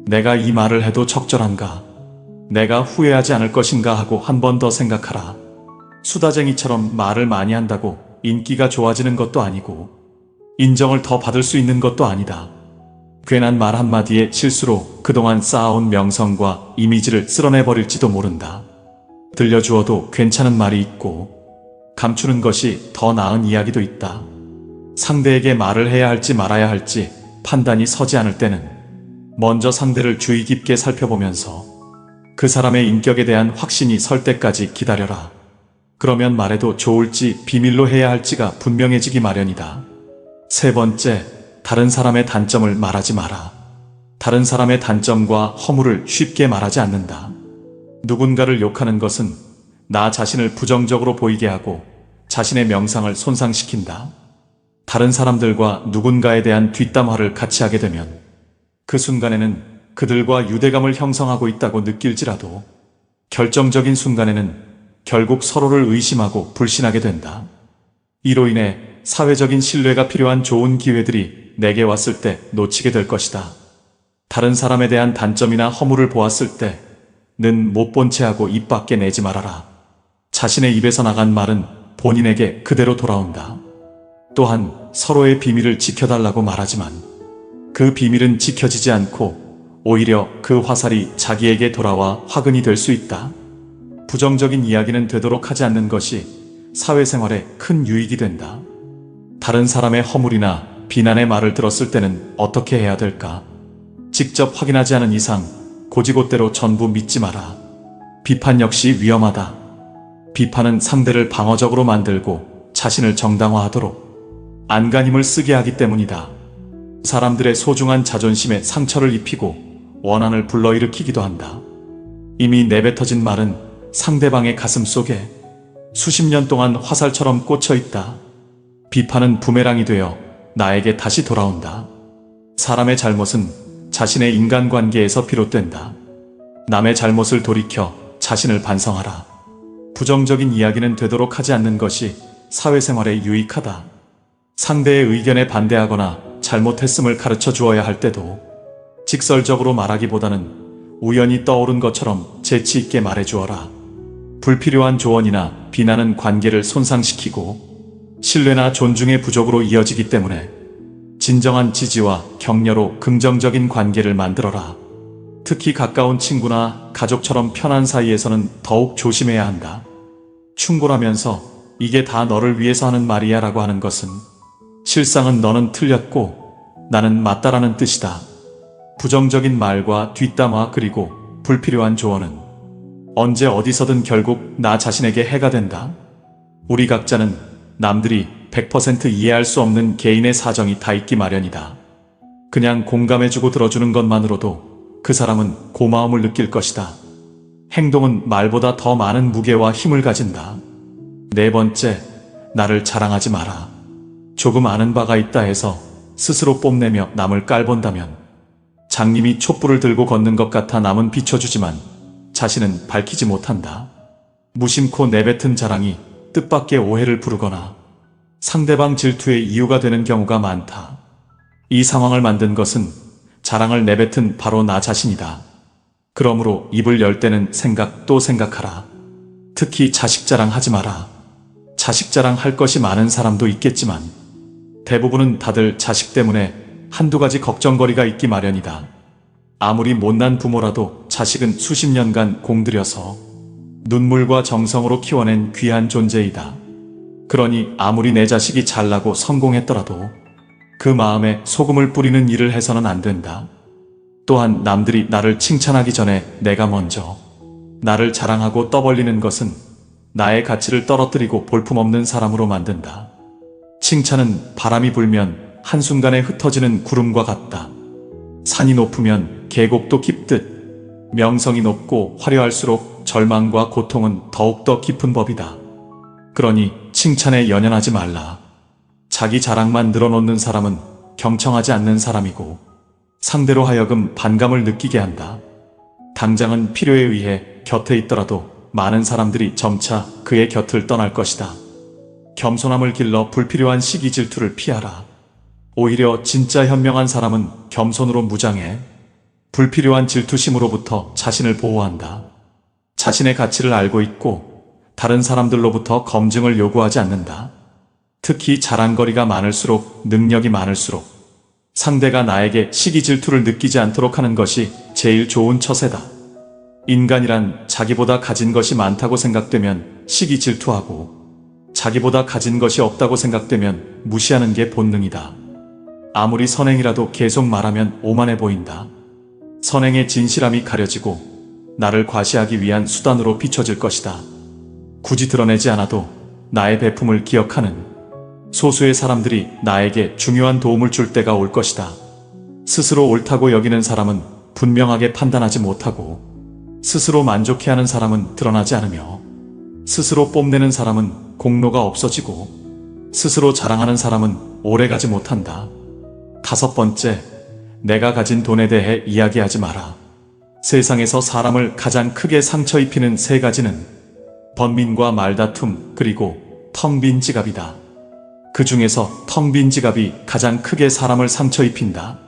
내가 이 말을 해도 적절한가? 내가 후회하지 않을 것인가 하고 한 번 더 생각하라. 수다쟁이처럼 말을 많이 한다고 인기가 좋아지는 것도 아니고 인정을 더 받을 수 있는 것도 아니다. 괜한 말 한마디에 실수로 그동안 쌓아온 명성과 이미지를 쓸어내버릴지도 모른다. 들려주어도 괜찮은 말이 있고 감추는 것이 더 나은 이야기도 있다. 상대에게 말을 해야 할지 말아야 할지 판단이 서지 않을 때는 먼저 상대를 주의 깊게 살펴보면서 그 사람의 인격에 대한 확신이 설 때까지 기다려라. 그러면 말해도 좋을지 비밀로 해야 할지가 분명해지기 마련이다. 세 번째, 다른 사람의 단점을 말하지 마라. 다른 사람의 단점과 허물을 쉽게 말하지 않는다. 누군가를 욕하는 것은 나 자신을 부정적으로 보이게 하고 자신의 명상을 손상시킨다. 다른 사람들과 누군가에 대한 뒷담화를 같이 하게 되면 그 순간에는 그들과 유대감을 형성하고 있다고 느낄지라도 결정적인 순간에는 결국 서로를 의심하고 불신하게 된다. 이로 인해 사회적인 신뢰가 필요한 좋은 기회들이 내게 왔을 때 놓치게 될 것이다. 다른 사람에 대한 단점이나 허물을 보았을 때는 못 본 채 하고 입 밖에 내지 말아라. 자신의 입에서 나간 말은 본인에게 그대로 돌아온다. 또한 서로의 비밀을 지켜달라고 말하지만 그 비밀은 지켜지지 않고 오히려 그 화살이 자기에게 돌아와 화근이 될 수 있다. 부정적인 이야기는 되도록 하지 않는 것이 사회생활에 큰 유익이 된다. 다른 사람의 허물이나 비난의 말을 들었을 때는 어떻게 해야 될까? 직접 확인하지 않은 이상 고지곳대로 전부 믿지 마라. 비판 역시 위험하다. 비판은 상대를 방어적으로 만들고 자신을 정당화하도록 안간힘을 쓰게 하기 때문이다. 사람들의 소중한 자존심에 상처를 입히고 원한을 불러일으키기도 한다. 이미 내뱉어진 말은 상대방의 가슴 속에 수십 년 동안 화살처럼 꽂혀 있다. 비판은 부메랑이 되어 나에게 다시 돌아온다. 사람의 잘못은 자신의 인간관계에서 비롯된다. 남의 잘못을 돌이켜 자신을 반성하라. 부정적인 이야기는 되도록 하지 않는 것이 사회생활에 유익하다. 상대의 의견에 반대하거나 잘못했음을 가르쳐 주어야 할 때도 직설적으로 말하기보다는 우연히 떠오른 것처럼 재치 있게 말해 주어라. 불필요한 조언이나 비난은 관계를 손상시키고 신뢰나 존중의 부족으로 이어지기 때문에 진정한 지지와 격려로 긍정적인 관계를 만들어라. 특히 가까운 친구나 가족처럼 편한 사이에서는 더욱 조심해야 한다. 충고라면서 이게 다 너를 위해서 하는 말이야 라고 하는 것은 실상은 너는 틀렸고 나는 맞다라는 뜻이다. 부정적인 말과 뒷담화 그리고 불필요한 조언은 언제 어디서든 결국 나 자신에게 해가 된다. 우리 각자는 남들이 100% 이해할 수 없는 개인의 사정이 다 있기 마련이다. 그냥 공감해주고 들어주는 것만으로도 그 사람은 고마움을 느낄 것이다. 행동은 말보다 더 많은 무게와 힘을 가진다. 네 번째, 나를 자랑하지 마라. 조금 아는 바가 있다 해서 스스로 뽐내며 남을 깔본다면 장님이 촛불을 들고 걷는 것 같아 남은 비춰주지만 자신은 밝히지 못한다. 무심코 내뱉은 자랑이 뜻밖의 오해를 부르거나 상대방 질투의 이유가 되는 경우가 많다. 이 상황을 만든 것은 자랑을 내뱉은 바로 나 자신이다. 그러므로 입을 열 때는 생각 또 생각하라. 특히 자식 자랑하지 마라. 자식 자랑할 것이 많은 사람도 있겠지만 대부분은 다들 자식 때문에 한두 가지 걱정거리가 있기 마련이다. 아무리 못난 부모라도 자식은 수십 년간 공들여서 눈물과 정성으로 키워낸 귀한 존재이다. 그러니 아무리 내 자식이 잘나고 성공했더라도 그 마음에 소금을 뿌리는 일을 해서는 안 된다. 또한 남들이 나를 칭찬하기 전에 내가 먼저 나를 자랑하고 떠벌리는 것은 나의 가치를 떨어뜨리고 볼품없는 사람으로 만든다. 칭찬은 바람이 불면 한순간에 흩어지는 구름과 같다. 산이 높으면 계곡도 깊듯 명성이 높고 화려할수록 절망과 고통은 더욱더 깊은 법이다. 그러니 칭찬에 연연하지 말라. 자기 자랑만 늘어놓는 사람은 경청하지 않는 사람이고 상대로 하여금 반감을 느끼게 한다. 당장은 필요에 의해 곁에 있더라도 많은 사람들이 점차 그의 곁을 떠날 것이다. 겸손함을 길러 불필요한 시기 질투를 피하라. 오히려 진짜 현명한 사람은 겸손으로 무장해 불필요한 질투심으로부터 자신을 보호한다. 자신의 가치를 알고 있고 다른 사람들로부터 검증을 요구하지 않는다. 특히 자랑거리가 많을수록 능력이 많을수록 상대가 나에게 시기 질투를 느끼지 않도록 하는 것이 제일 좋은 처세다. 인간이란 자기보다 가진 것이 많다고 생각되면 시기 질투하고 자기보다 가진 것이 없다고 생각되면 무시하는 게 본능이다. 아무리 선행이라도 계속 말하면 오만해 보인다. 선행의 진실함이 가려지고 나를 과시하기 위한 수단으로 비춰질 것이다. 굳이 드러내지 않아도 나의 배품을 기억하는 소수의 사람들이 나에게 중요한 도움을 줄 때가 올 것이다. 스스로 옳다고 여기는 사람은 분명하게 판단하지 못하고 스스로 만족해하는 사람은 드러나지 않으며 스스로 뽐내는 사람은 공로가 없어지고 스스로 자랑하는 사람은 오래가지 못한다. 5번째, 내가 가진 돈에 대해 이야기하지 마라. 세상에서 사람을 가장 크게 상처 입히는 3가지는 번민과 말다툼 그리고 텅 빈 지갑이다. 그 중에서 텅 빈 지갑이 가장 크게 사람을 상처 입힌다.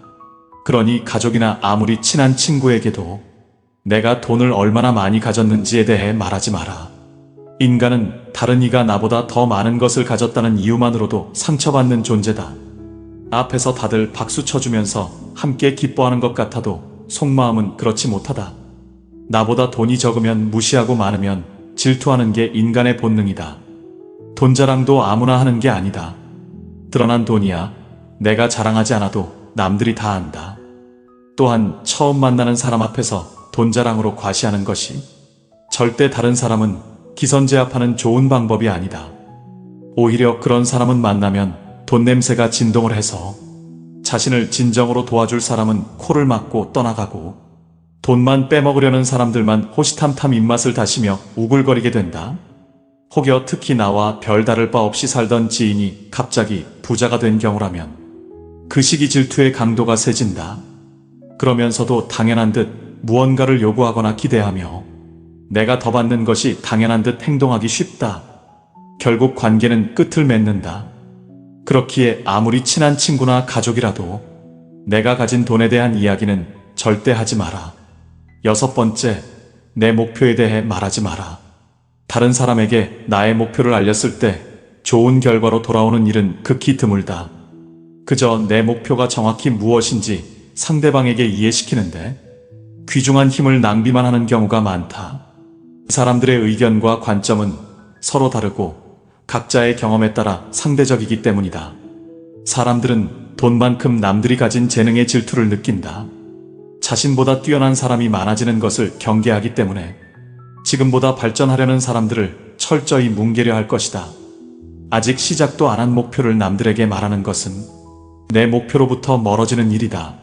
그러니 가족이나 아무리 친한 친구에게도 내가 돈을 얼마나 많이 가졌는지에 대해 말하지 마라. 인간은 다른 이가 나보다 더 많은 것을 가졌다는 이유만으로도 상처받는 존재다. 앞에서 다들 박수 쳐주면서 함께 기뻐하는 것 같아도 속마음은 그렇지 못하다. 나보다 돈이 적으면 무시하고 많으면 질투하는 게 인간의 본능이다. 돈 자랑도 아무나 하는 게 아니다. 드러난 돈이야 내가 자랑하지 않아도 남들이 다 안다. 또한 처음 만나는 사람 앞에서 돈 자랑으로 과시하는 것이 절대 다른 사람은 기선제압하는 좋은 방법이 아니다. 오히려 그런 사람은 만나면 돈 냄새가 진동을 해서 자신을 진정으로 도와줄 사람은 코를 막고 떠나가고 돈만 빼먹으려는 사람들만 호시탐탐 입맛을 다시며 우글거리게 된다. 혹여 특히 나와 별다를 바 없이 살던 지인이 갑자기 부자가 된 경우라면 그 시기 질투의 강도가 세진다. 그러면서도 당연한 듯 무언가를 요구하거나 기대하며 내가 더 받는 것이 당연한 듯 행동하기 쉽다. 결국 관계는 끝을 맺는다. 그렇기에 아무리 친한 친구나 가족이라도 내가 가진 돈에 대한 이야기는 절대 하지 마라. 6번째, 내 목표에 대해 말하지 마라. 다른 사람에게 나의 목표를 알렸을 때 좋은 결과로 돌아오는 일은 극히 드물다. 그저 내 목표가 정확히 무엇인지 상대방에게 이해시키는데 귀중한 힘을 낭비만 하는 경우가 많다. 사람들의 의견과 관점은 서로 다르고 각자의 경험에 따라 상대적이기 때문이다. 사람들은 돈만큼 남들이 가진 재능의 질투를 느낀다. 자신보다 뛰어난 사람이 많아지는 것을 경계하기 때문에 지금보다 발전하려는 사람들을 철저히 뭉개려 할 것이다. 아직 시작도 안 한 목표를 남들에게 말하는 것은 내 목표로부터 멀어지는 일이다.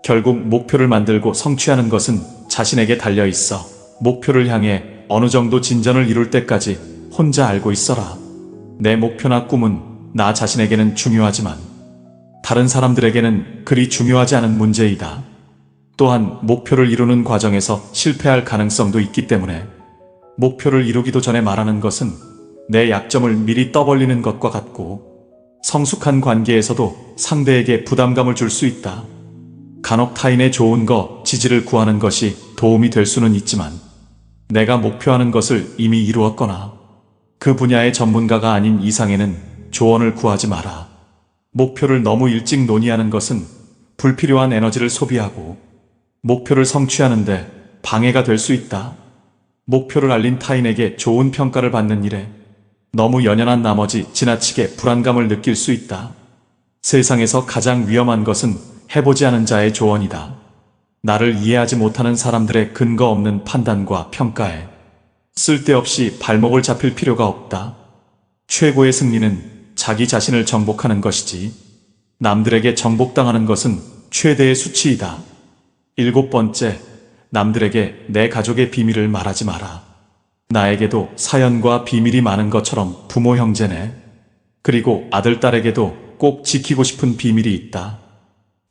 결국 목표를 만들고 성취하는 것은 자신에게 달려 있어 목표를 향해 어느 정도 진전을 이룰 때까지 혼자 알고 있어라. 내 목표나 꿈은 나 자신에게는 중요하지만 다른 사람들에게는 그리 중요하지 않은 문제이다. 또한 목표를 이루는 과정에서 실패할 가능성도 있기 때문에 목표를 이루기도 전에 말하는 것은 내 약점을 미리 떠벌리는 것과 같고 성숙한 관계에서도 상대에게 부담감을 줄 수 있다. 간혹 타인의 좋은 거, 지지를 구하는 것이 도움이 될 수는 있지만 내가 목표하는 것을 이미 이루었거나 그 분야의 전문가가 아닌 이상에는 조언을 구하지 마라. 목표를 너무 일찍 논의하는 것은 불필요한 에너지를 소비하고 목표를 성취하는데 방해가 될 수 있다. 목표를 알린 타인에게 좋은 평가를 받는 일에 너무 연연한 나머지 지나치게 불안감을 느낄 수 있다. 세상에서 가장 위험한 것은 해보지 않은 자의 조언이다. 나를 이해하지 못하는 사람들의 근거 없는 판단과 평가에 쓸데없이 발목을 잡힐 필요가 없다. 최고의 승리는 자기 자신을 정복하는 것이지 남들에게 정복당하는 것은 최대의 수치이다. 7번째, 남들에게 내 가족의 비밀을 말하지 마라. 나에게도 사연과 비밀이 많은 것처럼 부모 형제네. 그리고 아들, 딸에게도 꼭 지키고 싶은 비밀이 있다.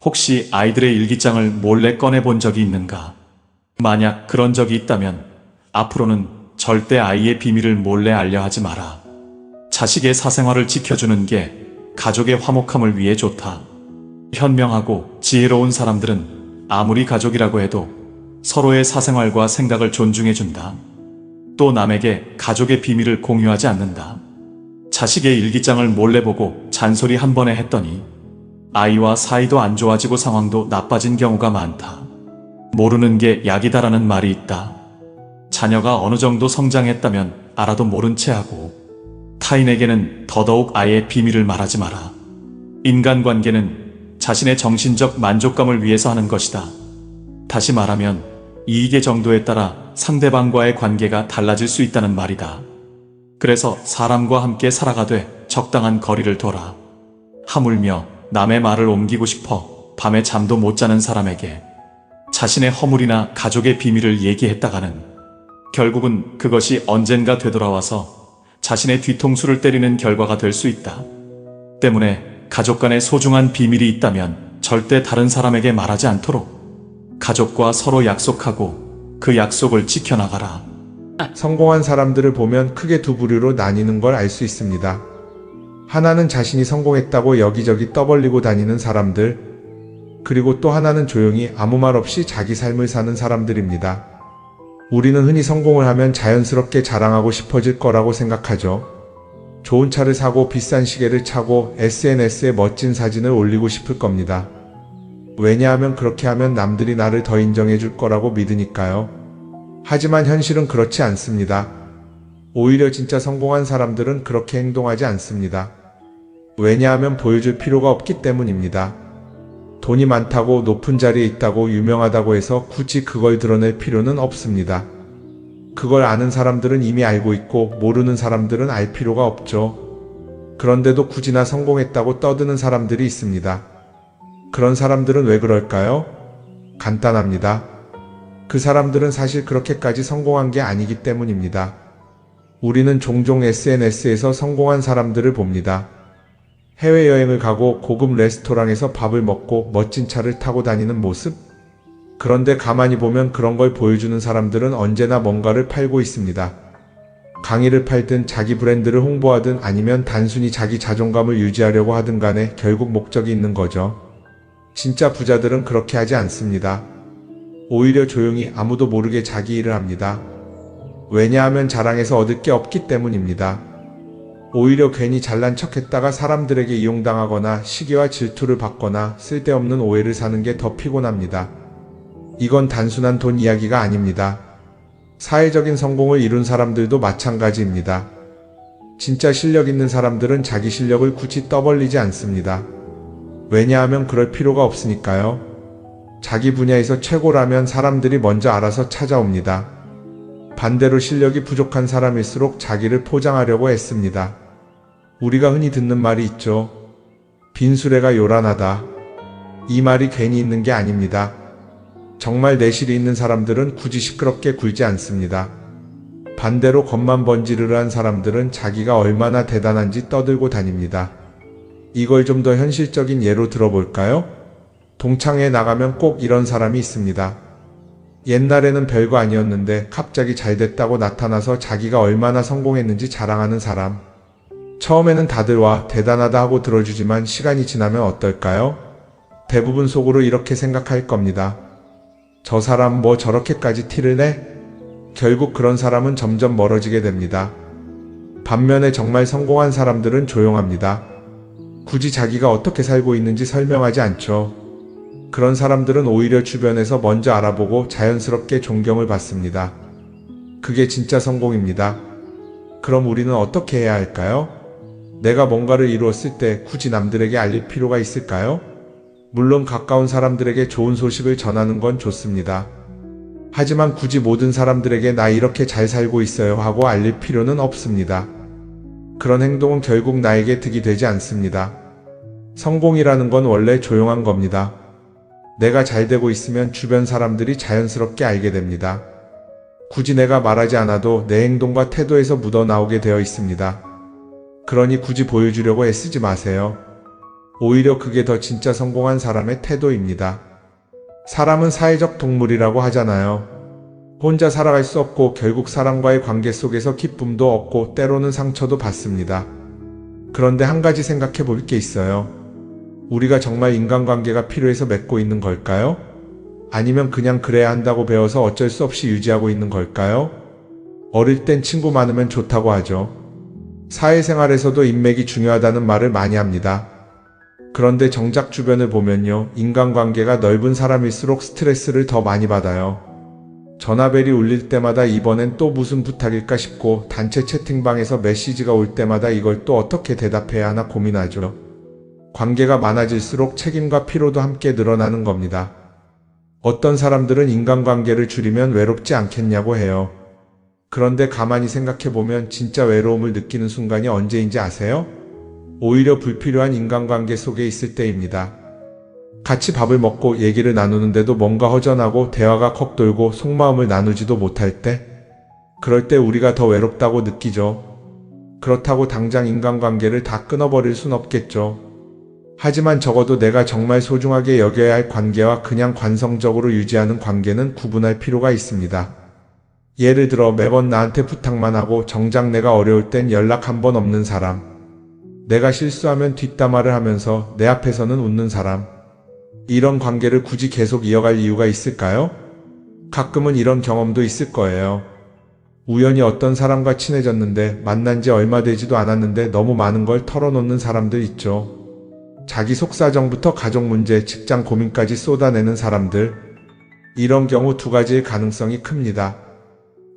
혹시 아이들의 일기장을 몰래 꺼내본 적이 있는가? 만약 그런 적이 있다면 앞으로는 절대 아이의 비밀을 몰래 알려 하지 마라. 자식의 사생활을 지켜주는 게 가족의 화목함을 위해 좋다. 현명하고 지혜로운 사람들은 아무리 가족이라고 해도 서로의 사생활과 생각을 존중해준다. 또 남에게 가족의 비밀을 공유하지 않는다. 자식의 일기장을 몰래 보고 잔소리 한 번에 했더니 아이와 사이도 안 좋아지고 상황도 나빠진 경우가 많다. 모르는 게 약이다라는 말이 있다. 자녀가 어느 정도 성장했다면 알아도 모른 채 하고 타인에게는 더더욱 아예 비밀을 말하지 마라. 인간관계는 자신의 정신적 만족감을 위해서 하는 것이다. 다시 말하면 이익의 정도에 따라 상대방과의 관계가 달라질 수 있다는 말이다. 그래서 사람과 함께 살아가되 적당한 거리를 둬라. 하물며 남의 말을 옮기고 싶어 밤에 잠도 못 자는 사람에게 자신의 허물이나 가족의 비밀을 얘기했다가는 결국은 그것이 언젠가 되돌아와서 자신의 뒤통수를 때리는 결과가 될 수 있다. 때문에 가족 간에 소중한 비밀이 있다면 절대 다른 사람에게 말하지 않도록 가족과 서로 약속하고 그 약속을 지켜나가라. 성공한 사람들을 보면 크게 두 부류로 나뉘는 걸 알 수 있습니다. 하나는 자신이 성공했다고 여기저기 떠벌리고 다니는 사람들, 그리고 또 하나는 조용히 아무 말 없이 자기 삶을 사는 사람들입니다. 우리는 흔히 성공을 하면 자연스럽게 자랑하고 싶어질 거라고 생각하죠. 좋은 차를 사고 비싼 시계를 차고 SNS에 멋진 사진을 올리고 싶을 겁니다. 왜냐하면 그렇게 하면 남들이 나를 더 인정해 줄 거라고 믿으니까요. 하지만 현실은 그렇지 않습니다. 오히려 진짜 성공한 사람들은 그렇게 행동하지 않습니다. 왜냐하면 보여줄 필요가 없기 때문입니다. 돈이 많다고 높은 자리에 있다고 유명하다고 해서 굳이 그걸 드러낼 필요는 없습니다. 그걸 아는 사람들은 이미 알고 있고 모르는 사람들은 알 필요가 없죠. 그런데도 굳이나 성공했다고 떠드는 사람들이 있습니다. 그런 사람들은 왜 그럴까요? 간단합니다. 그 사람들은 사실 그렇게까지 성공한 게 아니기 때문입니다. 우리는 종종 SNS에서 성공한 사람들을 봅니다. 해외여행을 가고 고급 레스토랑에서 밥을 먹고 멋진 차를 타고 다니는 모습? 그런데 가만히 보면 그런 걸 보여주는 사람들은 언제나 뭔가를 팔고 있습니다. 강의를 팔든 자기 브랜드를 홍보하든 아니면 단순히 자기 자존감을 유지하려고 하든 간에 결국 목적이 있는 거죠. 진짜 부자들은 그렇게 하지 않습니다. 오히려 조용히 아무도 모르게 자기 일을 합니다. 왜냐하면 자랑해서 얻을 게 없기 때문입니다. 오히려 괜히 잘난 척했다가 사람들에게 이용당하거나 시기와 질투를 받거나 쓸데없는 오해를 사는 게 더 피곤합니다. 이건 단순한 돈 이야기가 아닙니다. 사회적인 성공을 이룬 사람들도 마찬가지입니다. 진짜 실력 있는 사람들은 자기 실력을 굳이 떠벌리지 않습니다. 왜냐하면 그럴 필요가 없으니까요. 자기 분야에서 최고라면 사람들이 먼저 알아서 찾아옵니다. 반대로 실력이 부족한 사람일수록 자기를 포장하려고 애씁니다. 우리가 흔히 듣는 말이 있죠. 빈수레가 요란하다. 이 말이 괜히 있는 게 아닙니다. 정말 내실이 있는 사람들은 굳이 시끄럽게 굴지 않습니다. 반대로 겉만 번지르르한 사람들은 자기가 얼마나 대단한지 떠들고 다닙니다. 이걸 좀 더 현실적인 예로 들어볼까요? 동창회에 나가면 꼭 이런 사람이 있습니다. 옛날에는 별거 아니었는데 갑자기 잘 됐다고 나타나서 자기가 얼마나 성공했는지 자랑하는 사람. 처음에는 다들 와, 대단하다 하고 들어주지만 시간이 지나면 어떨까요? 대부분 속으로 이렇게 생각할 겁니다. 저 사람 뭐 저렇게까지 티를 내? 결국 그런 사람은 점점 멀어지게 됩니다. 반면에 정말 성공한 사람들은 조용합니다. 굳이 자기가 어떻게 살고 있는지 설명하지 않죠. 그런 사람들은 오히려 주변에서 먼저 알아보고 자연스럽게 존경을 받습니다. 그게 진짜 성공입니다. 그럼 우리는 어떻게 해야 할까요? 내가 뭔가를 이루었을 때 굳이 남들에게 알릴 필요가 있을까요? 물론 가까운 사람들에게 좋은 소식을 전하는 건 좋습니다. 하지만 굳이 모든 사람들에게 나 이렇게 잘 살고 있어요 하고 알릴 필요는 없습니다. 그런 행동은 결국 나에게 득이 되지 않습니다. 성공이라는 건 원래 조용한 겁니다. 내가 잘 되고 있으면 주변 사람들이 자연스럽게 알게 됩니다. 굳이 내가 말하지 않아도 내 행동과 태도에서 묻어나오게 되어 있습니다. 그러니 굳이 보여주려고 애쓰지 마세요. 오히려 그게 더 진짜 성공한 사람의 태도입니다. 사람은 사회적 동물이라고 하잖아요. 혼자 살아갈 수 없고 결국 사람과의 관계 속에서 기쁨도 얻고 때로는 상처도 받습니다. 그런데 한 가지 생각해 볼 게 있어요. 우리가 정말 인간관계가 필요해서 맺고 있는 걸까요? 아니면 그냥 그래야 한다고 배워서 어쩔 수 없이 유지하고 있는 걸까요? 어릴 땐 친구 많으면 좋다고 하죠. 사회생활에서도 인맥이 중요하다는 말을 많이 합니다. 그런데 정작 주변을 보면요, 인간관계가 넓은 사람일수록 스트레스를 더 많이 받아요. 전화벨이 울릴 때마다 이번엔 또 무슨 부탁일까 싶고 단체 채팅방에서 메시지가 올 때마다 이걸 또 어떻게 대답해야 하나 고민하죠. 관계가 많아질수록 책임과 피로도 함께 늘어나는 겁니다. 어떤 사람들은 인간관계를 줄이면 외롭지 않겠냐고 해요. 그런데 가만히 생각해보면 진짜 외로움을 느끼는 순간이 언제인지 아세요? 오히려 불필요한 인간관계 속에 있을 때입니다. 같이 밥을 먹고 얘기를 나누는데도 뭔가 허전하고 대화가 컥 돌고 속마음을 나누지도 못할 때, 그럴 때 우리가 더 외롭다고 느끼죠. 그렇다고 당장 인간관계를 다 끊어버릴 순 없겠죠. 하지만 적어도 내가 정말 소중하게 여겨야 할 관계와 그냥 관성적으로 유지하는 관계는 구분할 필요가 있습니다. 예를 들어 매번 나한테 부탁만 하고 정작 내가 어려울 땐 연락 한 번 없는 사람. 내가 실수하면 뒷담화를 하면서 내 앞에서는 웃는 사람. 이런 관계를 굳이 계속 이어갈 이유가 있을까요? 가끔은 이런 경험도 있을 거예요. 우연히 어떤 사람과 친해졌는데 만난 지 얼마 되지도 않았는데 너무 많은 걸 털어놓는 사람들 있죠. 자기 속사정부터 가족 문제, 직장 고민까지 쏟아내는 사람들. 이런 경우 두 가지의 가능성이 큽니다.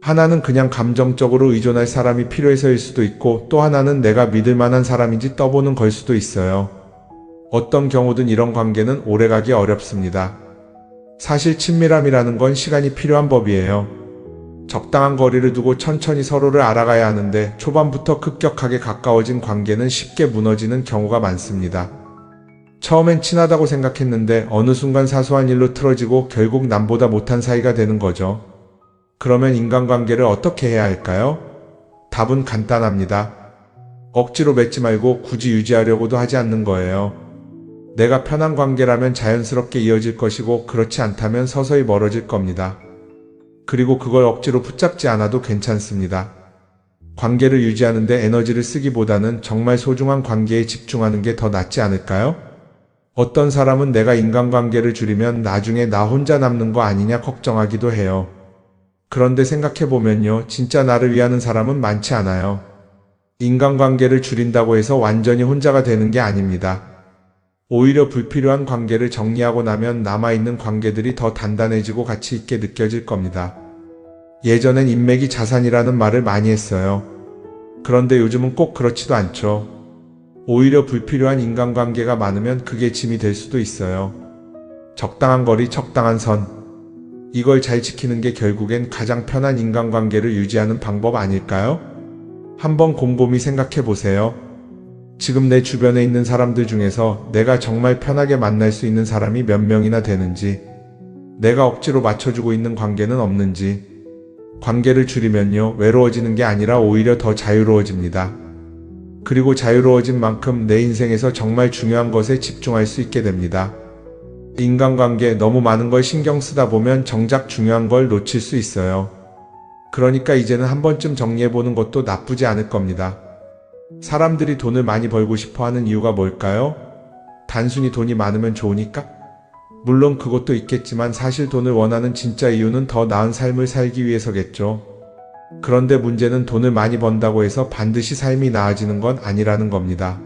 하나는 그냥 감정적으로 의존할 사람이 필요해서일 수도 있고 또 하나는 내가 믿을 만한 사람인지 떠보는 걸 수도 있어요. 어떤 경우든 이런 관계는 오래가기 어렵습니다. 사실 친밀함이라는 건 시간이 필요한 법이에요. 적당한 거리를 두고 천천히 서로를 알아가야 하는데 초반부터 급격하게 가까워진 관계는 쉽게 무너지는 경우가 많습니다. 처음엔 친하다고 생각했는데 어느 순간 사소한 일로 틀어지고 결국 남보다 못한 사이가 되는 거죠. 그러면 인간관계를 어떻게 해야 할까요? 답은 간단합니다. 억지로 맺지 말고 굳이 유지하려고도 하지 않는 거예요. 내가 편한 관계라면 자연스럽게 이어질 것이고 그렇지 않다면 서서히 멀어질 겁니다. 그리고 그걸 억지로 붙잡지 않아도 괜찮습니다. 관계를 유지하는데 에너지를 쓰기보다는 정말 소중한 관계에 집중하는 게 더 낫지 않을까요? 어떤 사람은 내가 인간관계를 줄이면 나중에 나 혼자 남는 거 아니냐 걱정하기도 해요. 그런데 생각해보면요, 진짜 나를 위하는 사람은 많지 않아요. 인간관계를 줄인다고 해서 완전히 혼자가 되는 게 아닙니다. 오히려 불필요한 관계를 정리하고 나면 남아있는 관계들이 더 단단해지고 가치 있게 느껴질 겁니다. 예전엔 인맥이 자산이라는 말을 많이 했어요. 그런데 요즘은 꼭 그렇지도 않죠. 오히려 불필요한 인간관계가 많으면 그게 짐이 될 수도 있어요. 적당한 거리, 적당한 선. 이걸 잘 지키는 게 결국엔 가장 편한 인간관계를 유지하는 방법 아닐까요? 한번 곰곰이 생각해 보세요. 지금 내 주변에 있는 사람들 중에서 내가 정말 편하게 만날 수 있는 사람이 몇 명이나 되는지, 내가 억지로 맞춰주고 있는 관계는 없는지. 관계를 줄이면요, 외로워지는 게 아니라 오히려 더 자유로워집니다. 그리고 자유로워진 만큼 내 인생에서 정말 중요한 것에 집중할 수 있게 됩니다. 인간관계 너무 많은 걸 신경 쓰다 보면 정작 중요한 걸 놓칠 수 있어요. 그러니까 이제는 한 번쯤 정리해보는 것도 나쁘지 않을 겁니다. 사람들이 돈을 많이 벌고 싶어 하는 이유가 뭘까요? 단순히 돈이 많으면 좋으니까? 물론 그것도 있겠지만 사실 돈을 원하는 진짜 이유는 더 나은 삶을 살기 위해서겠죠. 그런데 문제는 돈을 많이 번다고 해서 반드시 삶이 나아지는 건 아니라는 겁니다.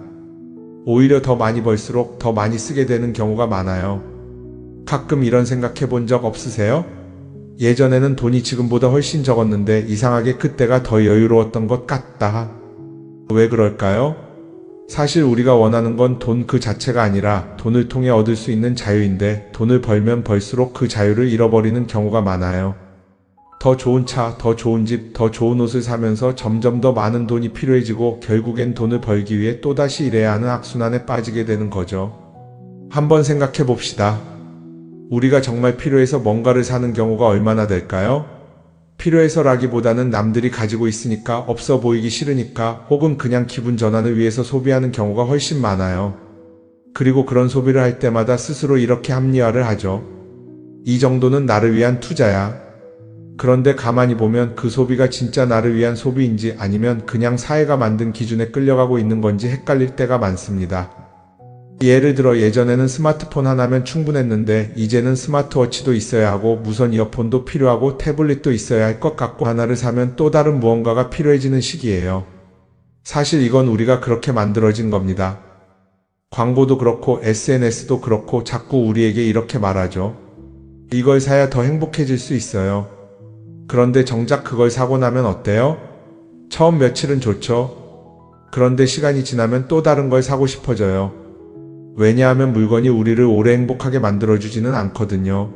오히려 더 많이 벌수록 더 많이 쓰게 되는 경우가 많아요. 가끔 이런 생각해 본 적 없으세요? 예전에는 돈이 지금보다 훨씬 적었는데 이상하게 그때가 더 여유로웠던 것 같다. 왜 그럴까요? 사실 우리가 원하는 건 돈 그 자체가 아니라 돈을 통해 얻을 수 있는 자유인데 돈을 벌면 벌수록 그 자유를 잃어버리는 경우가 많아요. 더 좋은 차, 더 좋은 집, 더 좋은 옷을 사면서 점점 더 많은 돈이 필요해지고 결국엔 돈을 벌기 위해 또다시 일해야 하는 악순환에 빠지게 되는 거죠. 한번 생각해 봅시다. 우리가 정말 필요해서 뭔가를 사는 경우가 얼마나 될까요? 필요해서라기보다는 남들이 가지고 있으니까 없어 보이기 싫으니까 혹은 그냥 기분 전환을 위해서 소비하는 경우가 훨씬 많아요. 그리고 그런 소비를 할 때마다 스스로 이렇게 합리화를 하죠. 이 정도는 나를 위한 투자야. 그런데 가만히 보면 그 소비가 진짜 나를 위한 소비인지 아니면 그냥 사회가 만든 기준에 끌려가고 있는 건지 헷갈릴 때가 많습니다. 예를 들어 예전에는 스마트폰 하나면 충분했는데 이제는 스마트워치도 있어야 하고 무선 이어폰도 필요하고 태블릿도 있어야 할 것 같고 하나를 사면 또 다른 무언가가 필요해지는 시기예요. 사실 이건 우리가 그렇게 만들어진 겁니다. 광고도 그렇고 SNS도 그렇고 자꾸 우리에게 이렇게 말하죠. 이걸 사야 더 행복해질 수 있어요. 그런데 정작 그걸 사고 나면 어때요? 처음 며칠은 좋죠. 그런데 시간이 지나면 또 다른 걸 사고 싶어져요. 왜냐하면 물건이 우리를 오래 행복하게 만들어주지는 않거든요.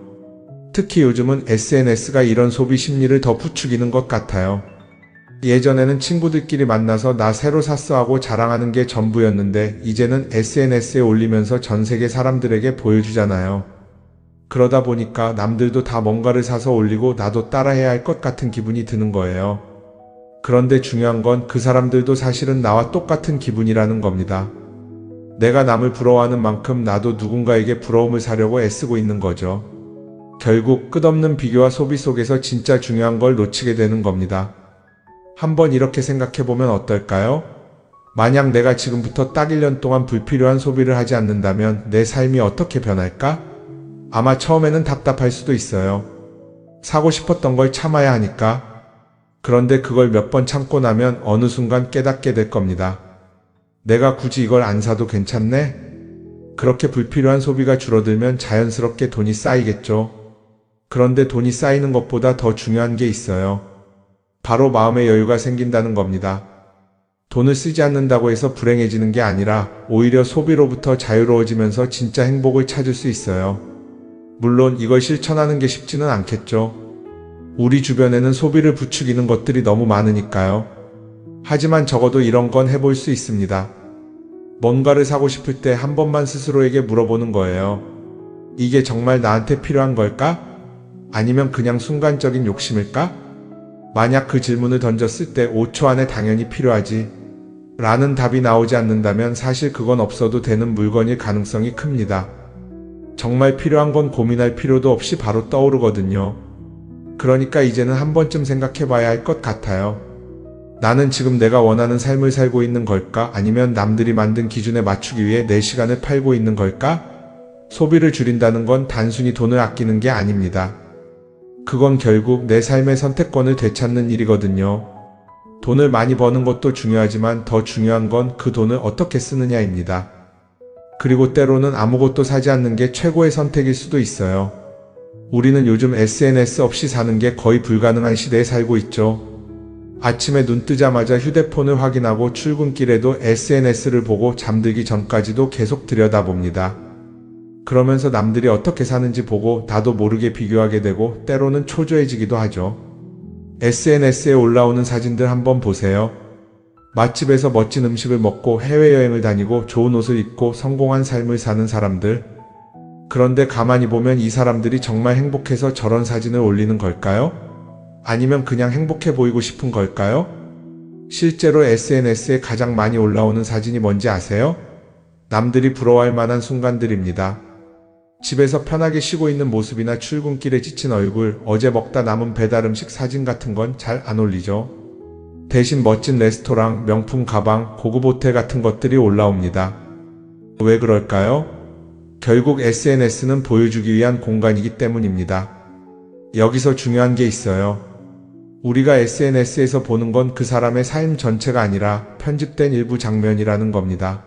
특히 요즘은 SNS가 이런 소비 심리를 더 부추기는 것 같아요. 예전에는 친구들끼리 만나서 나 새로 샀어 하고 자랑하는 게 전부였는데 이제는 SNS에 올리면서 전 세계 사람들에게 보여주잖아요. 그러다 보니까 남들도 다 뭔가를 사서 올리고 나도 따라해야 할 것 같은 기분이 드는 거예요. 그런데 중요한 건 그 사람들도 사실은 나와 똑같은 기분이라는 겁니다. 내가 남을 부러워하는 만큼 나도 누군가에게 부러움을 사려고 애쓰고 있는 거죠. 결국 끝없는 비교와 소비 속에서 진짜 중요한 걸 놓치게 되는 겁니다. 한번 이렇게 생각해보면 어떨까요? 만약 내가 지금부터 딱 1년 동안 불필요한 소비를 하지 않는다면 내 삶이 어떻게 변할까? 아마 처음에는 답답할 수도 있어요. 사고 싶었던 걸 참아야 하니까. 그런데 그걸 몇 번 참고 나면 어느 순간 깨닫게 될 겁니다. 내가 굳이 이걸 안 사도 괜찮네? 그렇게 불필요한 소비가 줄어들면 자연스럽게 돈이 쌓이겠죠. 그런데 돈이 쌓이는 것보다 더 중요한 게 있어요. 바로 마음의 여유가 생긴다는 겁니다. 돈을 쓰지 않는다고 해서 불행해지는 게 아니라 오히려 소비로부터 자유로워지면서 진짜 행복을 찾을 수 있어요. 물론 이걸 실천하는 게 쉽지는 않겠죠. 우리 주변에는 소비를 부추기는 것들이 너무 많으니까요. 하지만 적어도 이런 건 해볼 수 있습니다. 뭔가를 사고 싶을 때 한 번만 스스로에게 물어보는 거예요. 이게 정말 나한테 필요한 걸까? 아니면 그냥 순간적인 욕심일까? 만약 그 질문을 던졌을 때 5초 안에 당연히 필요하지 라는 답이 나오지 않는다면 사실 그건 없어도 되는 물건일 가능성이 큽니다. 정말 필요한 건 고민할 필요도 없이 바로 떠오르거든요. 그러니까 이제는 한 번쯤 생각해 봐야 할 것 같아요. 나는 지금 내가 원하는 삶을 살고 있는 걸까? 아니면 남들이 만든 기준에 맞추기 위해 내 시간을 팔고 있는 걸까? 소비를 줄인다는 건 단순히 돈을 아끼는 게 아닙니다. 그건 결국 내 삶의 선택권을 되찾는 일이거든요. 돈을 많이 버는 것도 중요하지만 더 중요한 건 그 돈을 어떻게 쓰느냐입니다. 그리고 때로는 아무것도 사지 않는 게 최고의 선택일 수도 있어요. 우리는 요즘 SNS 없이 사는 게 거의 불가능한 시대에 살고 있죠. 아침에 눈 뜨자마자 휴대폰을 확인하고 출근길에도 SNS를 보고 잠들기 전까지도 계속 들여다봅니다. 그러면서 남들이 어떻게 사는지 보고 나도 모르게 비교하게 되고 때로는 초조해지기도 하죠. SNS에 올라오는 사진들 한번 보세요. 맛집에서 멋진 음식을 먹고 해외여행을 다니고 좋은 옷을 입고 성공한 삶을 사는 사람들. 그런데 가만히 보면 이 사람들이 정말 행복해서 저런 사진을 올리는 걸까요? 아니면 그냥 행복해 보이고 싶은 걸까요? 실제로 SNS에 가장 많이 올라오는 사진이 뭔지 아세요? 남들이 부러워할 만한 순간들입니다. 집에서 편하게 쉬고 있는 모습이나 출근길에 지친 얼굴, 어제 먹다 남은 배달 음식 사진 같은 건 잘 안 올리죠. 대신 멋진 레스토랑, 명품 가방, 고급 호텔 같은 것들이 올라옵니다. 왜 그럴까요? 결국 SNS는 보여주기 위한 공간이기 때문입니다. 여기서 중요한 게 있어요. 우리가 SNS에서 보는 건 그 사람의 삶 전체가 아니라 편집된 일부 장면이라는 겁니다.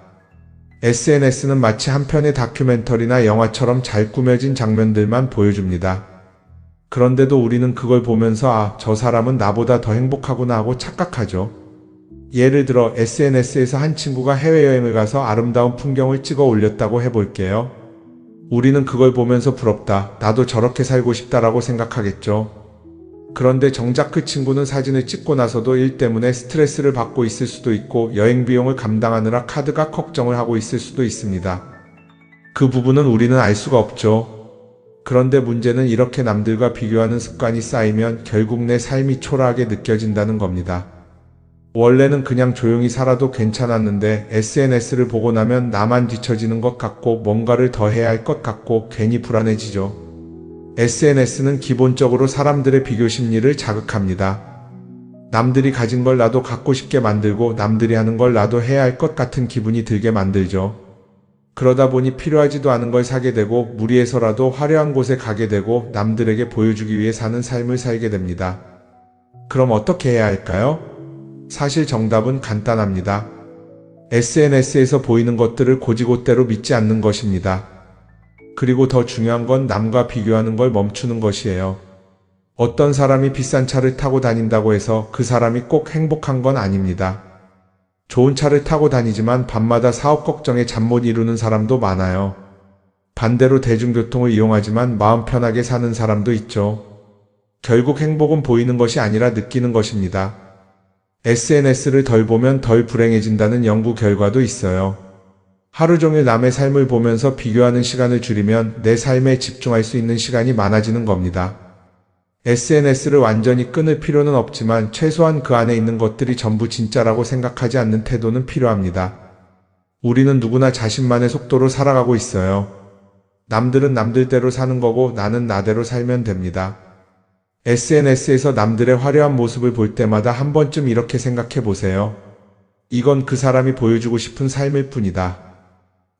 SNS는 마치 한 편의 다큐멘터리나 영화처럼 잘 꾸며진 장면들만 보여줍니다. 그런데도 우리는 그걸 보면서 아, 저 사람은 나보다 더 행복하구나 하고 착각하죠. 예를 들어 SNS에서 한 친구가 해외여행을 가서 아름다운 풍경을 찍어 올렸다고 해볼게요. 우리는 그걸 보면서 부럽다, 나도 저렇게 살고 싶다라고 생각하겠죠. 그런데 정작 그 친구는 사진을 찍고 나서도 일 때문에 스트레스를 받고 있을 수도 있고 여행 비용을 감당하느라 카드가 걱정을 하고 있을 수도 있습니다. 그 부분은 우리는 알 수가 없죠. 그런데 문제는 이렇게 남들과 비교하는 습관이 쌓이면 결국 내 삶이 초라하게 느껴진다는 겁니다. 원래는 그냥 조용히 살아도 괜찮았는데 SNS를 보고 나면 나만 뒤처지는 것 같고 뭔가를 더 해야 할 것 같고 괜히 불안해지죠. SNS는 기본적으로 사람들의 비교 심리를 자극합니다. 남들이 가진 걸 나도 갖고 싶게 만들고 남들이 하는 걸 나도 해야 할 것 같은 기분이 들게 만들죠. 그러다 보니 필요하지도 않은 걸 사게 되고 무리해서라도 화려한 곳에 가게 되고 남들에게 보여주기 위해 사는 삶을 살게 됩니다. 그럼 어떻게 해야 할까요? 사실 정답은 간단합니다. SNS에서 보이는 것들을 곧이곧대로 믿지 않는 것입니다. 그리고 더 중요한 건 남과 비교하는 걸 멈추는 것이에요. 어떤 사람이 비싼 차를 타고 다닌다고 해서 그 사람이 꼭 행복한 건 아닙니다. 좋은 차를 타고 다니지만 밤마다 사업 걱정에 잠 못 이루는 사람도 많아요. 반대로 대중교통을 이용하지만 마음 편하게 사는 사람도 있죠. 결국 행복은 보이는 것이 아니라 느끼는 것입니다. SNS를 덜 보면 덜 불행해진다는 연구 결과도 있어요. 하루 종일 남의 삶을 보면서 비교하는 시간을 줄이면 내 삶에 집중할 수 있는 시간이 많아지는 겁니다. SNS를 완전히 끊을 필요는 없지만 최소한 그 안에 있는 것들이 전부 진짜라고 생각하지 않는 태도는 필요합니다. 우리는 누구나 자신만의 속도로 살아가고 있어요. 남들은 남들대로 사는 거고 나는 나대로 살면 됩니다. SNS에서 남들의 화려한 모습을 볼 때마다 한 번쯤 이렇게 생각해 보세요. 이건 그 사람이 보여주고 싶은 삶일 뿐이다.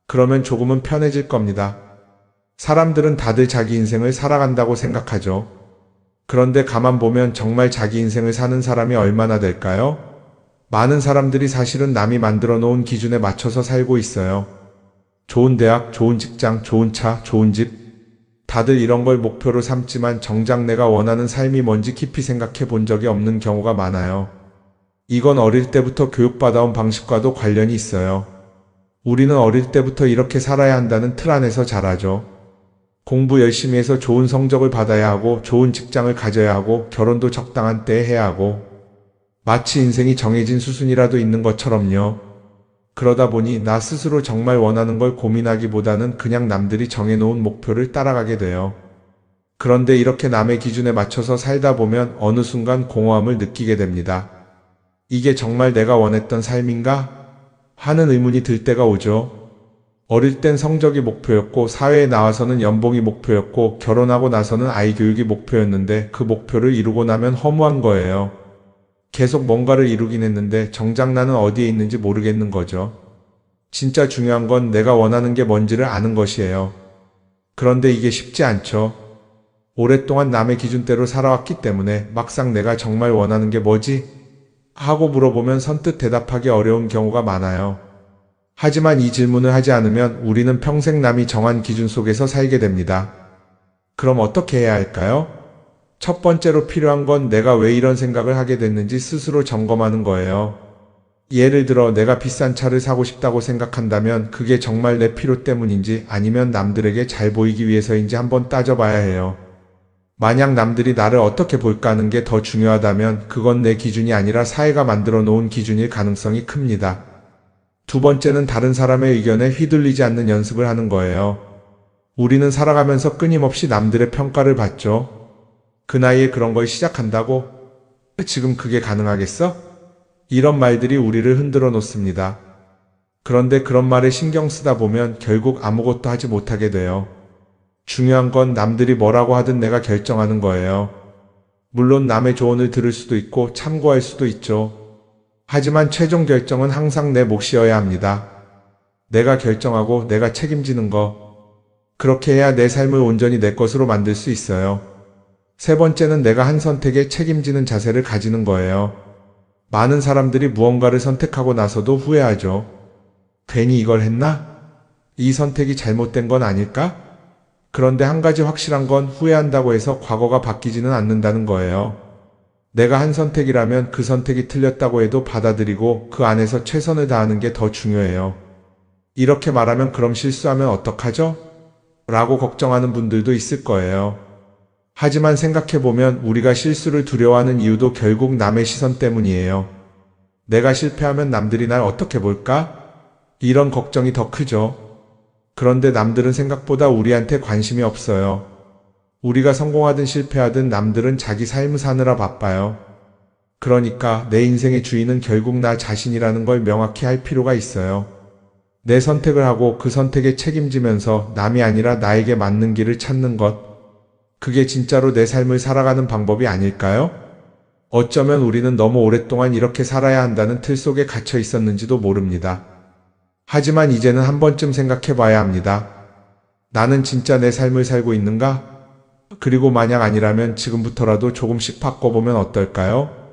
그러면 조금은 편해질 겁니다. 사람들은 다들 자기 인생을 살아간다고 생각하죠. 그런데 가만 보면 정말 자기 인생을 사는 사람이 얼마나 될까요? 많은 사람들이 사실은 남이 만들어 놓은 기준에 맞춰서 살고 있어요. 좋은 대학, 좋은 직장, 좋은 차, 좋은 집. 다들 이런 걸 목표로 삼지만 정작 내가 원하는 삶이 뭔지 깊이 생각해 본 적이 없는 경우가 많아요. 이건 어릴 때부터 교육받아온 방식과도 관련이 있어요. 우리는 어릴 때부터 이렇게 살아야 한다는 틀 안에서 자라죠. 공부 열심히 해서 좋은 성적을 받아야 하고 좋은 직장을 가져야 하고 결혼도 적당한 때에 해야 하고 마치 인생이 정해진 수순이라도 있는 것처럼요. 그러다 보니 나 스스로 정말 원하는 걸 고민하기보다는 그냥 남들이 정해놓은 목표를 따라가게 돼요. 그런데 이렇게 남의 기준에 맞춰서 살다 보면 어느 순간 공허함을 느끼게 됩니다. 이게 정말 내가 원했던 삶인가? 하는 의문이 들 때가 오죠. 어릴 땐 성적이 목표였고 사회에 나와서는 연봉이 목표였고 결혼하고 나서는 아이 교육이 목표였는데 그 목표를 이루고 나면 허무한 거예요. 계속 뭔가를 이루긴 했는데 정작 나는 어디에 있는지 모르겠는 거죠. 진짜 중요한 건 내가 원하는 게 뭔지를 아는 것이에요. 그런데 이게 쉽지 않죠. 오랫동안 남의 기준대로 살아왔기 때문에 막상 내가 정말 원하는 게 뭐지? 하고 물어보면 선뜻 대답하기 어려운 경우가 많아요. 하지만 이 질문을 하지 않으면 우리는 평생 남이 정한 기준 속에서 살게 됩니다. 그럼 어떻게 해야 할까요? 첫 번째로 필요한 건 내가 왜 이런 생각을 하게 됐는지 스스로 점검하는 거예요. 예를 들어 내가 비싼 차를 사고 싶다고 생각한다면 그게 정말 내 필요 때문인지 아니면 남들에게 잘 보이기 위해서인지 한번 따져봐야 해요. 만약 남들이 나를 어떻게 볼까 하는 게 더 중요하다면 그건 내 기준이 아니라 사회가 만들어 놓은 기준일 가능성이 큽니다. 두 번째는 다른 사람의 의견에 휘둘리지 않는 연습을 하는 거예요. 우리는 살아가면서 끊임없이 남들의 평가를 받죠. 그 나이에 그런 걸 시작한다고? 지금 그게 가능하겠어? 이런 말들이 우리를 흔들어 놓습니다. 그런데 그런 말에 신경 쓰다 보면 결국 아무것도 하지 못하게 돼요. 중요한 건 남들이 뭐라고 하든 내가 결정하는 거예요. 물론 남의 조언을 들을 수도 있고 참고할 수도 있죠. 하지만 최종 결정은 항상 내 몫이어야 합니다. 내가 결정하고 내가 책임지는 거. 그렇게 해야 내 삶을 온전히 내 것으로 만들 수 있어요. 세 번째는 내가 한 선택에 책임지는 자세를 가지는 거예요. 많은 사람들이 무언가를 선택하고 나서도 후회하죠. 괜히 이걸 했나? 이 선택이 잘못된 건 아닐까? 그런데 한 가지 확실한 건 후회한다고 해서 과거가 바뀌지는 않는다는 거예요. 내가 한 선택이라면 그 선택이 틀렸다고 해도 받아들이고 그 안에서 최선을 다하는 게 더 중요해요. 이렇게 말하면 그럼 실수하면 어떡하죠? 라고 걱정하는 분들도 있을 거예요. 하지만 생각해보면 우리가 실수를 두려워하는 이유도 결국 남의 시선 때문이에요. 내가 실패하면 남들이 날 어떻게 볼까? 이런 걱정이 더 크죠. 그런데 남들은 생각보다 우리한테 관심이 없어요. 우리가 성공하든 실패하든 남들은 자기 삶을 사느라 바빠요. 그러니까 내 인생의 주인은 결국 나 자신이라는 걸 명확히 할 필요가 있어요. 내 선택을 하고 그 선택에 책임지면서 남이 아니라 나에게 맞는 길을 찾는 것. 그게 진짜로 내 삶을 살아가는 방법이 아닐까요? 어쩌면 우리는 너무 오랫동안 이렇게 살아야 한다는 틀 속에 갇혀 있었는지도 모릅니다. 하지만 이제는 한 번쯤 생각해 봐야 합니다. 나는 진짜 내 삶을 살고 있는가? 그리고 만약 아니라면 지금부터라도 조금씩 바꿔보면 어떨까요?